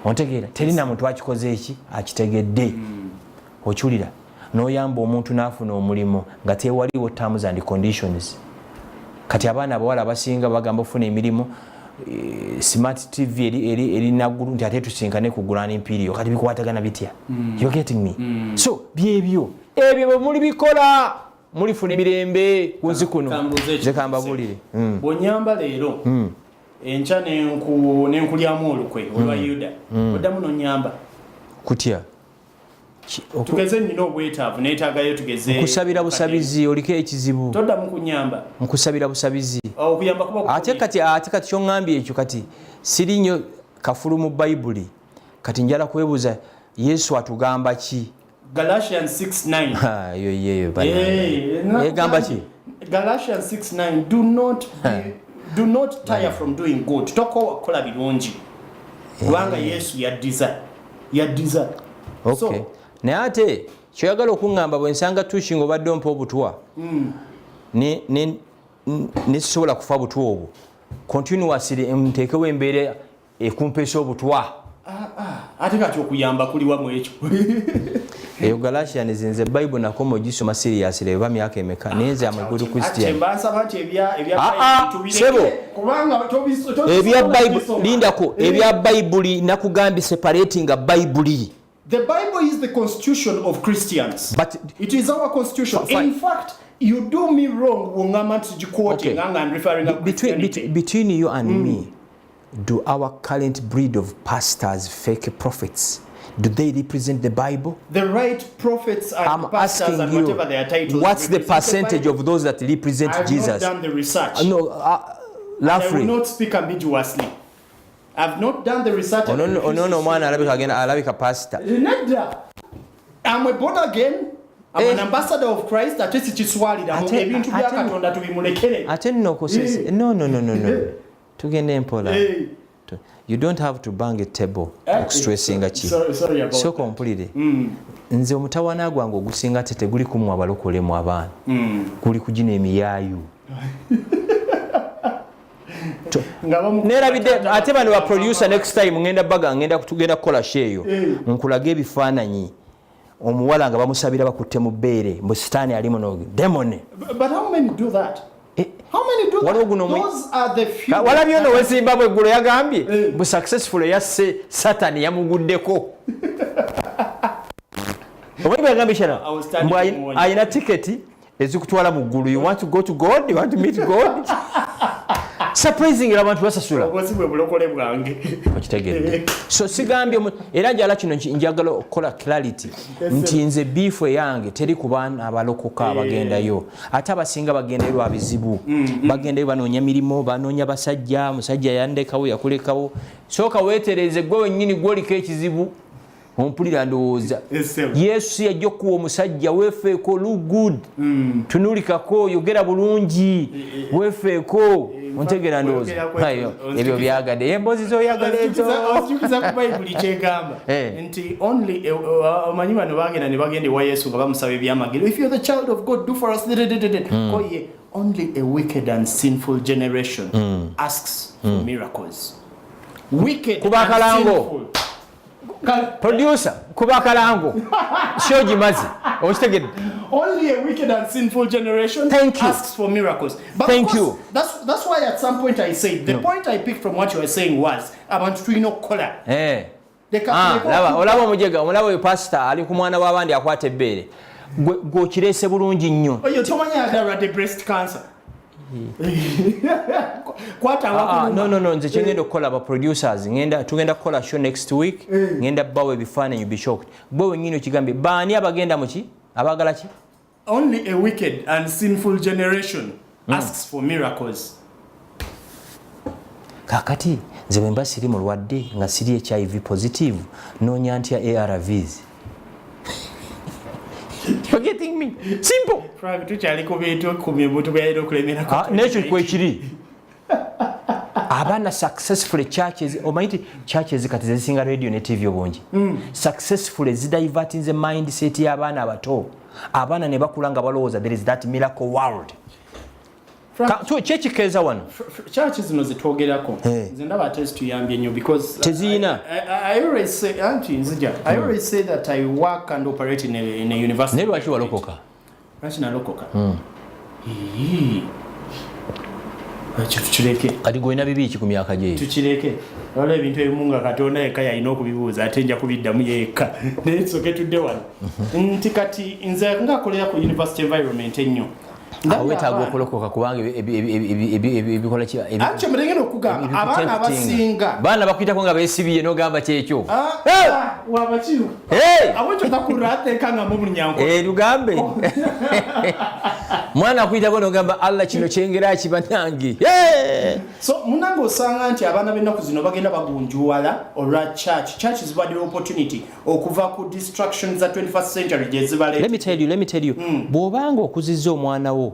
Ontegeera terina muntu akikoze eki akitegedde. Okiwulira n'oyamba omuntu n'afuna omulimu nga tewaliwo terms and conditions. Kati abaana abawala abasinga bagamba ofuna emirimu Smart TV eri naggulu nti ate tusinkane ku Grand Imperial kati bikwatagana bitya. You getting me? So byebyo ebyo bwe muli bikola mulifuna emirembe ku nsi kuno. Zekambabulire bw'onyamba leero enkya nenkulyamu olukwe olwa Yuda oddamu n'onyamba kutya tugeze nnina obwetaavu neetaagayo tugeze nkusabira busabizi oliko ekizibu toddamu kunyamba nkusabira busabizi okuyamba kuba ate kati kyoŋŋambye ekyo kati siri nnyo kafulu mu Bayibuli kati njala kwebuuza Yesu atugamba ki? Galatians 6:9 yeyo egamba ki? Galatians 6:9 do not tire from doing good. Tokola birungi kubanga Yesu yaddiza. Okay. Naye ate kyoyagala okuŋŋamba bwe nsanga tushinga obadde ompa obutwa ne sisobola kufa butwa obwo continuously nteekewo embeera ekumpeesa obutwa. Ate kati okuyamba kuli wamu ekyo. Eyo Galatians nze Bible nakoma ogisoma seriously eba myaka emeka nenze amagulu Christian. Ebya Bible lindako ebya Bible nakugambye separating a Bible. The Bible is the constitution of Christians. But it is our constitution. In fact, you do me wrong when I'm quoting and referring to between you and me. do our current breed of pastors, fake prophets, do they represent the Bible? The right prophets and I'm pastors asking and you, whatever their titles. what's the represent percentage Bible? of those that represent I've Jesus? not done the research. No, I will Lafrey. not speak ambiguously. I've not done the research. No, man, alabika pastor. Nedda. I'm a born again. I'm an ambassador of Christ. Ate sikiswalira mu ebintu bya Katonda tubimulekere. Ate nno kusese. No. Tugende mpola. You don't have to bang a table okustressinga ki. Sorry about so kompulire. Nze omutawana gwange ogusinga tete guli kumwa abalokole mu abaana. Guli kugina emiyaayu. Nerabide ate bano ba producer next time ngenda baga ngenda kutugenda kukola sheyo. Nkulaga ebifaananyi. Omuwala nga bamusabira bakutte mu bbeere mbu sitaani ali muno demone. But how many do that? How many do that? Those are the few. Walabyo no Zimbabwe gulo yagambye bu successful yasse Satan yamuguddeko. Omanyi yagambye shana mbu ayina tiketi ezikutwala mu ggulu. You want to go to God? You want to meet God? Surprising abantu basasula. Obwesibwe bulokole bwange. Okitegedde. So sigambye era njala kino njagala okukola clarity. Nti nze beef yange teri ku baana abalokoka abagendayo. Ate abasinga bagendayo lwa bizibu. Bagendayo banoonya mirimo, banoonya basajja, musajja yandekawo yakulekawo. Sooka weetereze gwe wennyini gw'oliko ekizibu. Ompulira ndowooza. Yesu yajja okuwa omusajja weefeeko look good. Tunuulikako yogera bulungi. Weefeeko. Ontegera ndowooza. Ebyo byagadde. Emboozi z'oyagala ezo. Ojukiza ku Bayibuli kyegamba. Nti only omanyi bano bagenda ne bagenda ewa Yesu nga bamusaba ebyamagero. If you're the child of God, do for us. Only a wicked and sinful generation asks for miracles. Wicked and sinful. Producer, kuba kalango. Shoji mazi. Okitegedde. Only a wicked and sinful generation asks for miracles. But Thank you. That's why at some point I said, the point I picked from what you were saying was, abantu tulina okukola. Olaba omujega, olaba oyo pastor ali ku mwana w'abandi akwata ebbeere. Gw'okirese bulungi nnyo. Oyo tomanyi agala the breast cancer. No, nze kyengenda okukola aba producers tugenda kukola show next week ngenda bawe ebifaananyi be shocked bwe wennyini okigambye baani abagenda muki abagala ki. Only a wicked and sinful generation asks for miracles. Kakati nze bwe mba siri mulwadde nga siri HIV positive noonya ntya ARVs. You're getting me? Simple. N'ekyo kwekiri. Abaana successful churches, omanyi churches kati zisinga radio ne TV obungi. Successful zidivertinze mindset y'abaana abato. Abaana ne bakula nga balowooza there is that miracle world. Kyekikeeza wano. Churches zino zitwogerako. Nze ndaba test tuyambye nnyo because teziina. I always say I always say that I work and operate in a university. Ne lwaki walokoka? Lwaki nalokoka? Tukireke. Kati gwena bibi ki ku myaka gye? Tukireke. Wala ebintu ebimu nga Katonda yekka yalina okubibuuza ate nja kubiddamu yekka. Naye nsooke tudde wano. Nti kati nze ng'akolera ku university environment ennyo. Wetaaga okulokoka kubanga ebikola ki anti murengera okugamba abaana abasinga baana bakuyitako nga beesibye n'ogamba kyekyo wabakiru abokyo takuraateeka nga mu bulunyanko lugambe mwana akuyitako n'ogamba Allah kino kyengera akiba nange so munange osanga nti abaana b'ennaku zino bagenda bagunjuwala olwa church zibaddira opportunity okuva ku distractions za 21st century gye zibaleeta. Let me tell you bw'obanga okuzizza omwana wo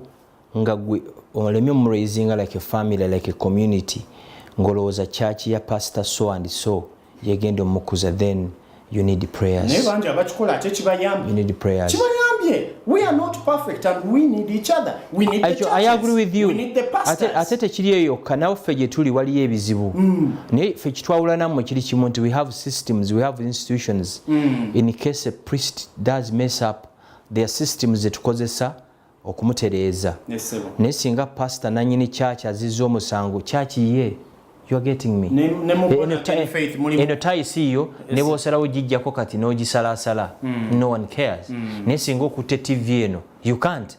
nga gwe olemi omuraising like a family, like a community, ngolowooza church ya pastor so and so yegenda omukuza, then you need prayers. Naye bangi abakikola ate kibayambye. You need prayers. Kibayambye. We are not perfect and we need each other. We need the churches. I agree with you. We need the pastors. Ate tekiri eyo kanaffe gye tuli waliyo ebizibu. Naye ffe kitwawula nammwe kiri kimu nti we have systems, we have institutions. In case a priest does mess up, there are systems zetukozesa okumutereeza. Naye singa pastor nanyini church azizza omusango church ye, you are getting me. Eno tayisi yo ne bw'osalawo gijjako kati n'ogisalaasala. No one cares. Naye singa okutte TV eno you can't.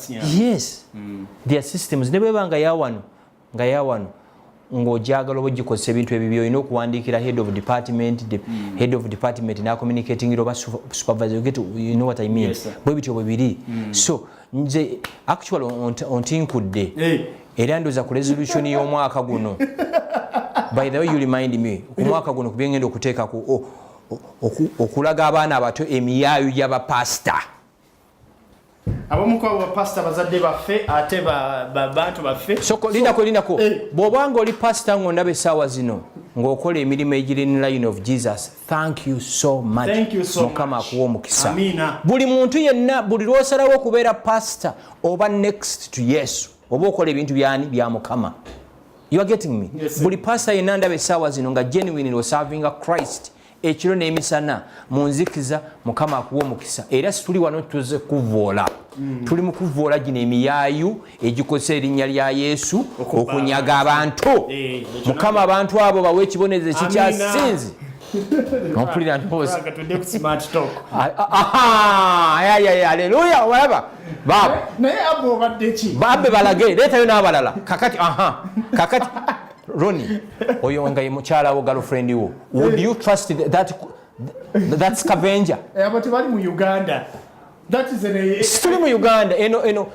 Yes. There are systems. Ne bweba nga yawano ng'ojagala oba ogikozesa ebintu ebibyo olina okuwandiikira head of department na communicating oba supervisor, you know what I mean. Bwe bityo bwe biri. So nze actually ontinkudde era ndoza ku resolution y'omwaka guno. By the way, you remind me ku mwaka guno kubengenda okuteeka ku okulaga abaana abato emiyaayu y'abapasita. Abamu kwa bapasita bazadde baffe ate bantu baffe. Soko linako bw'obanga oli pasita ng'ondaba essaawa zino ng'okola emirimu egiri in line of Jesus, thank you so much. Mukama akuwa omukisa. Buli muntu yenna buli lw'osalawo okubeera pasita oba next to Yesu oba okola ebintu bya Mukama. You are getting me? Yes, buli pasita yenna ndaba essaawa zino nga genuinely serving a Christ. Ekiro n'emisana mu nzikiza Mukama akuwa omukisa. Era situli wano tuze kuvoola. Tuli mu kuvoola gino emiyaayu egikozesa erinnya lya Yesu okunyaga abantu. Mukama abantu abo bawe ekibonerezo ekikyasinze. Ompulira ntoozi. Haleluya walaba. Naye abo obadde ki? Babe balage leetayo n'abalala. Kakati Ronnie, oyo nga ye mukyala wo girlfriend wo. Would you trust that scavenger? Abo tebali mu Uganda. That is still in Uganda.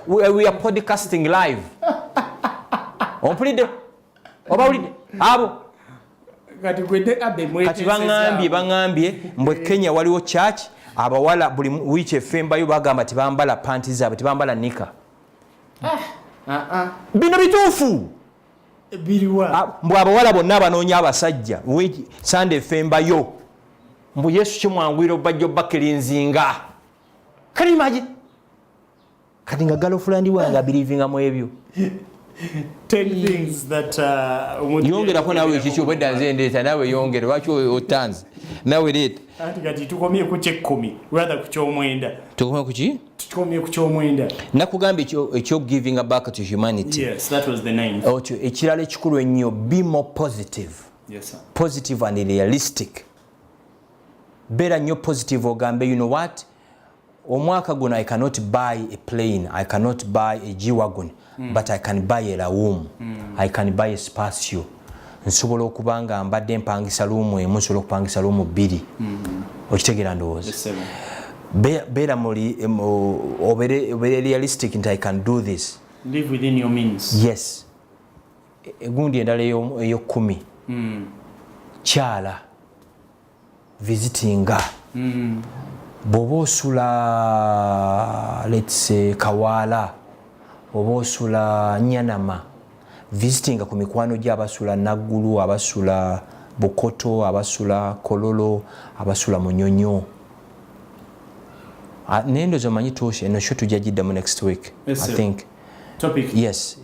We are podcasting live. Ompulidde? Obawulidde? Abo kati bangambye mbwe Kenya waliwo church abawala buli wiiki effembayo bagamba tebambala panti zaabwe tebambala nika. Bino bituufu. Biriwa. Mbwe abawala bonna abanoonya abasajja Sunday effembayo mbu Yesu kimwangwira bajja bakkirinzinga. Can you imagine? Kati nga girlfriend wange abiriving mu ebyo. 10 things that yongerako nawe ekiki obwedda nze ndeeta nawe yongere lwaki otanze nawe leeta kati tukomye ku ky'ekkumi rather ku ky'omwenda. Tukomye ku ki? Tukomye ku ky'omwenda. Nakugamba ekyo giving back to humanity. Yes, that was the 9th. Otyo ekirala ekikulu ennyo, be more positive. Yes, sir. Positive and realistic. Beera nnyo positive ogambe, you know what? Omwaka guno I cannot buy a plane, I cannot buy a G-Wagon, but I can buy a room, I can buy a spacio. Nsobola okuba nga mbadde mpangisa luumu emu, nsobola okupangisa luumu bbiri. Okitegeera ndowooza. Beera obeere realistic nti I can do this. Live within your means. Yes. Egundi endala ey'okumi. Kyala. Visitinga. Bw'oba osula let's say Kawaala oba osula Nyanama, visitinga ku mikwano gy'abasula Naggulu, abasula Bukoto, abasula Kololo, abasula Munyonyo. Nendo zomanyi toshe eno sho tujja giddamu next week. Yes, I think topic. Yes.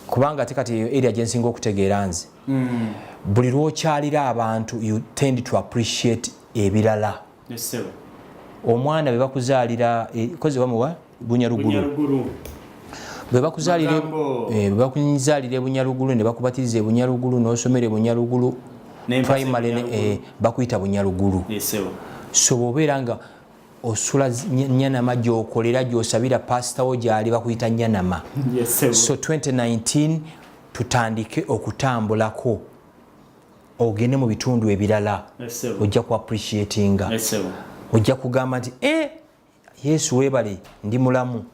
Kubanga kati eyo area gye nsinga okutegeera nze. Buli lw'okyalira abantu you tend to appreciate ebirala. Yes, sir. Omwana bwe bakuzaalira kozi bamuwa Bunyaruguru. Bwe bakuzaalira Bunyaruguru ne bakubatiriza Bunyaruguru n'osomera Bunyaruguru primary bakuyita Bunyaruguru. Yes, sir. So bw'obeera nga osula Nyanama gy'okolera gy'osabira pastor wo gy'ali bakuyita Nyanama. Yes, sir. So 2019 tutandike okutambulako ogende mu bitundu ebirala. Yes, sir. Ojja ku appreciatinga. Yes, sir. Ojja kugamba nti Yesu weebale ndi mulamu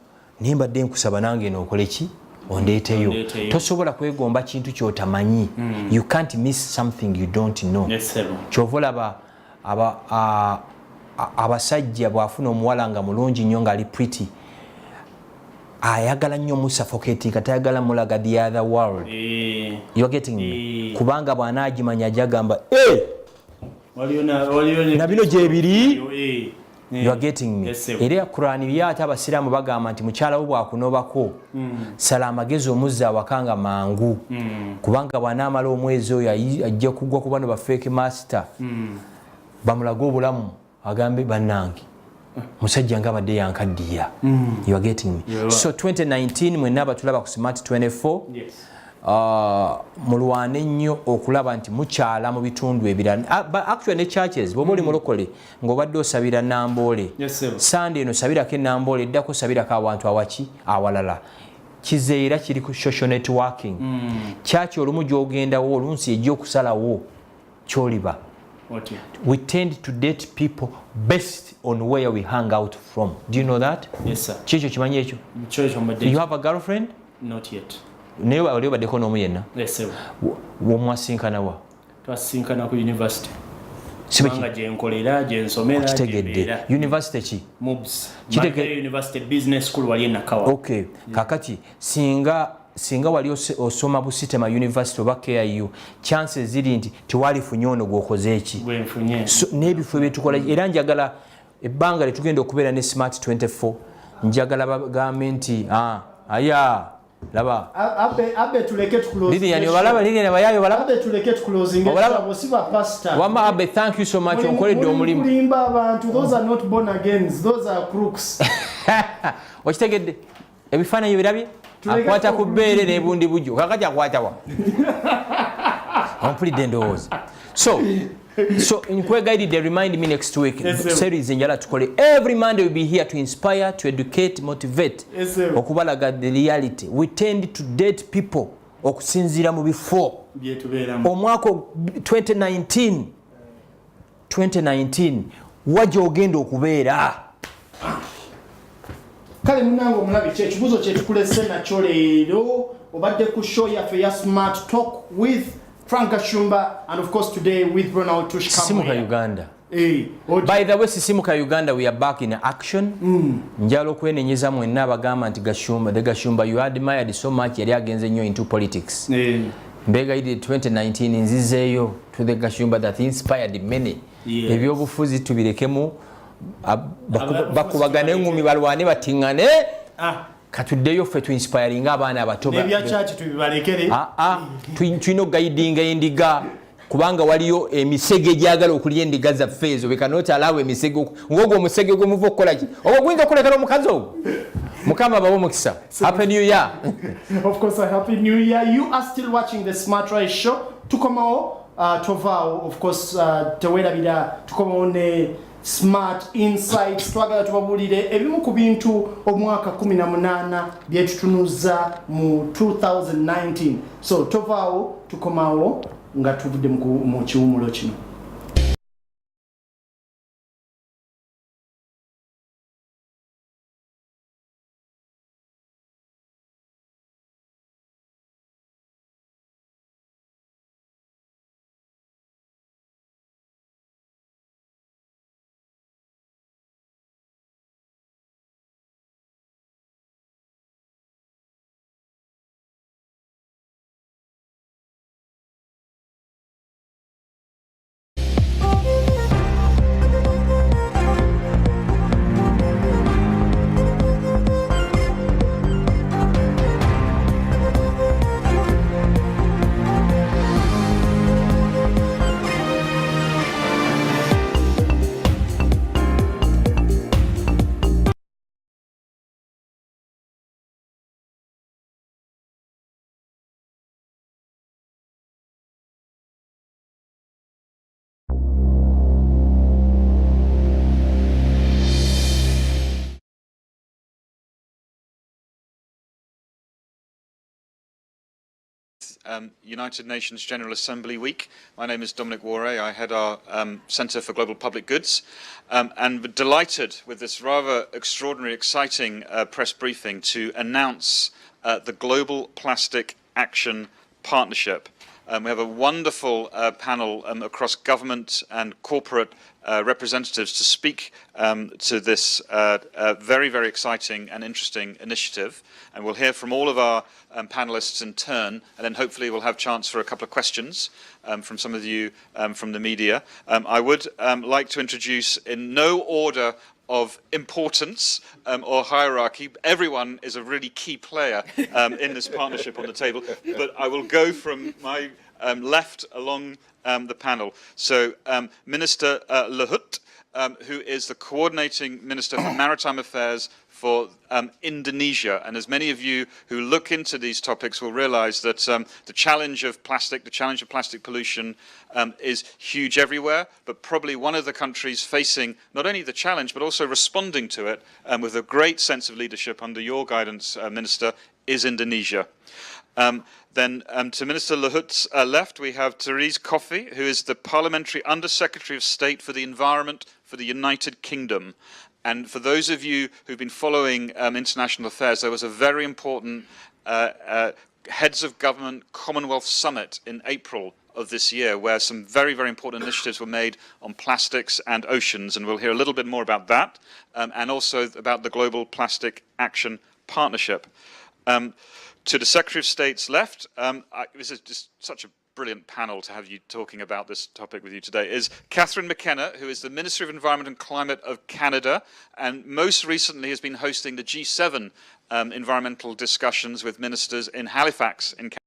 nimbadde nkusaba nange n'okole ki ondeeteyo. Tosobola kwegomba kintu ky'otamanyi. You can't miss something you don't know. Yes, sir. Kyova olaba abasajja bw'afuna omuwala nga mulungi nnyo ng'ali pretty ayagala nnyo musuffocate nga tayagala mulaga the other world. You're getting me? Kubanga bw'anaagimanya ajja gamba na bino gyebiri. You are getting me? Yes, era Qur'ani ate abasiraamu bagamba nti mukyala wo bwakunobako sala amagezi omuzza awaka nga mangu. Kubanga bw'anaamala omwezi oyo ajja kugwa ku bano ba fake master bamulaga obulamu agambe bannange musajja nga abadde yankaddiya. You are getting me? So 2019 mwenna abatulaba ku Smart 24. Yes. Mulwane nnyo okulaba nti mukyala mu bitundu ebirala. Actually ne churches bw'oba oli mulokole ng'obadde osabira Namboole. Yes, sir. Sunday eno sabirako Namboole, eddako sabirako awantu awaki awalala. kizeera kiri ku social networking kyaki olumu gyogendawo olunsi ejja okusalawo kyoliba. We tend to date people based on where we hang out from. Do you know that? Yes, sir. Kikyo kimanyi ekyo? You have a girlfriend? Not yet. Naye oli obaddeko n'omu yenna? Yes, sir. Womwasinkana wa? Twasinkana ku university. Kubanga gyenkolera gyensomera kitegedde. University ki? MUBS. University Business School wali Nakawa. Okay. Kakati singa wali osoma busitema university oba KIU chances ziri nti tewalifunye ono gwokoze eki. So, n'ebifo byetukola era njagala ebbanga letugenda okubeera ne Smart 24 njagala bagambe nti aya laba abe tuleke tuclose Lilian obalaba Lilian abayayo balaba abe tuleke tuclosing abo siba pastor wama abe thank you so much onkoledde omulimu kulimba abantu those are not born again those are crooks wakitegedde ebifaananyi birabye akwata ku bbeere n'ebundi bujjo kakati akwata wa ompulidde endowooza so nkwegayiridde remind me next week series njala tukole every Monday we'll be here to inspire, to educate, motivate okubalaga the reality. We tend to date people okusinziira mu bifo omwaka 2019 wajja ogenda okubeera kale munango omulabi kyekibuzo kyetukulese nakyo leero obadde ku show yaffe ya Smart Talk with Frank Kashumba and of course today with Ronald Tush Simuka Uganda. By the way, Simuka Uganda, we are back in action. Njalo kwenenyeza mwenna abagamba nti Gashumba, the Gashumba you admired so much yali agenze nnyo into politics. Mbega idi 2019 nzizeeyo to the Gashumba that inspired many. Ebyobufuzi tubirekemu bakubagane engumi balwane batingane. Katuddeyo ffe tu inspiring abaana abato nebya church tubibalekere tulina okugaidinga endiga kubanga waliyo emisege egyagala okulya endiga zaffe ezo bekanota alawe emisege ng'ogwo omusege ogwemuva okukolaki ogwo guyinza okulekera omukazi ogwo mukama bawe omukisa. Happy New Year. Of course, a happy New Year. You are still watching the Smart Rise show. Tukomao tovao of course tewerabira tukomao ne Smart Insights twagala tubabulire ebimu ku bintu omwaka 18 byetutunuza mu 2019. So tovao tukomao nga tuvudde mu kiwumulo kino. United Nations General Assembly Week. My name is Dominic Warre. I head our Centre for Global Public Goods and we're delighted with this rather extraordinary, exciting press briefing to announce the Global Plastic Action Partnership. We have a wonderful panel across government and corporate representatives to speak to this very, very exciting and interesting initiative. And we'll hear from all of our panelists in turn, and then hopefully we'll have chance for a couple of questions from some of you from the media. I would like to introduce, in no order of importance or hierarchy, everyone is a really key player in this partnership on the table, but I will go from my left along the panel. So Minister Luhut, who is the Coordinating Minister for Maritime Affairs for Indonesia. And as many of you who look into these topics will realize that the challenge of plastic pollution is huge everywhere, but probably one of the countries facing not only the challenge, but also responding to it with a great sense of leadership under your guidance, Minister, is Indonesia. Then to Minister Luhut's left, we have Therese Coffey, who is the Parliamentary Under-Secretary of State for the Environment for the United Kingdom. And for those of you who've been following international affairs, there was a very important Heads of Government Commonwealth Summit in April of this year, where some very, very important initiatives were made on plastics and oceans, and we'll hear a little bit more about that, and also about the Global Plastic Action Partnership. To the Secretary of State's left, this is just such a brilliant panel to have you talking about this topic with you today, is Catherine McKenna, who is the Minister of Environment and Climate of Canada, and most recently has been hosting the G7 environmental discussions with ministers in Halifax in Canada.